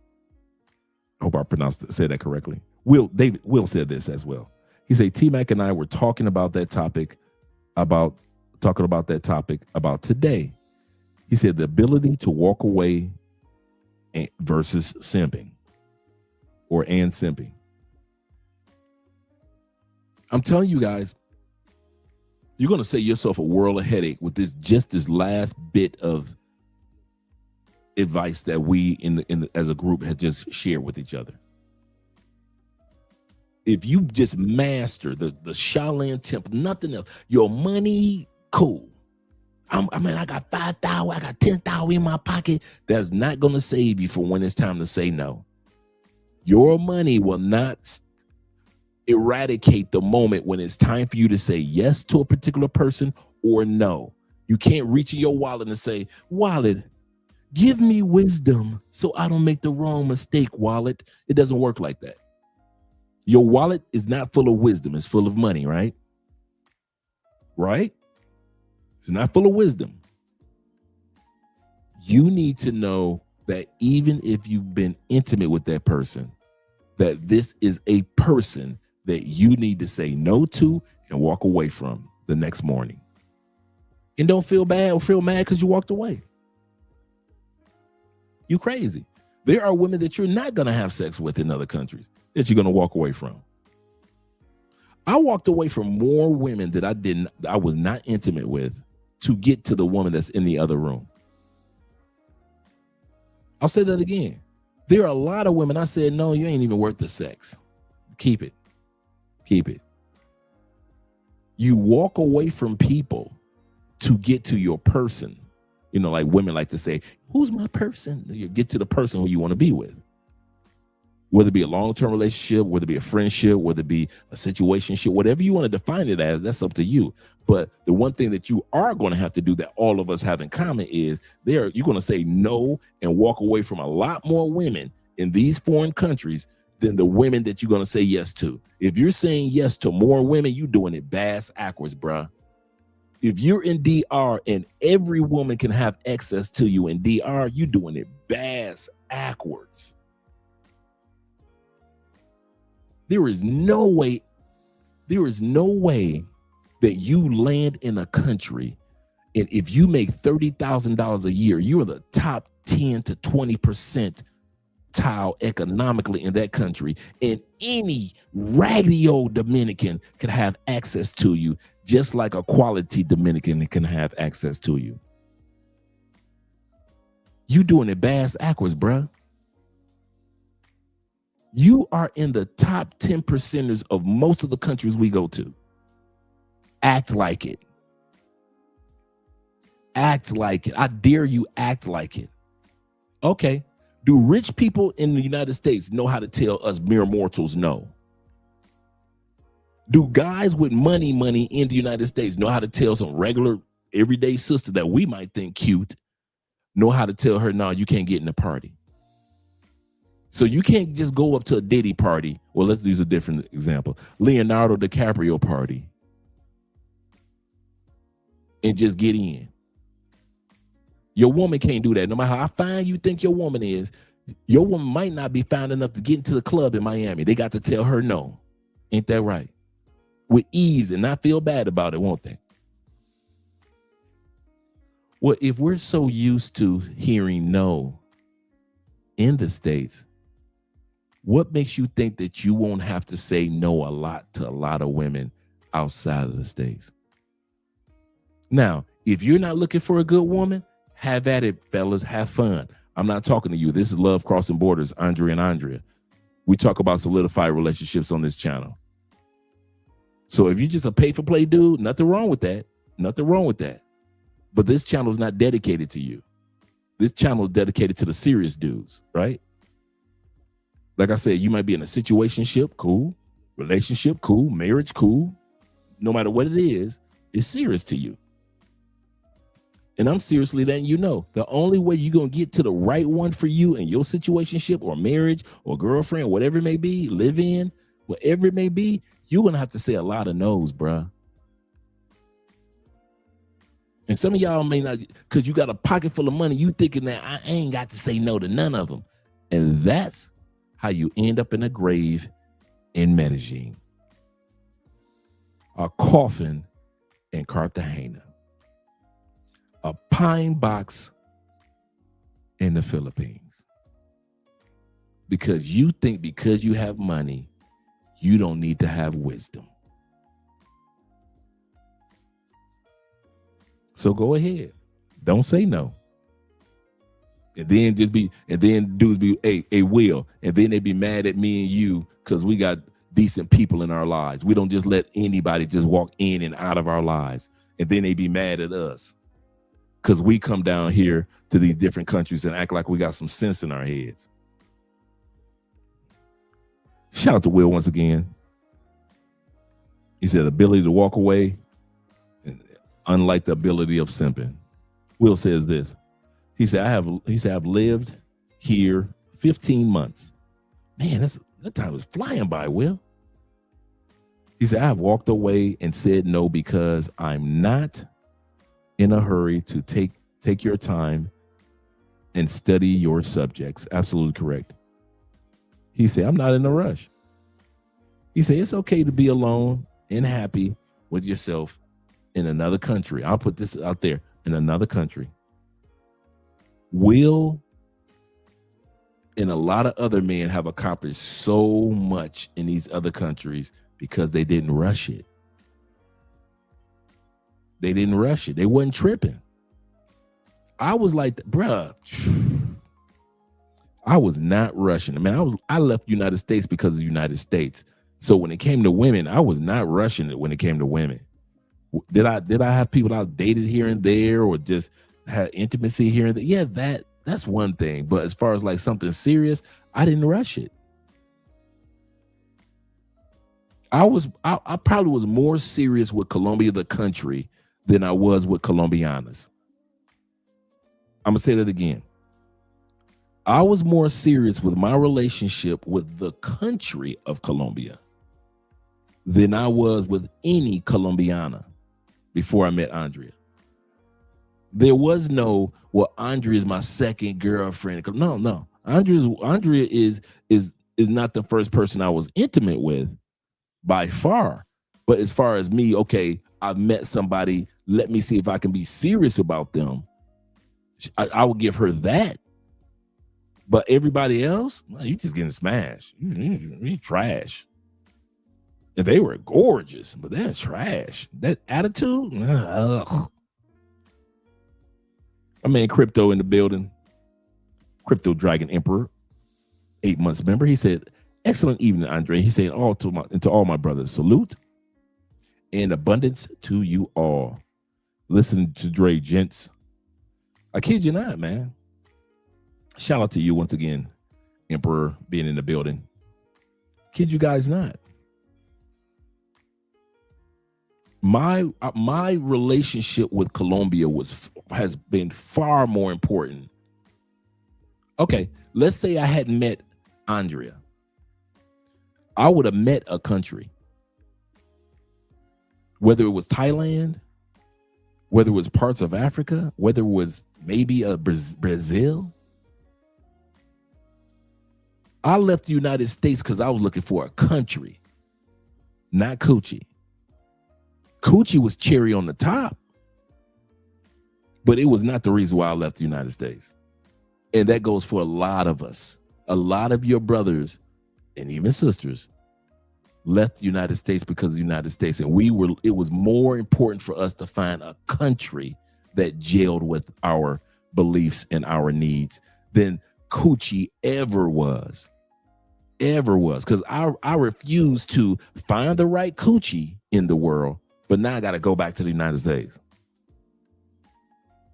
I hope I said that correctly. Will said this as well. He said, T-Mac and I were talking about that topic about today. He said the ability to walk away versus simping and simping. I'm telling you guys, you're going to save yourself a world of headache with this last bit of advice that we as a group had just shared with each other. If you just master the Shaolin Temple, nothing else, your money, cool. I got 5,000, I got 10,000 in my pocket. That's not going to save you for when it's time to say no. Your money will not eradicate the moment when it's time for you to say yes to a particular person or no. You can't reach in your wallet and say, wallet, give me wisdom so I don't make the wrong mistake, wallet. It doesn't work like that. Your wallet is not full of wisdom. It's full of money, right? Right? It's not full of wisdom. You need to know that even if you've been intimate with that person, that this is a person that you need to say no to and walk away from the next morning. And don't feel bad or feel mad because you walked away. You crazy. There are women that you're not going to have sex with in other countries that you're going to walk away from. I walked away from more women that I was not intimate with to get to the woman that's in the other room. I'll say that again. There are a lot of women I said, no, you ain't even worth the sex. Keep it. Keep it. You walk away from people to get to your person. You know, like women like to say, who's my person? You get to the person who you want to be with. Whether it be a long-term relationship, whether it be a friendship, whether it be a situationship, whatever you want to define it as, that's up to you. But the one thing that you are going to have to do that all of us have in common is you're going to say no and walk away from a lot more women in these foreign countries than the women that you're going to say yes to. If you're saying yes to more women, you're doing it bass backwards, bruh. If you're in DR and every woman can have access to you in DR, you're doing it bass backwards. There is no way that you land in a country and if you make $30,000 a year, you're the top 10 to 20% tile economically in that country, and any radio Dominican can have access to you just like a quality Dominican can have access to you. You doing it bass backwards, bruh. You are in the top 10%ers of most of the countries we go to. Act like it. Act like it. I dare you, act like it. Okay. Do rich people in the United States know how to tell us mere mortals no? Do guys with money in the United States know how to tell some regular everyday sister that we might think cute, know how to tell her, no, you can't get in the party? So you can't just go up to a Diddy party. Well, let's use a different example. Leonardo DiCaprio party. And just get in. Your woman can't do that. No matter how fine you think your woman is, your woman might not be fine enough to get into the club in Miami. They got to tell her no. Ain't that right? With ease and not feel bad about it, won't they? Well, if we're so used to hearing no in the States, what makes you think that you won't have to say no a lot to a lot of women outside of the States? Now, if you're not looking for a good woman, have at it, fellas. Have fun. I'm not talking to you. This is Love Crossing Borders, Andre and Andrea. We talk about solidified relationships on this channel. So if you're just a pay-for-play dude, nothing wrong with that. Nothing wrong with that. But this channel is not dedicated to you. This channel is dedicated to the serious dudes, right? Like I said, you might be in a situationship, cool. Relationship, cool. Marriage, cool. No matter what it is, it's serious to you. And I'm seriously letting you know, the only way you're going to get to the right one for you in your situationship or marriage or girlfriend, whatever it may be, live in, whatever it may be, you're going to have to say a lot of no's, bruh. And some of y'all may not, because you got a pocket full of money, you thinking that I ain't got to say no to none of them. And that's how you end up in a grave in Medellin, a coffin in Cartagena, a pine box in the Philippines. Because you think because you have money, you don't need to have wisdom. So go ahead. Don't say no. And then dudes be, hey, Will. And then they be mad at me and you because we got decent people in our lives. We don't just let anybody just walk in and out of our lives. And then they be mad at us because we come down here to these different countries and act like we got some sense in our heads. Shout out to Will once again. He said, ability to walk away, unlike the ability of simping. Will says this. He said, I've lived here 15 months. Man, that time was flying by, Will. He said, I've walked away and said no because I'm not in a hurry to take your time and study your subjects. Absolutely correct. He said, I'm not in a rush. He said, it's okay to be alone and happy with yourself in another country. I'll put this out there, in another country. Will and a lot of other men have accomplished so much in these other countries because they didn't rush it. They didn't rush it. They wasn't tripping. I was like, bruh, I was not rushing. Man, I left the United States because of the United States. So when it came to women, I was not rushing it when it came to women. Did I have people I dated here and there or just had intimacy here and there? Yeah, that's one thing. But as far as like something serious, I didn't rush it. I probably was more serious with Colombia, the country, than I was with Colombianas. I'm gonna say that again. I was more serious with my relationship with the country of Colombia than I was with any Colombiana before I met Andrea. There was no, well, Andrea is my second girlfriend. No. Andrea is not the first person I was intimate with by far. But as far as me, okay, I've met somebody, let me see if I can be serious about them. I would give her that. But everybody else, well, you just getting smashed. You trash. And they were gorgeous, but they're trash. That attitude, ugh. My man Crypto in the building. Crypto Dragon Emperor, 8 months member. He said, excellent evening, Andre. He said, to all my brothers, salute and abundance to you all. Listen to Dre, gents. I kid you not, man. Shout out to you once again, Emperor, being in the building. Kid you guys not. My relationship with Colombia has been far more important. Okay, let's say I hadn't met Andrea. I would have met a country. Whether it was Thailand, whether it was parts of Africa, whether it was maybe Brazil. I left the United States because I was looking for a country, not coochie. Coochie was cherry on the top, but it was not the reason why I left the United States. And that goes for a lot of us. A lot of your brothers and even sisters left the United States because of the United States. And it was more important for us to find a country that gelled with our beliefs and our needs than coochie ever was. Because I refuse to find the right coochie in the world, but now I got to go back to the United States.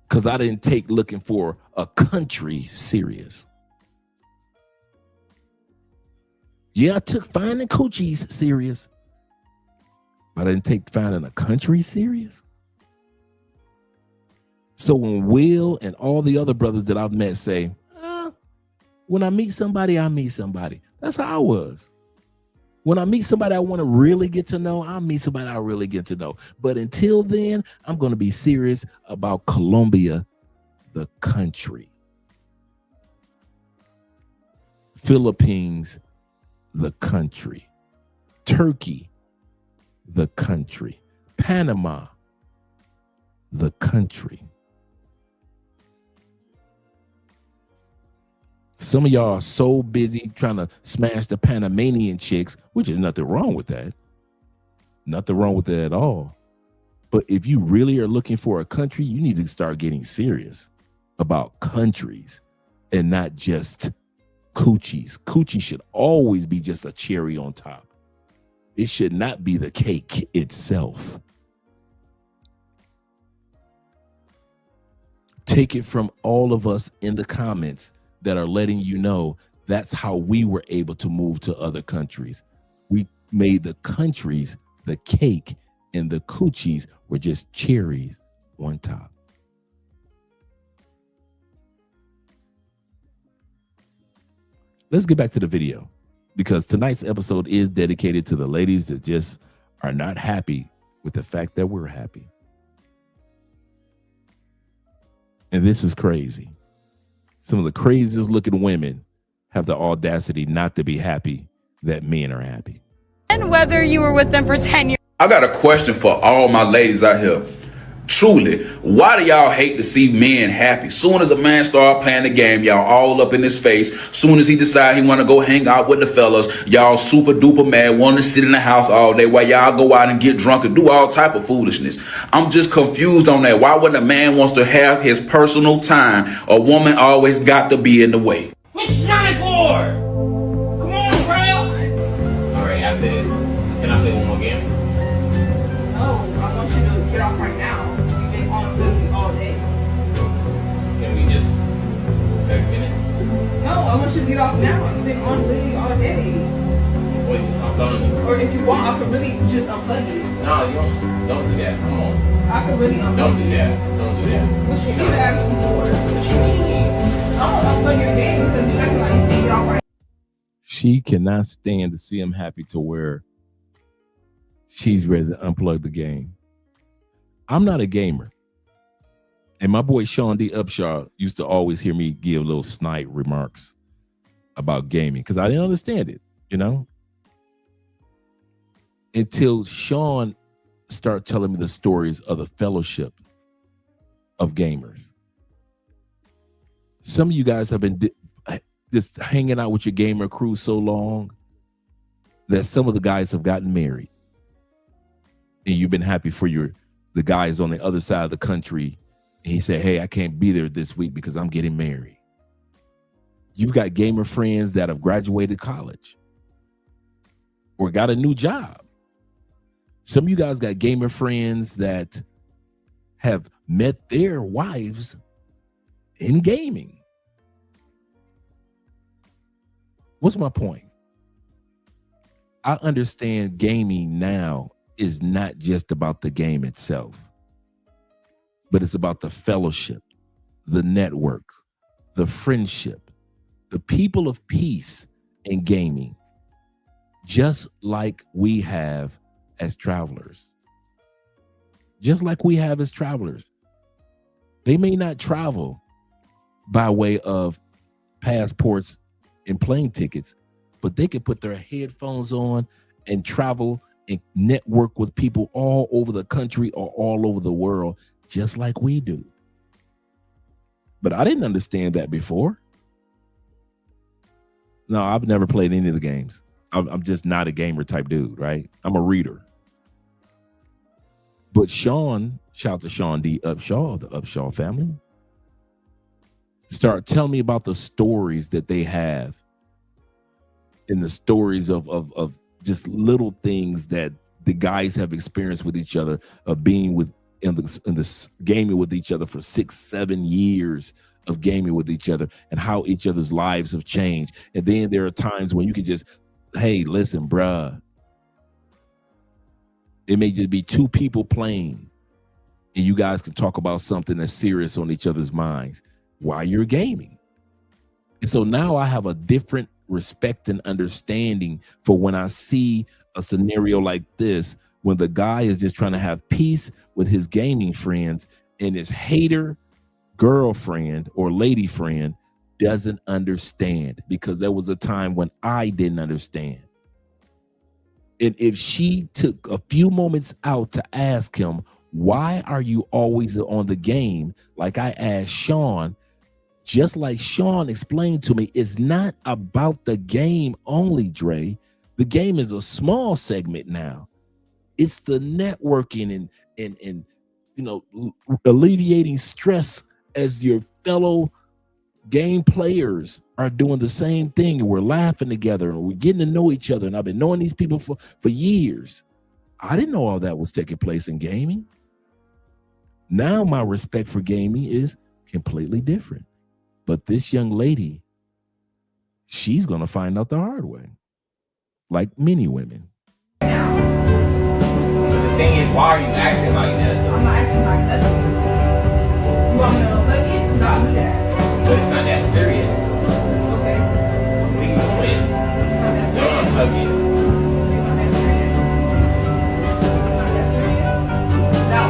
because I didn't take looking for a country serious. Yeah, I took finding coochies serious, but I didn't take finding a country serious. So when Will and all the other brothers that I've met say, when I meet somebody, I meet somebody. That's how I was. When I meet somebody I want to really get to know, I'll meet somebody I really get to know. But until then, I'm going to be serious about Colombia, the country. Philippines, the country. Turkey, the country. Panama, the country. Some of y'all are so busy trying to smash the Panamanian chicks, which is nothing wrong with that. Nothing wrong with that at all. But if you really are looking for a country, you need to start getting serious about countries and not just coochies. Coochie should always be just a cherry on top. It should not be the cake itself. Take it from all of us in the comments that are letting you know that's how we were able to move to other countries. We made the countries the cake and the coochies were just cherries on top. Let's get back to the video, because tonight's episode is dedicated to the ladies that just are not happy with the fact that we're happy. And this is crazy. Some of the craziest looking women have the audacity not to be happy that men are happy. And whether you were with them for 10 years. I got a question for all my ladies out here. Truly, why do y'all hate to see men happy? Soon as a man start playing the game, y'all all up in his face. Soon as he decide he want to go hang out with the fellas, y'all super duper mad, want to sit in the house all day while y'all go out and get drunk and do all type of foolishness. I'm just confused on that. Why when a man wants to have his personal time, a woman always got to be in the way? What you trying for? Come on, bro. All right, after this, can I play one more game? No, I want you to get off right now. You've been on literally all day. Can we just 30 minutes? No, I want you to get off now. You've been on literally all day. Wait, just unplug me. Or if you want, I could really just unplug it. No, you don't do that. Come on. I could really unplug Don't do it. that. Don't do that. What you need to ask me for? What you mean? I don't unplug your game because you acting like you can't get off right. She cannot stand to see him happy to where she's ready to unplug the game. I'm not a gamer. And my boy Sean D. Upshaw used to always hear me give little snide remarks about gaming because I didn't understand it, you know? Until Sean started telling me the stories of the fellowship of gamers. Some of you guys have been just hanging out with your gamer crew so long that some of the guys have gotten married. And you've been happy for the guys on the other side of the country. And he said, hey, I can't be there this week because I'm getting married. You've got gamer friends that have graduated college or got a new job. Some of you guys got gamer friends that have met their wives in gaming. What's my point? I understand gaming now is not just about the game itself, but it's about the fellowship, the network, the friendship, the people of peace in gaming, just like we have as travelers. Just like we have as travelers. They may not travel by way of passports and plane tickets, but they can put their headphones on and travel and network with people all over the country or all over the world, just like we do. But I didn't understand that before. No, I've never played any of the games. I'm just not a gamer type dude, right? I'm a reader. But Sean, shout out to Sean D. Upshaw, the Upshaw family, start telling me about the stories that they have and the stories of just little things that the guys have experienced with each other, of being with in this gaming with each other for 6-7 years of gaming with each other, and how each other's lives have changed. And then there are times when you can just, hey, listen, bruh, it may just be two people playing, and you guys can talk about something that's serious on each other's minds while you're gaming. And so now I have a different respect and understanding for when I see a scenario like this, when the guy is just trying to have peace with his gaming friends, and his hater girlfriend or lady friend doesn't understand, because there was a time when I didn't understand. And if she took a few moments out to ask him, why are you always on the game? Like I asked Sean, just like Sean explained to me, it's not about the game only, Dre. The game is a small segment now. It's the networking and you know, alleviating stress as your fellow game players are doing the same thing, and we're laughing together and we're getting to know each other. And I've been knowing these people for years. I didn't know all that was taking place in gaming. Now my respect for gaming is completely different. But this young lady, she's going to find out the hard way, like many women. The thing is, why are you acting like that? I'm not acting like that. You want me to look it? Because I'll do that. But it's not that serious. Okay. What are you doing? It's not that serious. Don't hug it. It's not that serious. It's not that serious. No.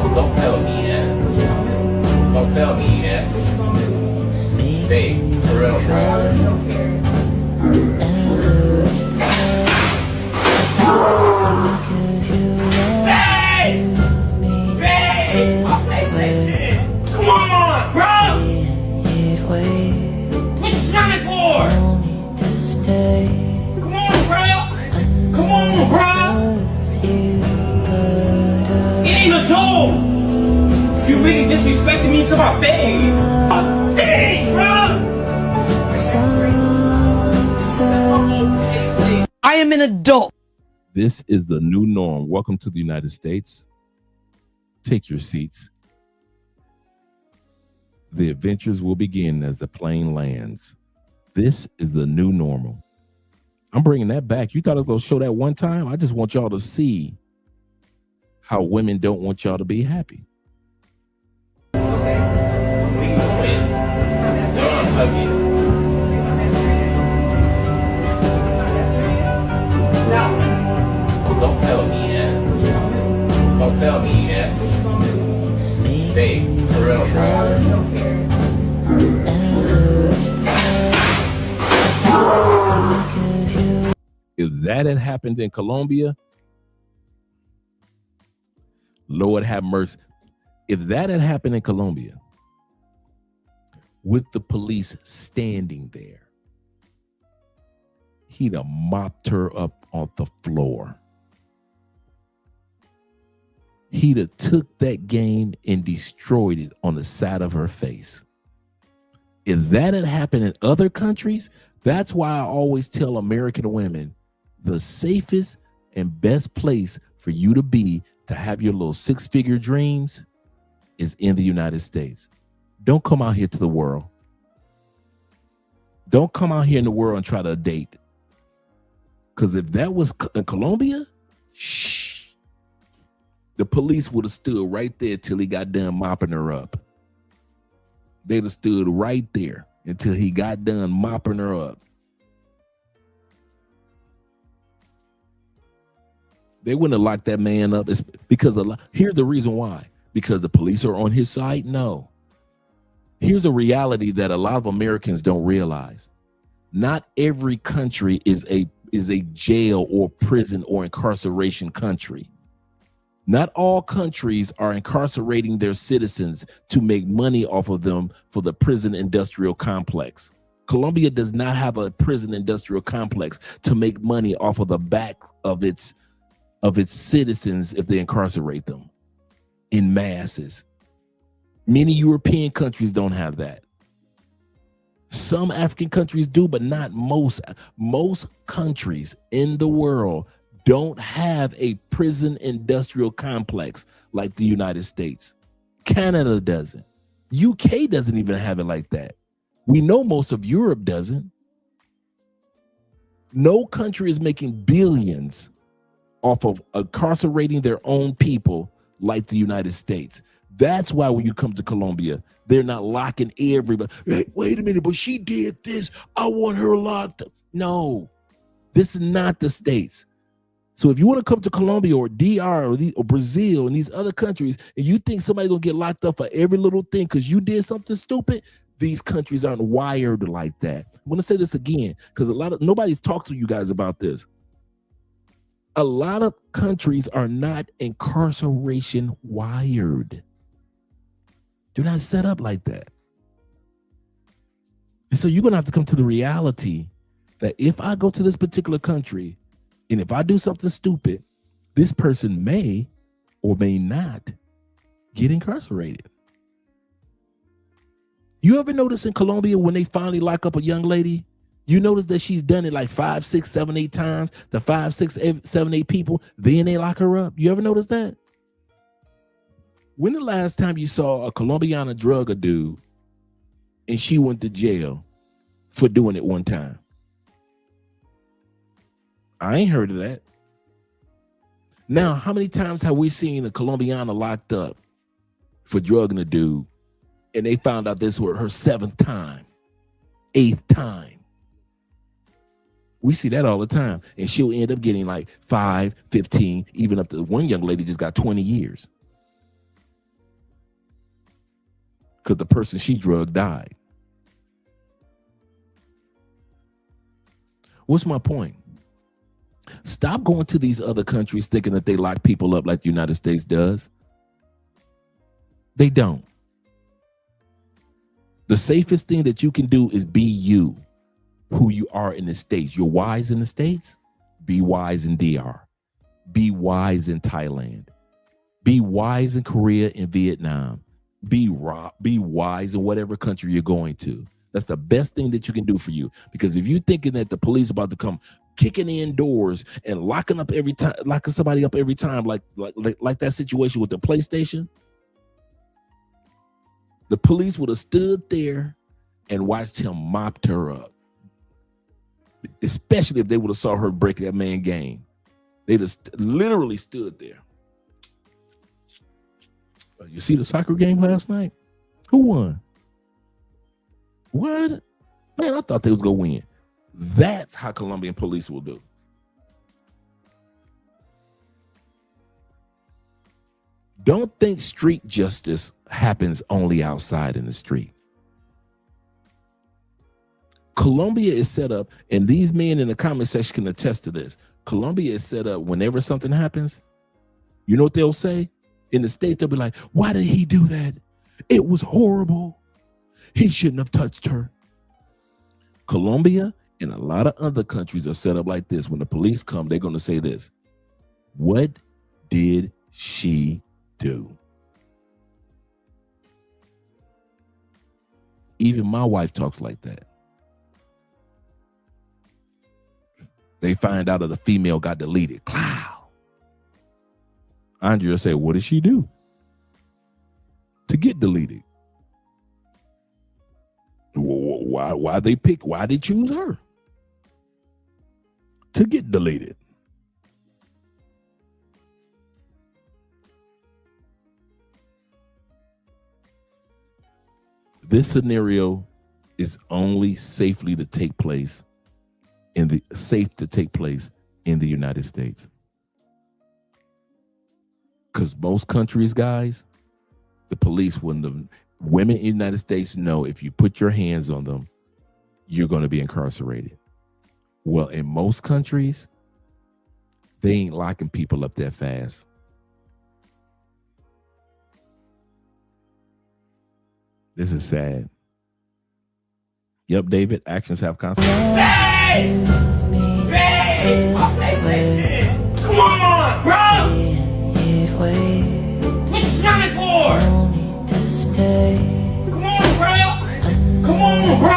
Well, don't tell me that. What you gonna do? Don't tell me that. What you gonna do? It's me. Babe, for real, bro. I don't care. Come on, bro! What you trying for? Come on, bro! Come on, bro! It ain't a joke! You really disrespected me to my face! Dang, bro! I am an adult. This is the new norm. Welcome to the United States. Take your seats. The adventures will begin as the plane lands. This is the new normal. I'm bringing that back. You thought I was going to show that one time? I just want y'all to see how women don't want y'all to be happy. Okay. What are you doing? Don't hug it. No. Well, don't tell me that. What you gonna do? Don't tell me that. What you gonna do? It's me. Babe, for real, bro. I don't care. If that had happened in Colombia, Lord have mercy. If that had happened in Colombia, with the police standing there, he'd have mopped her up on the floor. He'd have took that game and destroyed it on the side of her face. If that had happened in other countries, that's why I always tell American women, the safest and best place for you to be to have your little six-figure dreams is in the United States. Don't come out here to the world. Don't come out here in the world and try to date. Because if that was in Colombia, shh, the police would have stood right there till he got done mopping her up. They'd have stood right there until he got done mopping her up. They wouldn't have locked that man up. It's because here's the reason why. Because the police are on his side? No. Here's a reality that a lot of Americans don't realize. Not every country is a jail or prison or incarceration country. Not all countries are incarcerating their citizens to make money off of them for the prison industrial complex. Colombia does not have a prison industrial complex to make money off of the back of its citizens if they incarcerate them in masses. Many European countries don't have that. Some African countries do, but not most. Most countries in the world don't have a prison industrial complex like the United States. Canada doesn't. UK doesn't even have it like that. We know most of Europe doesn't. No country is making billions off of incarcerating their own people like the United States. That's why when you come to Colombia, they're not locking everybody. Hey, wait a minute, but she did this. I want her locked up. No, this is not the States. So if you want to come to Colombia or DR or Brazil and these other countries, and you think somebody's going to get locked up for every little thing because you did something stupid, these countries aren't wired like that. I want to say this again because nobody's talked to you guys about this. A lot of countries are not incarceration wired. They're not set up like that. And so you're going to have to come to the reality that if I go to this particular country and if I do something stupid, this person may or may not get incarcerated. You ever notice in Colombia when they finally lock up a young lady, you notice that she's done it like 5, 6, 7, 8 times to 5, 6, 7, 8 people. Then they lock her up. You ever notice that? When the last time you saw a Colombiana drug a dude and she went to jail for doing it one time? I ain't heard of that. Now, how many times have we seen a Colombiana locked up for drugging a dude and they found out this was her 7th time, 8th time? We see that all the time. And she'll end up getting like 5, 15, even up to one young lady just got 20 years. Because the person she drugged died. What's my point? Stop going to these other countries thinking that they lock people up like the United States does. They don't. The safest thing that you can do is be you, who you are in the States. You're wise in the States, be wise in DR. Be wise in Thailand. Be wise in Korea and Vietnam. Be wise in whatever country you're going to. That's the best thing that you can do for you. Because if you're thinking that the police are about to come kicking in doors and locking somebody up every time, like that situation with the PlayStation, the police would have stood there and watched him mop her up. Especially if they would have saw her break that man game. They'd have literally stood there. You see the soccer game last night? Who won? What? Man, I thought they was going to win. That's how Colombian police will do. Don't think street justice happens only outside in the street. Colombia is set up, and these men in the comment section can attest to this. Colombia is set up whenever something happens. You know what they'll say? In the States, they'll be like, why did he do that? It was horrible. He shouldn't have touched her. Colombia and a lot of other countries are set up like this. When the police come, they're going to say this. What did she do? Even my wife talks like that. They find out that the female got deleted. Cloud. Andrea say, what did she do to get deleted? Why they choose her to get deleted? This scenario is only safe to take place in the United States. Because most countries, guys, the police wouldn't have. Women in the United States know if you put your hands on them, you're going to be incarcerated. Well, in most countries, they ain't locking people up that fast. This is sad. Yep, David, actions have consequences. Hey! Come on, bro! What you trying for? Come on, bro! Come on, bro!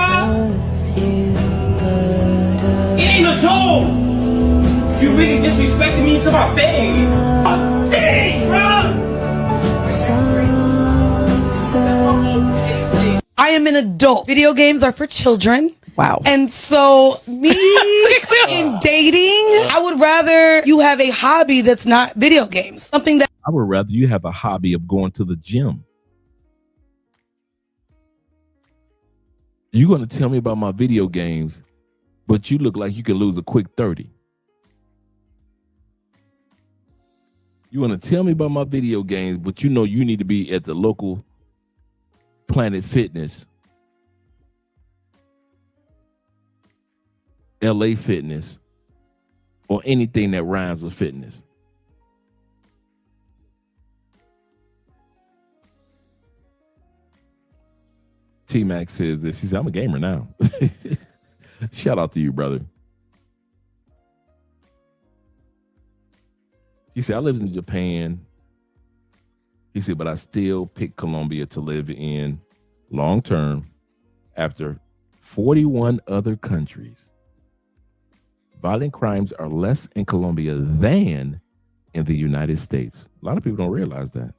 It ain't a toll! You really disrespected me to my face. Dang, bro. I am an adult. Video games are for children. Wow. And so me in dating, I would rather you have a hobby that's not video games. Something that I would rather you have a hobby of going to the gym. You're going to tell me about my video games, but you look like you can lose a quick 30. You want to tell me about my video games, but you know you need to be at the local Planet Fitness, LA Fitness, or anything that rhymes with fitness. T-Mac says this. He said, I'm a gamer now. Shout out to you, brother. He said, I lived in Japan. He said, but I still pick Colombia to live in long term after 41 other countries. Violent crimes are less in Colombia than in the United States. A lot of people don't realize that.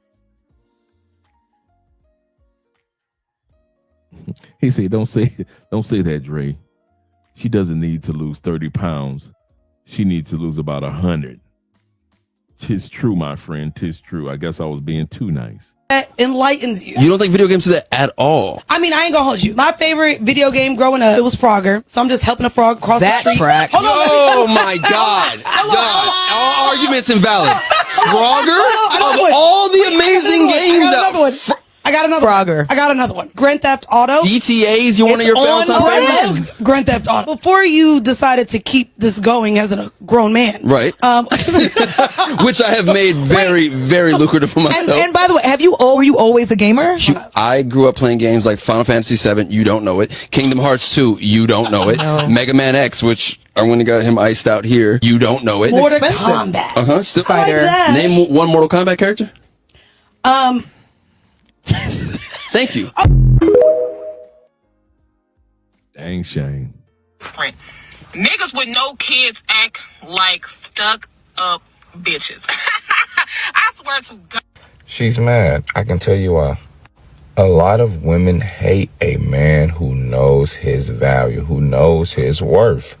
He said, don't say that, Dre. She doesn't need to lose 30 pounds. She needs to lose about 100. 'Tis true, my friend. 'Tis true. I guess I was being too nice. enlightens you. You don't think video games do that at all? I mean, I ain't gonna hold you. My favorite video game growing up, it was Frogger. So I'm just helping a frog cross That the street. track. Hold on, Oh my God. All arguments invalid. Frogger? Of all the amazing games out. I got another Frogger. one. I got another one. Grand Theft Auto. GTA's one of your all-time favorites? Grand Theft Auto. Before you decided to keep this going as a grown man. Right. Which I have made very, very lucrative for myself. And by the way, were you always a gamer? I grew up playing games like Final Fantasy VII, you don't know it. Kingdom Hearts 2, you don't know it. No. Mega Man X, which I went and got him iced out here, you don't know it. Mortal Kombat. Still Fighter. Name one Mortal Kombat character. Thank you. Dang shame. Niggas with no kids act like stuck up bitches. I swear to God. She's mad. I can tell you why. A lot of women hate a man who knows his value, who knows his worth.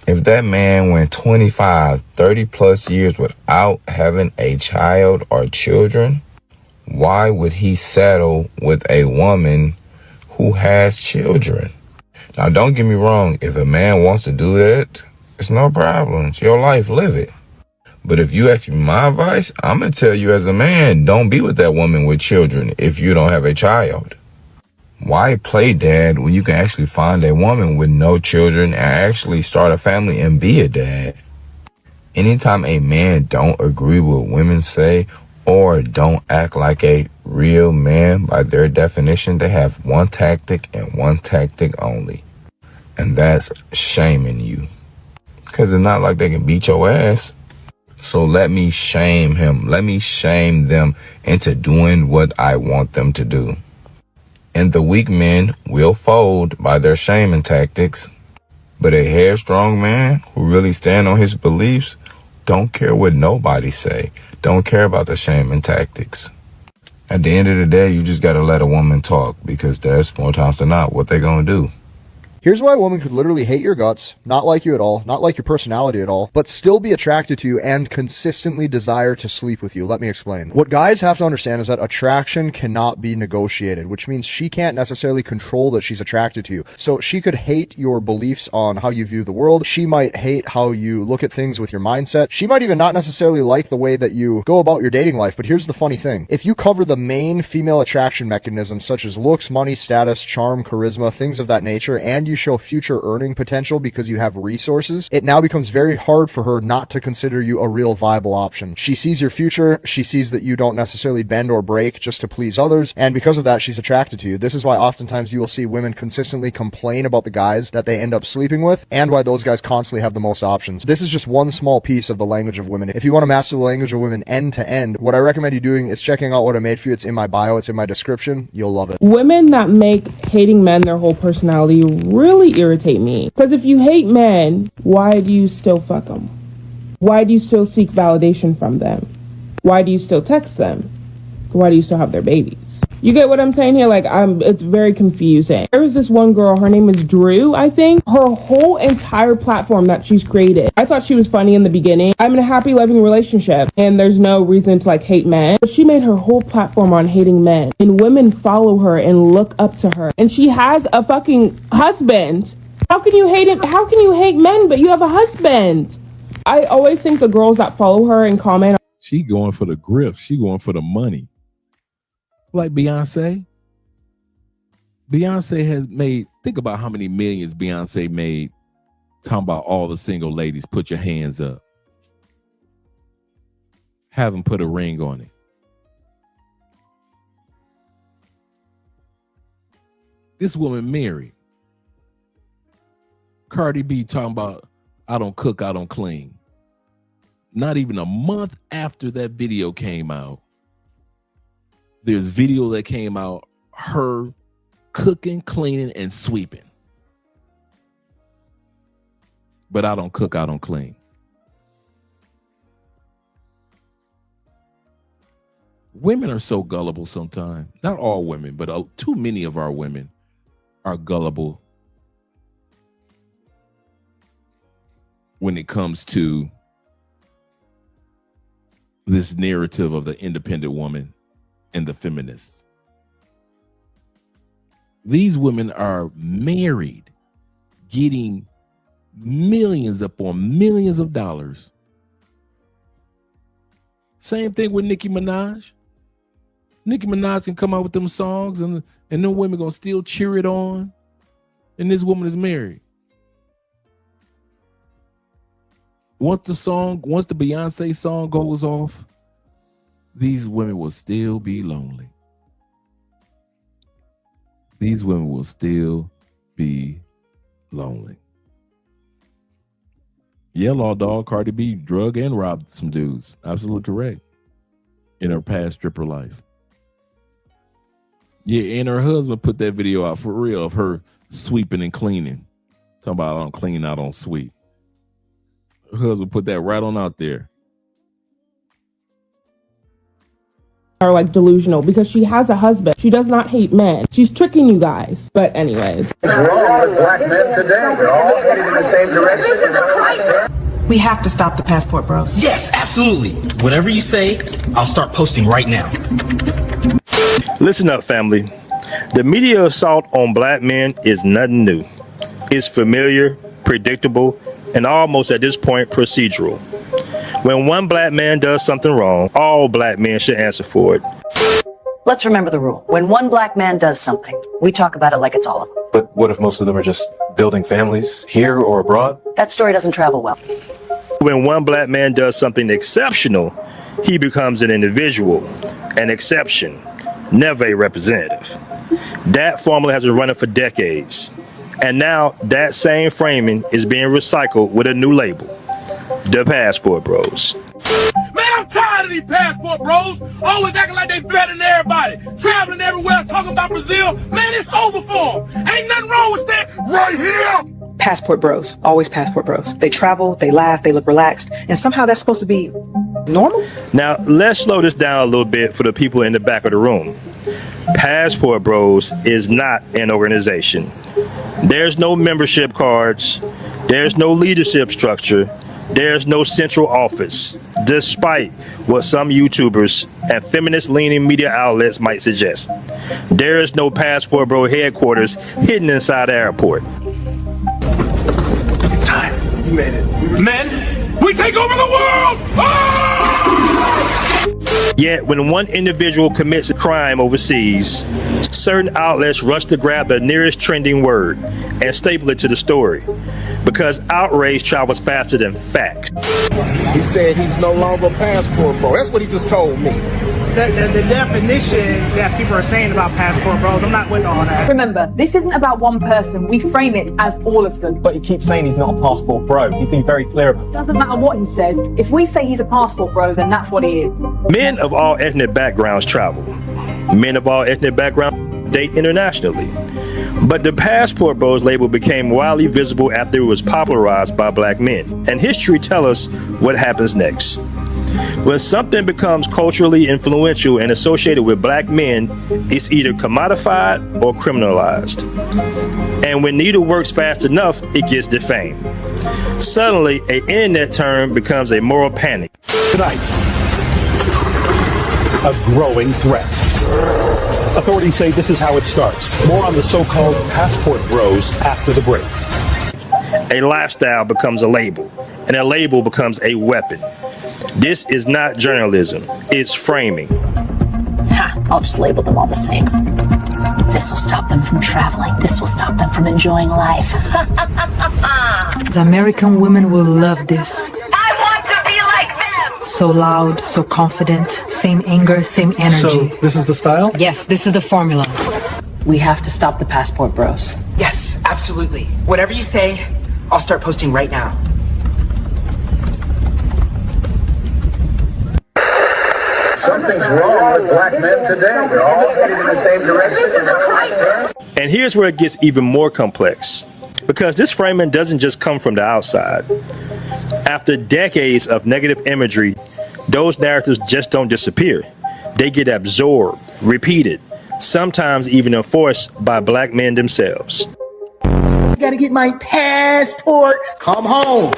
If that man went 25, 30 plus years without having a child or children, why would he settle with a woman who has children? Now, don't get me wrong. If a man wants to do that, it's no problem. It's your life. Live it. But if you ask me my advice, I'm going to tell you as a man, don't be with that woman with children if you don't have a child. Why play dad when you can actually find a woman with no children and actually start a family and be a dad? Anytime a man don't agree with what women say, or don't act like a real man, by their definition, they have one tactic and one tactic only. And that's shaming you. Because it's not like they can beat your ass. So let me shame him. Let me shame them into doing what I want them to do. And the weak men will fold by their shaming tactics. But a headstrong man who really stand on his beliefs don't care what nobody say. Don't care about the shaming tactics. At the end of the day, you just got to let a woman talk, because that's more times than not what they're going to do. Here's why a woman could literally hate your guts, not like you at all, not like your personality at all, but still be attracted to you and consistently desire to sleep with you. Let me explain. What guys have to understand is that attraction cannot be negotiated, which means she can't necessarily control that she's attracted to you. So she could hate your beliefs on how you view the world. She might hate how you look at things with your mindset. She might even not necessarily like the way that you go about your dating life. But here's the funny thing. If you cover the main female attraction mechanisms such as looks, money, status, charm, charisma, things of that nature, and you show future earning potential because you have resources, it now becomes very hard for her not to consider you a real viable option. She sees your future, she sees that you don't necessarily bend or break just to please others, and because of that, she's attracted to you. This is why oftentimes you will see women consistently complain about the guys that they end up sleeping with, and why those guys constantly have the most options. This is just one small piece of the language of women. If you want to master the language of women end to end, what I recommend you doing is checking out what I made for you. It's in my bio, it's in my description. You'll love it. Women that make hating men their whole personality really irritate me. Because if you hate men, why do you still fuck them? Why do you still seek validation from them? Why do you still text them? Why do you still have their babies? You get what I'm saying here? Like, it's very confusing. There was this one girl, her name is Drew, I think. Her whole entire platform that she's created, I thought she was funny in the beginning. I'm in a happy, loving relationship, and there's no reason to, like, hate men. But she made her whole platform on hating men, and women follow her and look up to her. And she has a fucking husband. How can you hate him? How can you hate men, but you have a husband? I always think the girls that follow her and comment, she going for the grift. She going for the money. Like Beyonce. Beyonce has made, think about how many millions Beyonce made talking about all the single ladies. Put your hands up. Have them put a ring on it. This woman married. Cardi B talking about, I don't cook, I don't clean. Not even a month after that video came out, there's video that came out, her cooking, cleaning, and sweeping. But I don't cook, I don't clean. Women are so gullible sometimes. Not all women, but too many of our women are gullible when it comes to this narrative of the independent woman and the feminists. These women are married, getting millions upon millions of dollars. Same thing with Nicki Minaj. Nicki Minaj can come out with them songs and them women gonna still cheer it on. And this woman is married. Once the Beyonce song goes off, these women will still be lonely. These women will still be lonely. Yellow Dog, Cardi B, drug and robbed some dudes. Absolutely correct. In her past stripper life. Yeah, and her husband put that video out for real of her sweeping and cleaning. Talking about I don't clean, I don't sweep. Her husband put that right on out there. are like delusional because she has a husband. She does not hate men. She's tricking you guys. But anyways. What's wrong with black men today? They're all headed in the same direction. This is a crisis. We have to stop the passport bros. Yes, absolutely. Whatever you say, I'll start posting right now. Listen up, family. The media assault on black men is nothing new. It's familiar, predictable, and almost at this point procedural. When one black man does something wrong, all black men should answer for it. Let's remember the rule. When one black man does something, we talk about it like it's all of them. But what if most of them are just building families here or abroad? That story doesn't travel well. When one black man does something exceptional, he becomes an individual, an exception, never a representative. That formula has been running for decades. And now that same framing is being recycled with a new label, the Passport Bros. Man, I'm tired of these passport bros always acting like they better than everybody. Traveling everywhere, talking about Brazil. Man, it's over for them. Ain't nothing wrong with that right here. Passport bros, always passport bros. They travel, they laugh, they look relaxed, and somehow that's supposed to be normal? Now, let's slow this down a little bit for the people in the back of the room. Passport Bros is not an organization. There's no membership cards. There's no leadership structure. There's no central office, despite what some YouTubers and feminist-leaning media outlets might suggest. There is no Passport Bro headquarters hidden inside the airport. It's time. You made it. Men, we take over the world! Yet, when one individual commits a crime overseas, certain outlets rush to grab the nearest trending word and staple it to the story, because outrage travels faster than facts. He said he's no longer a passport bro. That's what he just told me. The definition that people are saying about passport bros, I'm not with all that. Remember, this isn't about one person. We frame it as all of them. But he keeps saying he's not a passport bro. He's been very clear about it. Doesn't matter what he says. If we say he's a passport bro, then that's what he is. Men of all ethnic backgrounds travel. Men of all ethnic backgrounds date internationally. But the Passport Bros label became widely visible after it was popularized by black men. And history tells us what happens next. When something becomes culturally influential and associated with black men, it's either commodified or criminalized. And when neither works fast enough, it gets defamed. Suddenly, an internet term becomes a moral panic. Tonight, a growing threat. Authorities say this is how it starts. More on the so-called Passport Bros after the break. A lifestyle becomes a label, and a label becomes a weapon. This is not journalism, it's framing. Ha, I'll just label them all the same. This will stop them from traveling. This will stop them from enjoying life. The American women will love this. I want to be like them. So loud, so confident, same anger, same energy. So, this is the style? Yes, this is the formula. We have to stop the Passport Bros. Yes, absolutely. Whatever you say, I'll start posting right now. Something's wrong with black men today. They're all headed in the same direction. This is a crisis. And here's where it gets even more complex. Because this framing doesn't just come from the outside. After decades of negative imagery, those narratives just don't disappear. They get absorbed, repeated, sometimes even enforced by black men themselves. Gotta get my passport. Come home.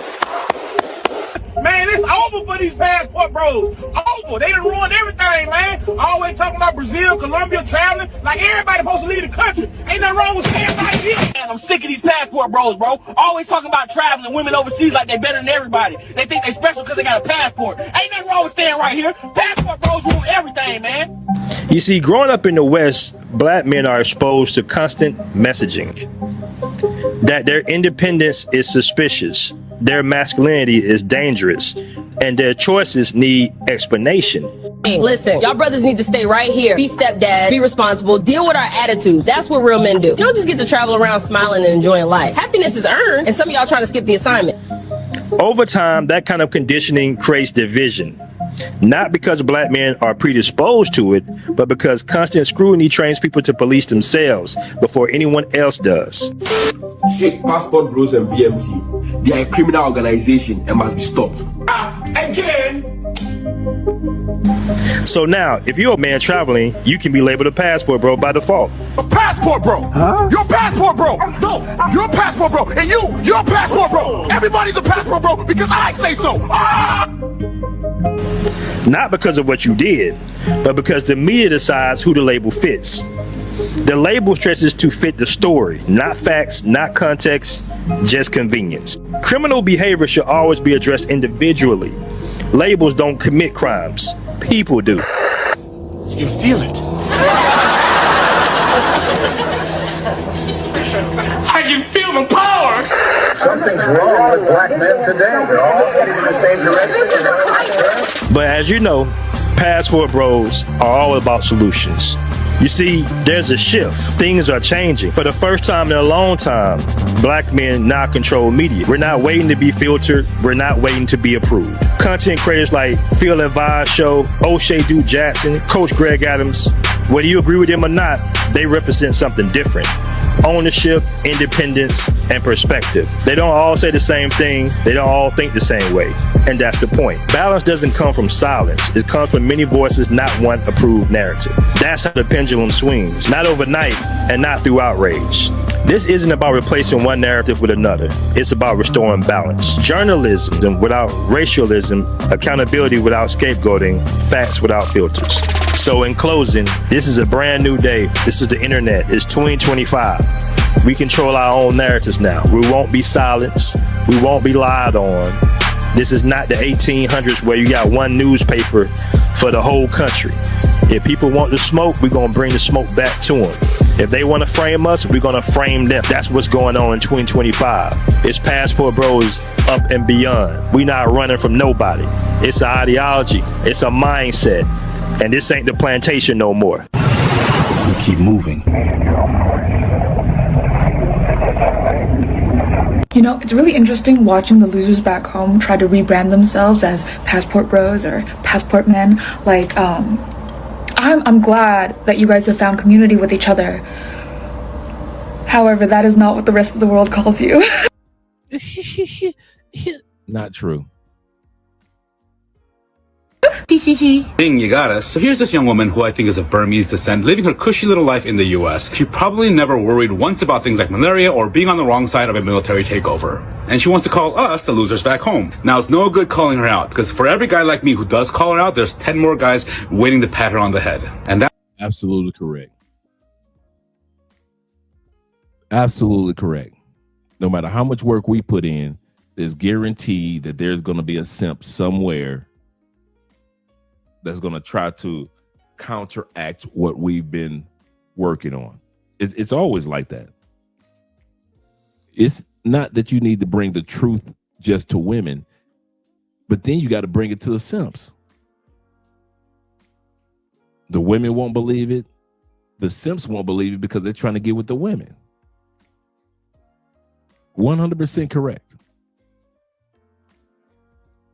Man, it's over for these Passport Bros. Over. They done ruined everything, man. Always talking about Brazil, Colombia, traveling. Like everybody supposed to leave the country. Ain't nothing wrong with staying right here. Man, I'm sick of these Passport Bros, bro. Always talking about traveling, women overseas like they better than everybody. They think they special because they got a passport. Ain't nothing wrong with staying right here. Passport Bros ruin everything, man. You see, growing up in the West, black men are exposed to constant messaging that their independence is suspicious, their masculinity is dangerous, and their choices need explanation. Hey, listen, y'all brothers need to stay right here. Be stepdad, be responsible, deal with our attitudes. That's what real men do. You don't just get to travel around smiling and enjoying life. Happiness is earned, and some of y'all trying to skip the assignment. Over time, that kind of conditioning creates division. Not because black men are predisposed to it, but because constant scrutiny trains people to police themselves before anyone else does. Shit, Passport Bros and BMT, they are a criminal organization and must be stopped. Again! So now, if you're a man traveling, you can be labeled a passport bro by default. A passport bro. Huh? You're a passport bro. No, you're a passport bro. And you're a passport bro. Everybody's a passport bro because I say so. Ah! Not because of what you did, but because the media decides who the label fits. The label stretches to fit the story, not facts, not context, just convenience. Criminal behavior should always be addressed individually. Labels don't commit crimes. People do. You can feel it. I can feel the power. Something's wrong with black men today. They're all headed in the same direction. This is a crisis. But as you know, Passport Bros are all about solutions. You see, there's a shift. Things are changing. For the first time in a long time, black men now control media. We're not waiting to be filtered. We're not waiting to be approved. Content creators like Phil and Vi's show, O'Shea Duke Jackson, Coach Greg Adams, whether you agree with them or not, they represent something different. Ownership, independence, and perspective. They don't all say the same thing. They don't all think the same way. And that's the point. Balance doesn't come from silence. It comes from many voices, not one approved narrative. That's how the pendulum swings. Not overnight and not through outrage. This isn't about replacing one narrative with another. It's about restoring balance. Journalism without racialism, accountability without scapegoating, facts without filters. So in closing, this is a brand new day. This is the internet. It's 2025. We control our own narratives now. We won't be silenced. We won't be lied on. This is not the 1800s where you got one newspaper for the whole country. If people want the smoke, we're going to bring the smoke back to them. If they want to frame us, we're going to frame them. That's what's going on in 2025. It's Passport Bros up and beyond. We're not running from nobody. It's an ideology. It's a mindset. And this ain't the plantation no more. We keep moving. You know, it's really interesting watching the losers back home try to rebrand themselves as Passport Bros or Passport Men. Like, I'm glad that you guys have found community with each other. However, that is not what the rest of the world calls you. Not true. Ding, you got us. So here's this young woman who I think is of Burmese descent, living her cushy little life in the US. She probably never worried once about things like malaria or being on the wrong side of a military takeover. And she wants to call us the losers back home. Now, it's no good calling her out, because for every guy like me who does call her out, there's 10 more guys waiting to pat her on the head. And that— Absolutely correct. Absolutely correct. No matter how much work we put in, there's guaranteed that there's going to be a simp somewhere that's going to try to counteract what we've been working on. It's always like that. It's not that you need to bring the truth just to women, but then you got to bring it to the simps. The women won't believe it. The simps won't believe it because they're trying to get with the women. 100% correct.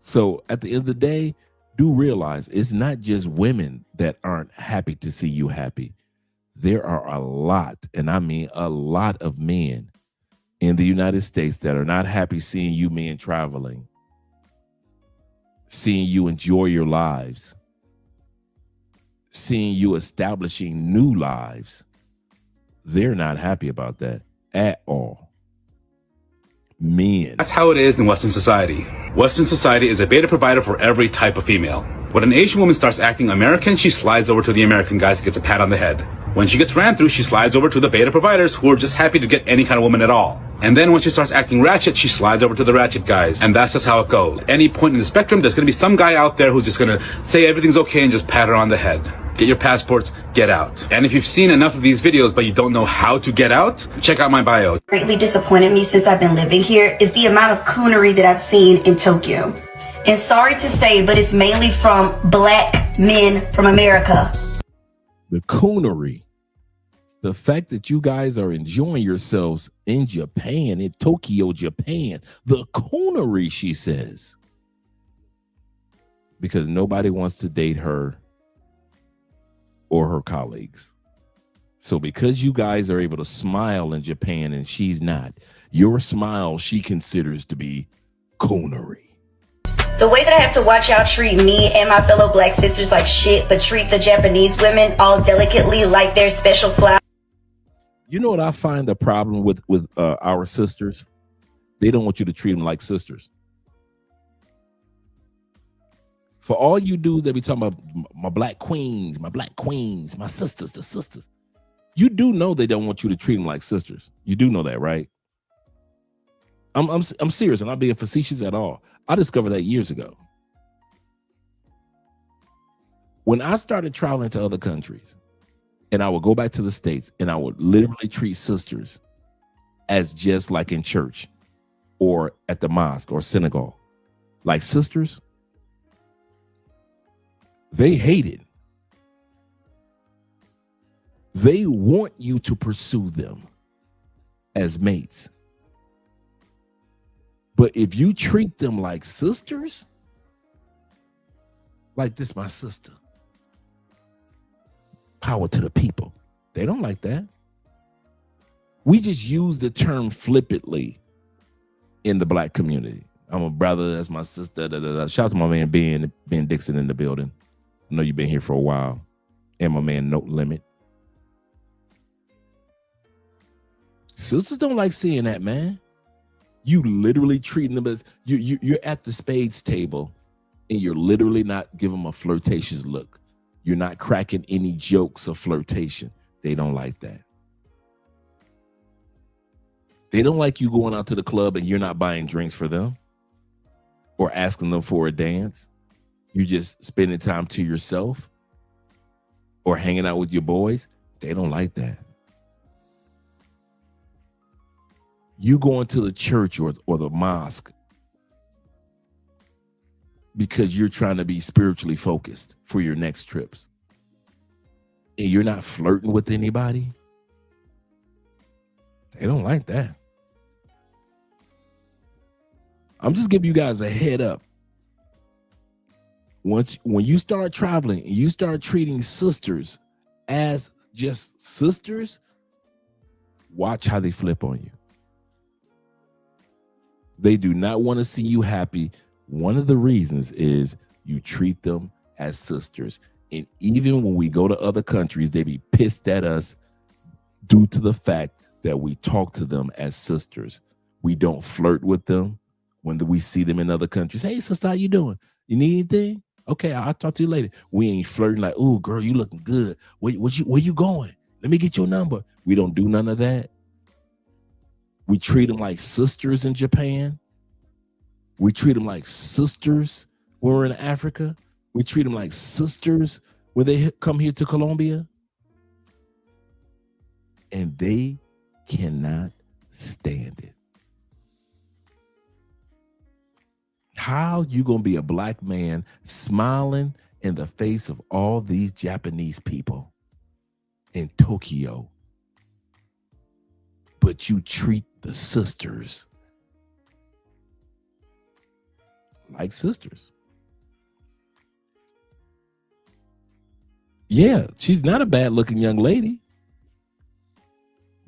So at the end of the day, do realize it's not just women that aren't happy to see you happy. There are a lot, and I mean a lot of men in the United States that are not happy seeing you men traveling, seeing you enjoy your lives, seeing you establishing new lives. They're not happy about that at all. Men. That's how it is in Western society. Western society is a beta provider for every type of female. When an Asian woman starts acting American, she slides over to the American guys and gets a pat on the head. When she gets ran through, she slides over to the beta providers who are just happy to get any kind of woman at all. And then when she starts acting ratchet, she slides over to the ratchet guys. And that's just how it goes. At any point in the spectrum, there's going to be some guy out there who's just going to say everything's okay and just pat her on the head. Get your passports, get out. And if you've seen enough of these videos but you don't know how to get out, check out my bio. Greatly disappointed me since I've been living here is the amount of coonery that I've seen in Tokyo. And sorry to say, but it's mainly from black men from America. The coonery. The fact that you guys are enjoying yourselves in Japan, in Tokyo, Japan. The coonery, she says. Because nobody wants to date her or her colleagues. So because you guys are able to smile in Japan and she's not, your smile she considers to be coonery. The way that I have to watch y'all treat me and my fellow black sisters like shit, but treat the Japanese women all delicately like they're special flowers. You know what I find the problem with our sisters? They don't want you to treat them like sisters. For all you dudes that be talking about my black queens, my sisters, the sisters. You do know they don't want you to treat them like sisters. You do know that, right? I'm serious. I'm not being facetious at all. I discovered that years ago. When I started traveling to other countries, and I would go back to the States, and I would literally treat sisters as just like in church or at the mosque or synagogue, like sisters. They hate it. They want you to pursue them as mates. But if you treat them like sisters, like this, my sister, power to the people, they don't like that. We just use the term flippantly in the black community. I'm a brother, that's my sister. Da, da, da. Shout out to my man Ben Dixon in the building. I know you've been here for a while. And my man Note Limit. Sisters don't like seeing that, man. You literally treating them as you're at the spades table and you're literally not giving them a flirtatious look. You're not cracking any jokes of flirtation. They don't like that. They don't like you going out to the club and you're not buying drinks for them or asking them for a dance. You're just spending time to yourself or hanging out with your boys. They don't like that. You going to the church or the mosque because you're trying to be spiritually focused for your next trips. And you're not flirting with anybody. They don't like that. I'm just giving you guys a head up. When you start traveling and you start treating sisters as just sisters, Watch how they flip on you. They do not want to see you happy. One of the reasons is you treat them as sisters. And even when we go to other countries, they be pissed at us due to the fact that we talk to them as sisters. We don't flirt with them when we see them in other countries. Hey, sister, how you doing? You need anything? Okay, I'll talk to you later. We ain't flirting like, oh, girl, you looking good. Where you going? Let me get your number. We don't do none of that. We treat them like sisters in Japan. We treat them like sisters when we're in Africa. We treat them like sisters when they come here to Colombia. And they cannot stand it. How you gonna be a black man smiling in the face of all these Japanese people in Tokyo, but you treat the sisters like sisters? Yeah, she's not a bad looking young lady,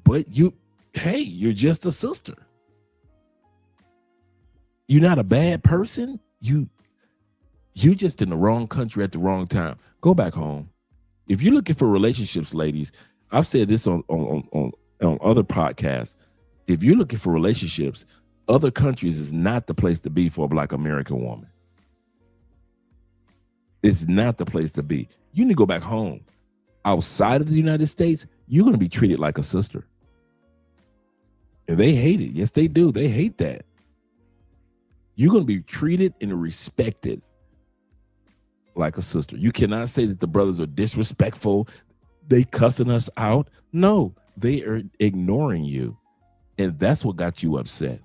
but you're just a sister. You're not a bad person. You just in the wrong country at the wrong time. Go back home. If you're looking for relationships, ladies, I've said this on other podcasts. If you're looking for relationships, other countries is not the place to be for a black American woman. It's not the place to be. You need to go back home. Outside of the United States, you're going to be treated like a sister. And they hate it. Yes, they do. They hate that. You're going to be treated and respected like a sister. You cannot say that the brothers are disrespectful. They cussing us out. No, they are ignoring you. And that's what got you upset.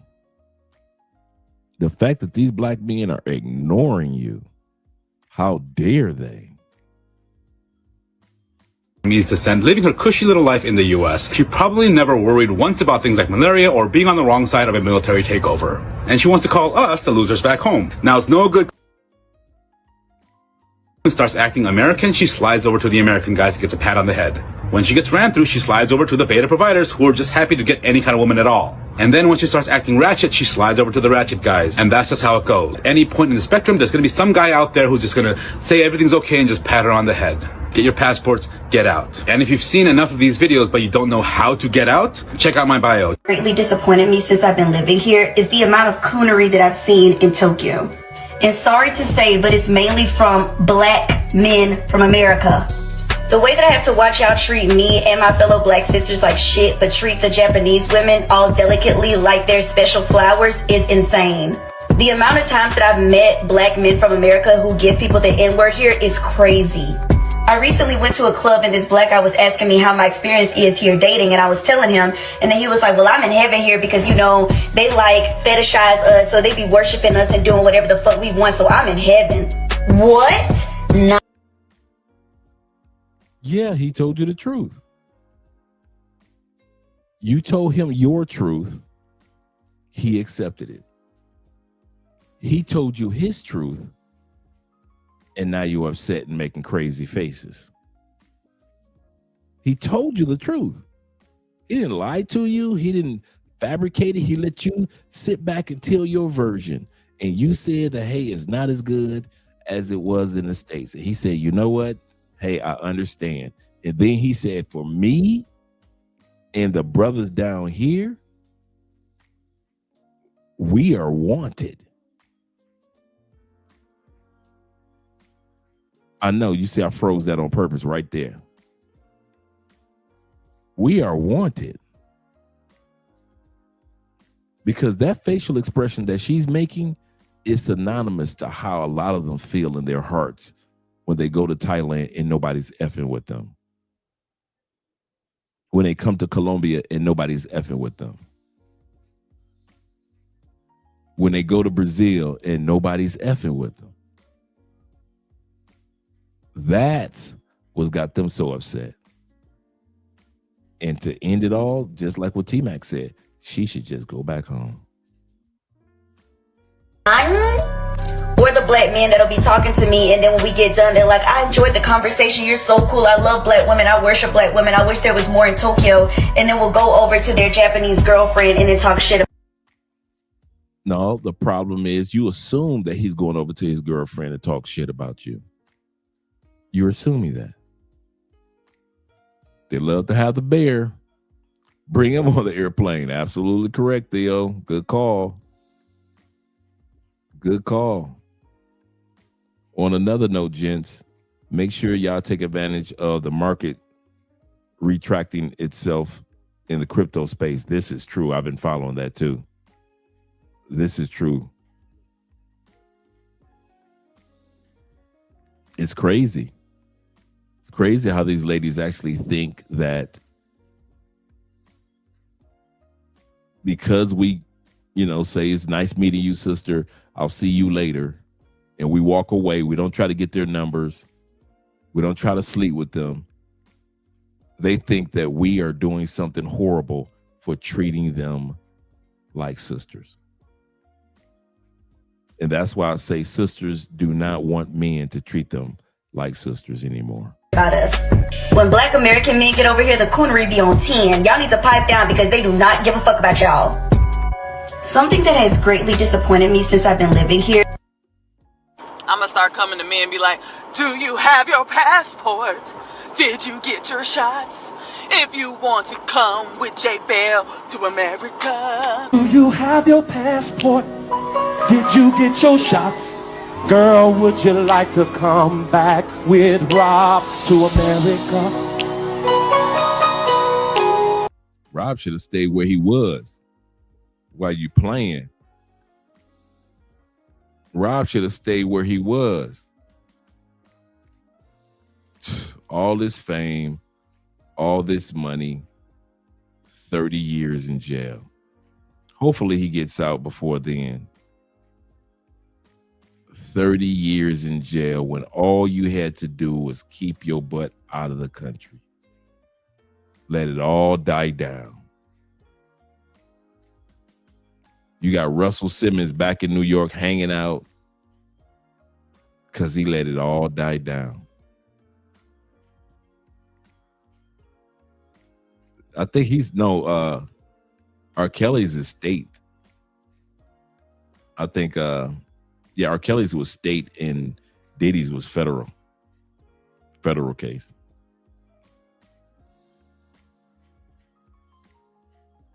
The fact that these black men are ignoring you. How dare they? Descent, living her cushy little life in the US. She probably never worried once about things like malaria or being on the wrong side of a military takeover. And she wants to call us the losers back home. Now it's no good. Starts acting American, she slides over to the American guys and gets a pat on the head. When she gets ran through, she slides over to the beta providers who are just happy to get any kind of woman at all. And then when she starts acting ratchet, she slides over to the ratchet guys. And that's just how it goes. Any point in the spectrum, there's going to be some guy out there who's just going to say everything's okay and just pat her on the head. Get your passports, get out. And if you've seen enough of these videos but you don't know how to get out, check out my bio. Greatly disappointed me since I've been living here is the amount of coonery that I've seen in Tokyo. And sorry to say, but it's mainly from black men from America. The way that I have to watch y'all treat me and my fellow black sisters like shit, but treat the Japanese women all delicately like they're special flowers is insane. The amount of times that I've met black men from America who give people the N-word here is crazy. I recently went to a club and this black guy was asking me how my experience is here dating, and I was telling him, and then he was like, well, I'm in heaven here because, you know, they like fetishize us, so they be worshiping us and doing whatever the fuck we want, so I'm in heaven. What? No. Yeah, he told you the truth. You told him your truth. He accepted it. He told you his truth. And now you're upset and making crazy faces. He told you the truth. He didn't lie to you. He didn't fabricate it. He let you sit back and tell your version. And you said that, hey, it's not as good as it was in the States. And he said, you know what? Hey, I understand. And then he said, for me and the brothers down here, we are wanted. I know you see I froze that on purpose right there. We are wanted. Because that facial expression that she's making is synonymous to how a lot of them feel in their hearts when they go to Thailand and nobody's effing with them. When they come to Colombia and nobody's effing with them. When they go to Brazil and nobody's effing with them. That's what got them so upset. And to end it all, just like what T-Mac said, she should just go back home. Or the black men that'll be talking to me, and then when we get done, they're like, I enjoyed the conversation. You're so cool. I love black women. I worship black women. I wish there was more in Tokyo. And then we'll go over to their Japanese girlfriend and then talk shit about. No, the problem is you assume that he's going over to his girlfriend and talk shit about you. You're assuming that. They love to have the bear. Bring him on the airplane. Absolutely correct, Theo. Good call. Good call. On another note, gents, make sure y'all take advantage of the market retracting itself in the crypto space. This is true. I've been following that too. This is true. It's crazy. It's crazy how these ladies actually think that because we, say it's nice meeting you, sister, I'll see you later, and we walk away. We don't try to get their numbers. We don't try to sleep with them. They think that we are doing something horrible for treating them like sisters. And that's why I say sisters do not want men to treat them like sisters anymore. About us. When black American men get over here, the coonery be on 10. Y'all need to pipe down because they do not give a fuck about y'all. Something that has greatly disappointed me since I've been living here. I'm gonna start coming to men and be like, do you have your passport? Did you get your shots? If you want to come with J Bell to America. Do you have your passport? Did you get your shots? Girl, would you like to come back with Rob to America? Rob should have stayed where he was while you playing. Rob should have stayed where he was. All this fame, all this money, 30 years in jail. Hopefully he gets out before then. 30 years in jail when all you had to do was keep your butt out of the country. Let it all die down. You got Russell Simmons back in New York hanging out because he let it all die down. I think R. Kelly's estate. I think, R. Kelly's was state and Diddy's was federal case.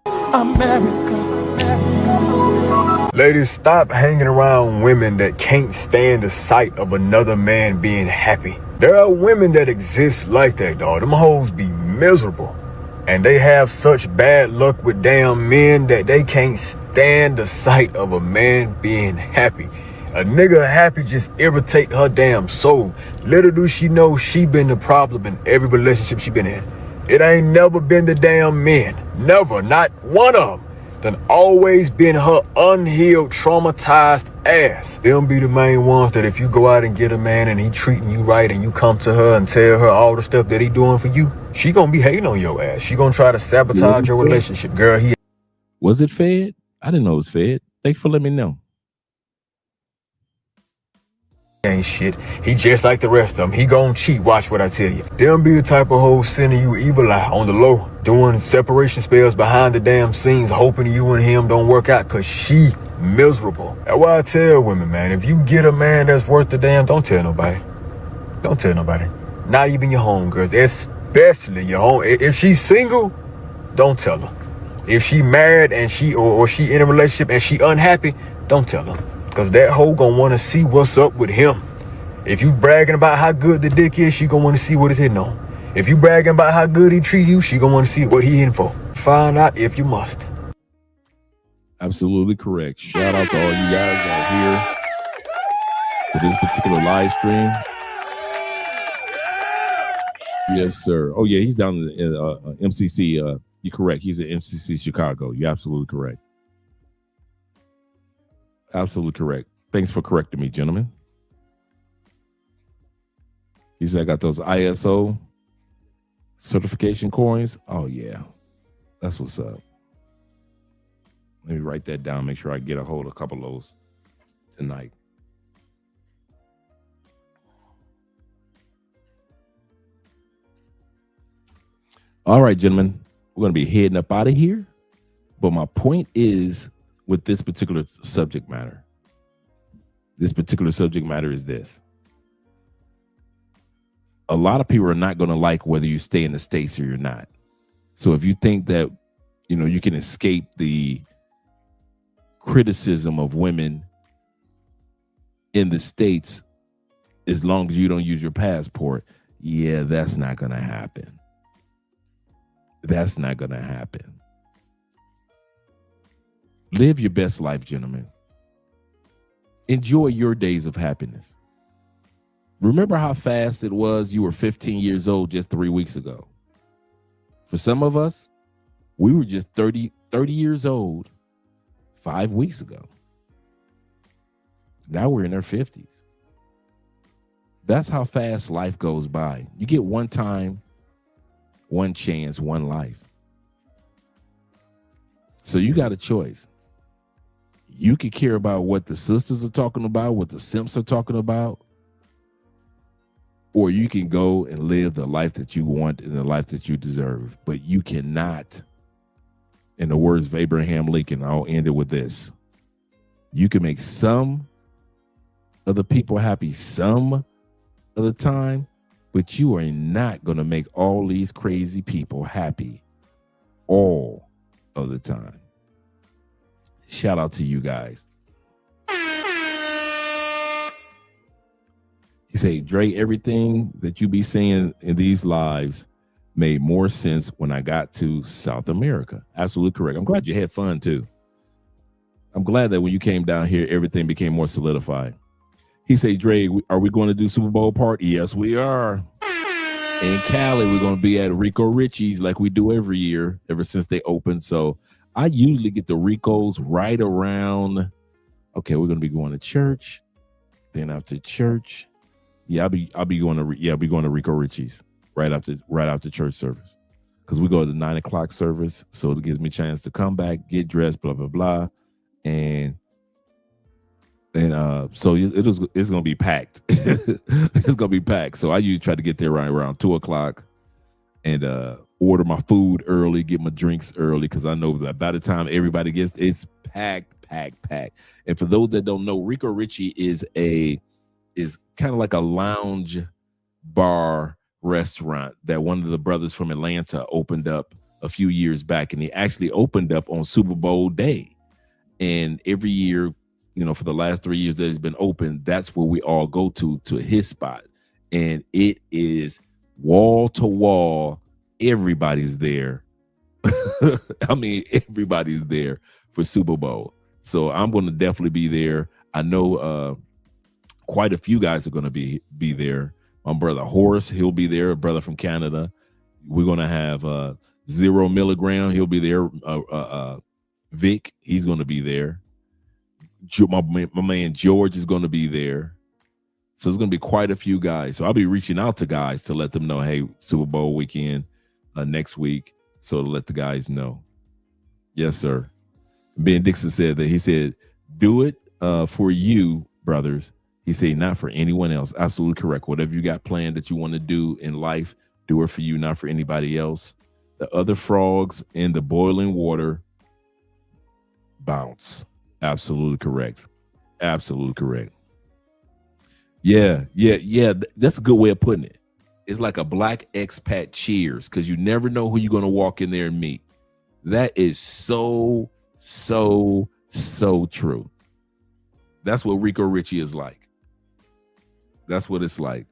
America. Ladies, stop hanging around women that can't stand the sight of another man being happy. There are women that exist like that, dog. Them hoes be miserable. And they have such bad luck with damn men that they can't stand the sight of a man being happy. A nigga happy just irritate her damn soul. Little do she know she been the problem in every relationship she been in. It ain't never been the damn men. Never, not one of them. Done always been her unhealed, traumatized ass. Them be the main ones that if you go out and get a man and he treating you right and you come to her and tell her all the stuff that he doing for you, she gonna be hating on your ass. She gonna try to sabotage your relationship. Girl, Was it fed? I didn't know it was fed. Thanks for letting me know. ain't shit. He just like the rest of them. He gon' cheat. Watch what I tell you. Them be the type of hoes sending you evil eye on the low, doing separation spells behind the damn scenes, hoping you and him don't work out cause she miserable. That's why I tell women, man, if you get a man that's worth the damn, don't tell nobody. Don't tell nobody. Not even your homegirls, especially your home. If she's single, don't tell her. If she married and she or she in a relationship and she unhappy, don't tell her. Cause that hoe gonna wanna see what's up with him. If you bragging about how good the dick is, she gonna wanna see what it's hitting on. If you bragging about how good he treat you, she gonna wanna see what he hitting for. Find out if you must. Absolutely correct. Shout out to all you guys that are here for this particular live stream. Yes, sir. Oh yeah, he's down in MCC. You're correct. He's at MCC Chicago. You're absolutely correct. Absolutely correct. Thanks for correcting me, gentlemen. You said I got those ISO certification coins. Oh yeah, that's what's up. Let me write that down. Make sure I get a hold of a couple of those tonight. All right, gentlemen, we're going to be heading up out of here. But my point is with this particular subject matter. This particular subject matter is this. A lot of people are not going to like whether you stay in the States or you're not. So if you think that, you can escape the criticism of women in the States as long as you don't use your passport, yeah, that's not going to happen. That's not going to happen. Live your best life, gentlemen. Enjoy your days of happiness. Remember how fast it was you were 15 years old just 3 weeks ago. For some of us, we were just 30 years old 5 weeks ago. Now we're in our 50s. That's how fast life goes by. You get one time, one chance, one life. So you got a choice. You could care about what the sisters are talking about, what the simps are talking about, or you can go and live the life that you want and the life that you deserve. But you cannot, in the words of Abraham Lincoln, I'll end it with this. You can make some of the people happy some of the time, but you are not going to make all these crazy people happy all of the time. Shout out to you guys. He said, Dre, everything that you be saying in these lives made more sense when I got to South America. Absolutely correct. I'm glad you had fun too. I'm glad that when you came down here, everything became more solidified. He said, Dre, are we going to do Super Bowl party? Yes, we are. In Cali, we're going to be at Rico Richie's like we do every year, ever since they opened. So I usually get the Ricos right around. Okay, we're going to be going to church. Then after church, I'll be going to Rico Richie's right after church service, because we go to the 9 o'clock service. So it gives me a chance to come back, get dressed, blah blah blah, and so it's gonna be packed. It's gonna be packed. So I usually try to get there around 2 o'clock and order my food early, get my drinks early, because I know that by the time everybody gets, it's packed. And for those that don't know, Rico Richie is kind of like a lounge bar restaurant that one of the brothers from Atlanta opened up a few years back, and he actually opened up on Super Bowl day. And every year, for the last 3 years that it's been open, that's where we all go to his spot. And it is wall to wall. Everybody's there. I mean, everybody's there for Super Bowl. So I'm going to definitely be there. I know quite a few guys are going to be there. My brother Horace, he'll be there, a brother from Canada. We're going to have 0 milligram. He'll be there. Vic, he's going to be there. My man George is going to be there. So it's going to be quite a few guys. So I'll be reaching out to guys to let them know, hey, Super Bowl weekend next week. So to let the guys know. Yes, sir. Ben Dixon said that. He said, do it for you, brothers. He said, not for anyone else. Absolutely correct. Whatever you got planned that you want to do in life, do it for you, not for anybody else. The other frogs in the boiling water bounce. Absolutely correct. Absolutely correct. Yeah. That's a good way of putting it. It's like a black expat cheers, because you never know who you're going to walk in there and meet. That is so true. That's what Rico Richie is like. That's what it's like.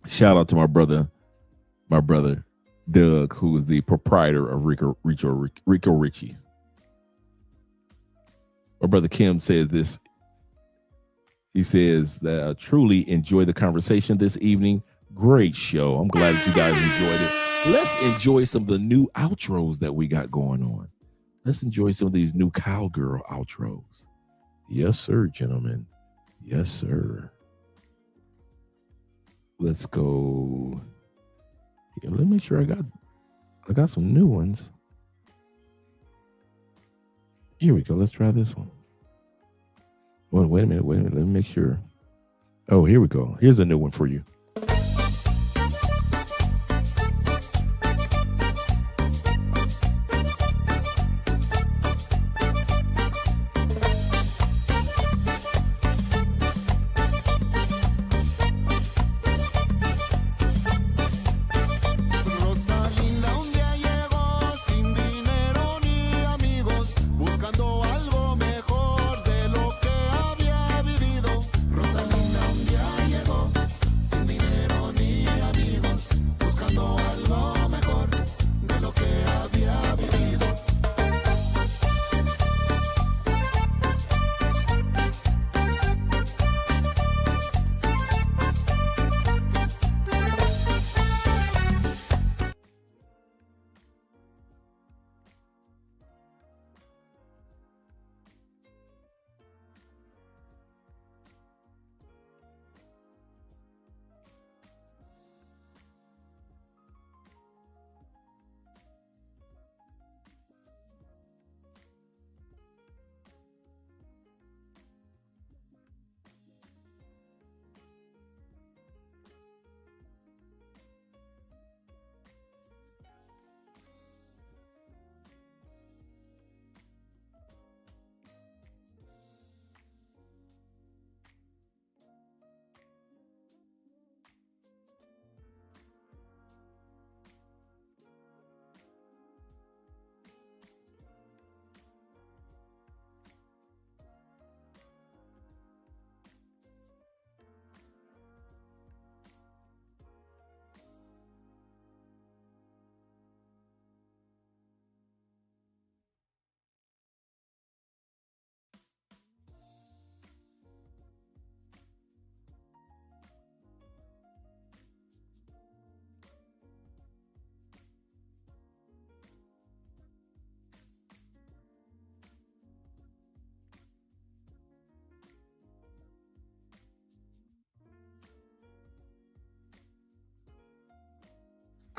Shout out to my brother Doug, who is the proprietor of Rico Richie. My brother Kim says this. He says that truly enjoy the conversation this evening. Great show. I'm glad that you guys enjoyed it. Let's enjoy some of the new outros that we got going on. Let's enjoy some of these new cowgirl outros. Yes, sir, gentlemen. Yes, sir. Let's go. Here, let me make sure I got some new ones. Here we go. Let's try this one. Wait a minute. Let me make sure. Oh, here we go. Here's a new one for you.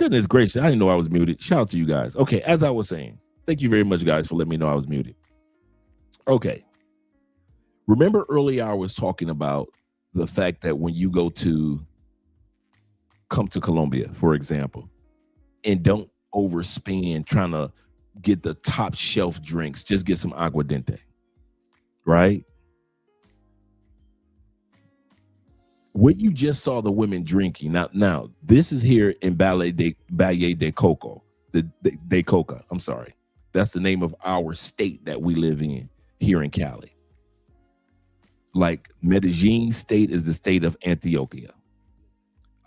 Goodness gracious, I didn't know I was muted. Shout out to you guys. Okay, as I was saying, thank you very much, guys, for letting me know I was muted. Okay. Remember earlier I was talking about the fact that when you come to Colombia, for example, and don't overspend trying to get the top shelf drinks, just get some aguardiente, right? What you just saw the women drinking. Now this is here in Valle de Coco, de Coca. I'm sorry. That's the name of our state that we live in here in Cali. Like Medellin state is the state of Antioquia.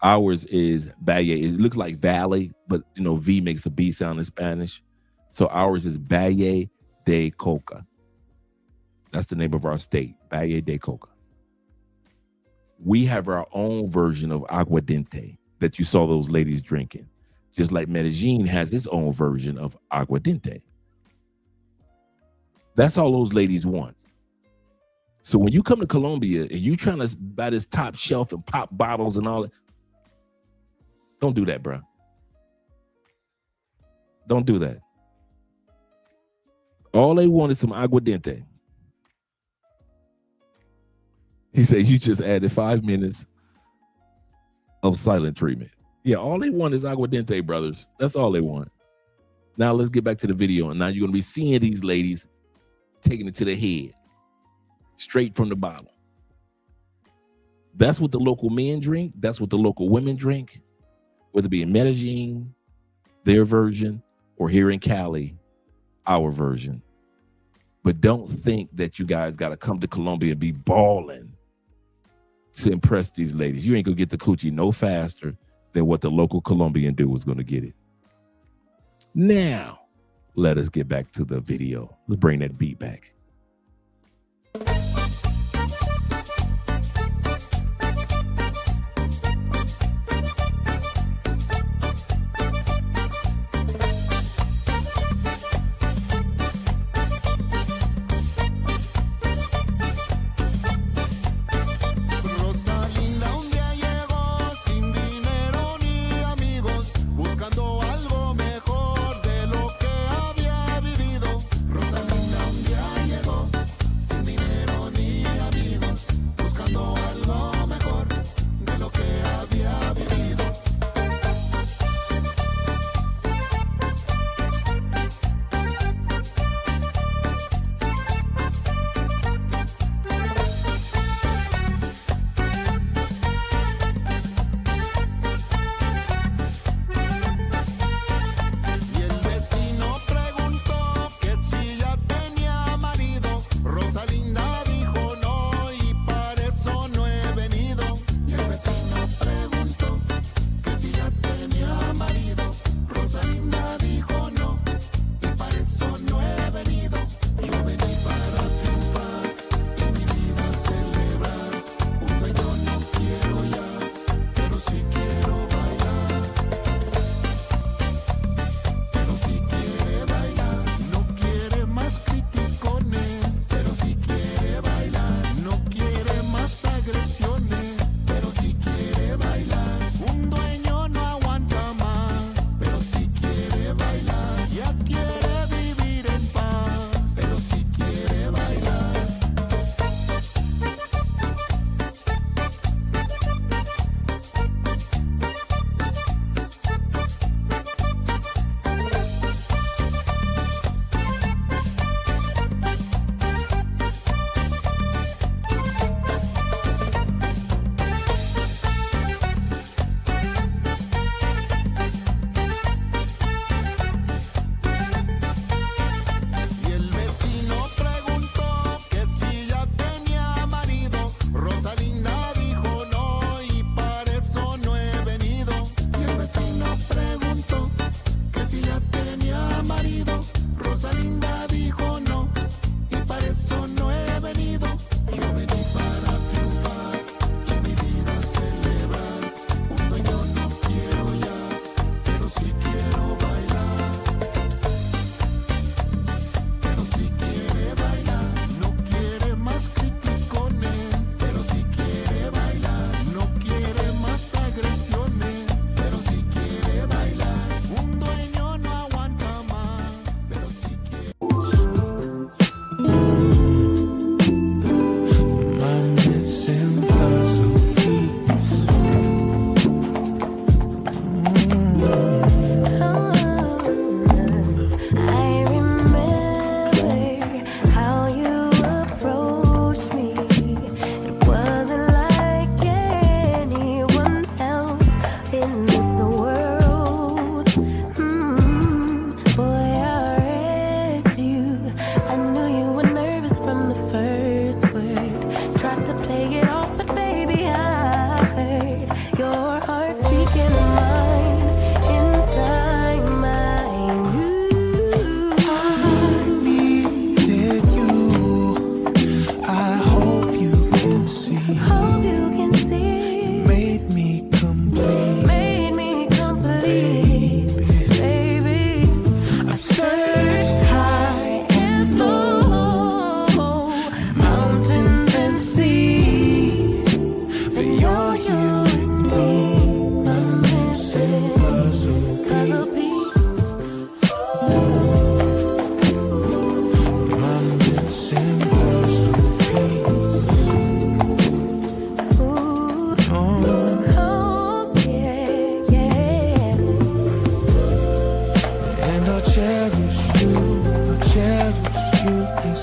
Ours is Valle. It looks like Valley, but V makes a B sound in Spanish. So ours is Valle de Coca. That's the name of our state, Valle de Coca. We have our own version of aguardiente that you saw those ladies drinking, just like Medellin has its own version of aguardiente. That's all those ladies want. So when you come to Colombia and you trying to buy this top shelf and pop bottles and all that, don't do that, bro. Don't do that. All they want is some aguardiente. He said, you just added 5 minutes of silent treatment. Yeah, all they want is aguardiente, brothers. That's all they want. Now let's get back to the video. And now you're going to be seeing these ladies taking it to the head, straight from the bottle. That's what the local men drink. That's what the local women drink, whether it be in Medellin, their version, or here in Cali, our version. But don't think that you guys got to come to Colombia and be balling to impress these ladies. You ain't gonna get the coochie no faster than what the local Colombian dude was gonna get it. Now, let us get back to the video. Let's bring that beat back. Rosalinda un día llegó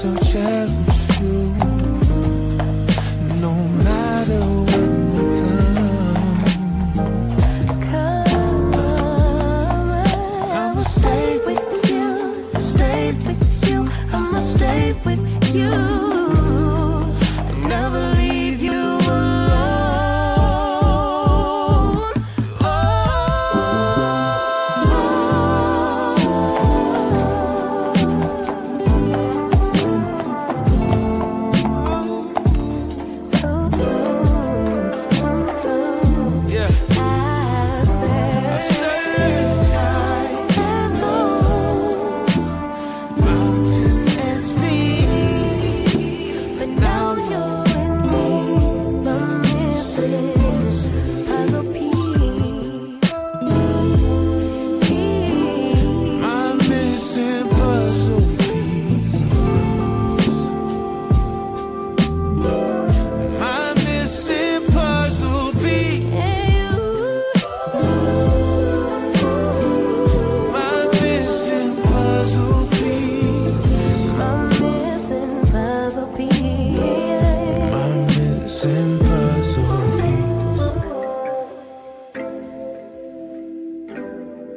so cherish you. No matter when you come, I'ma stay with you, stay with you, I'ma stay with you.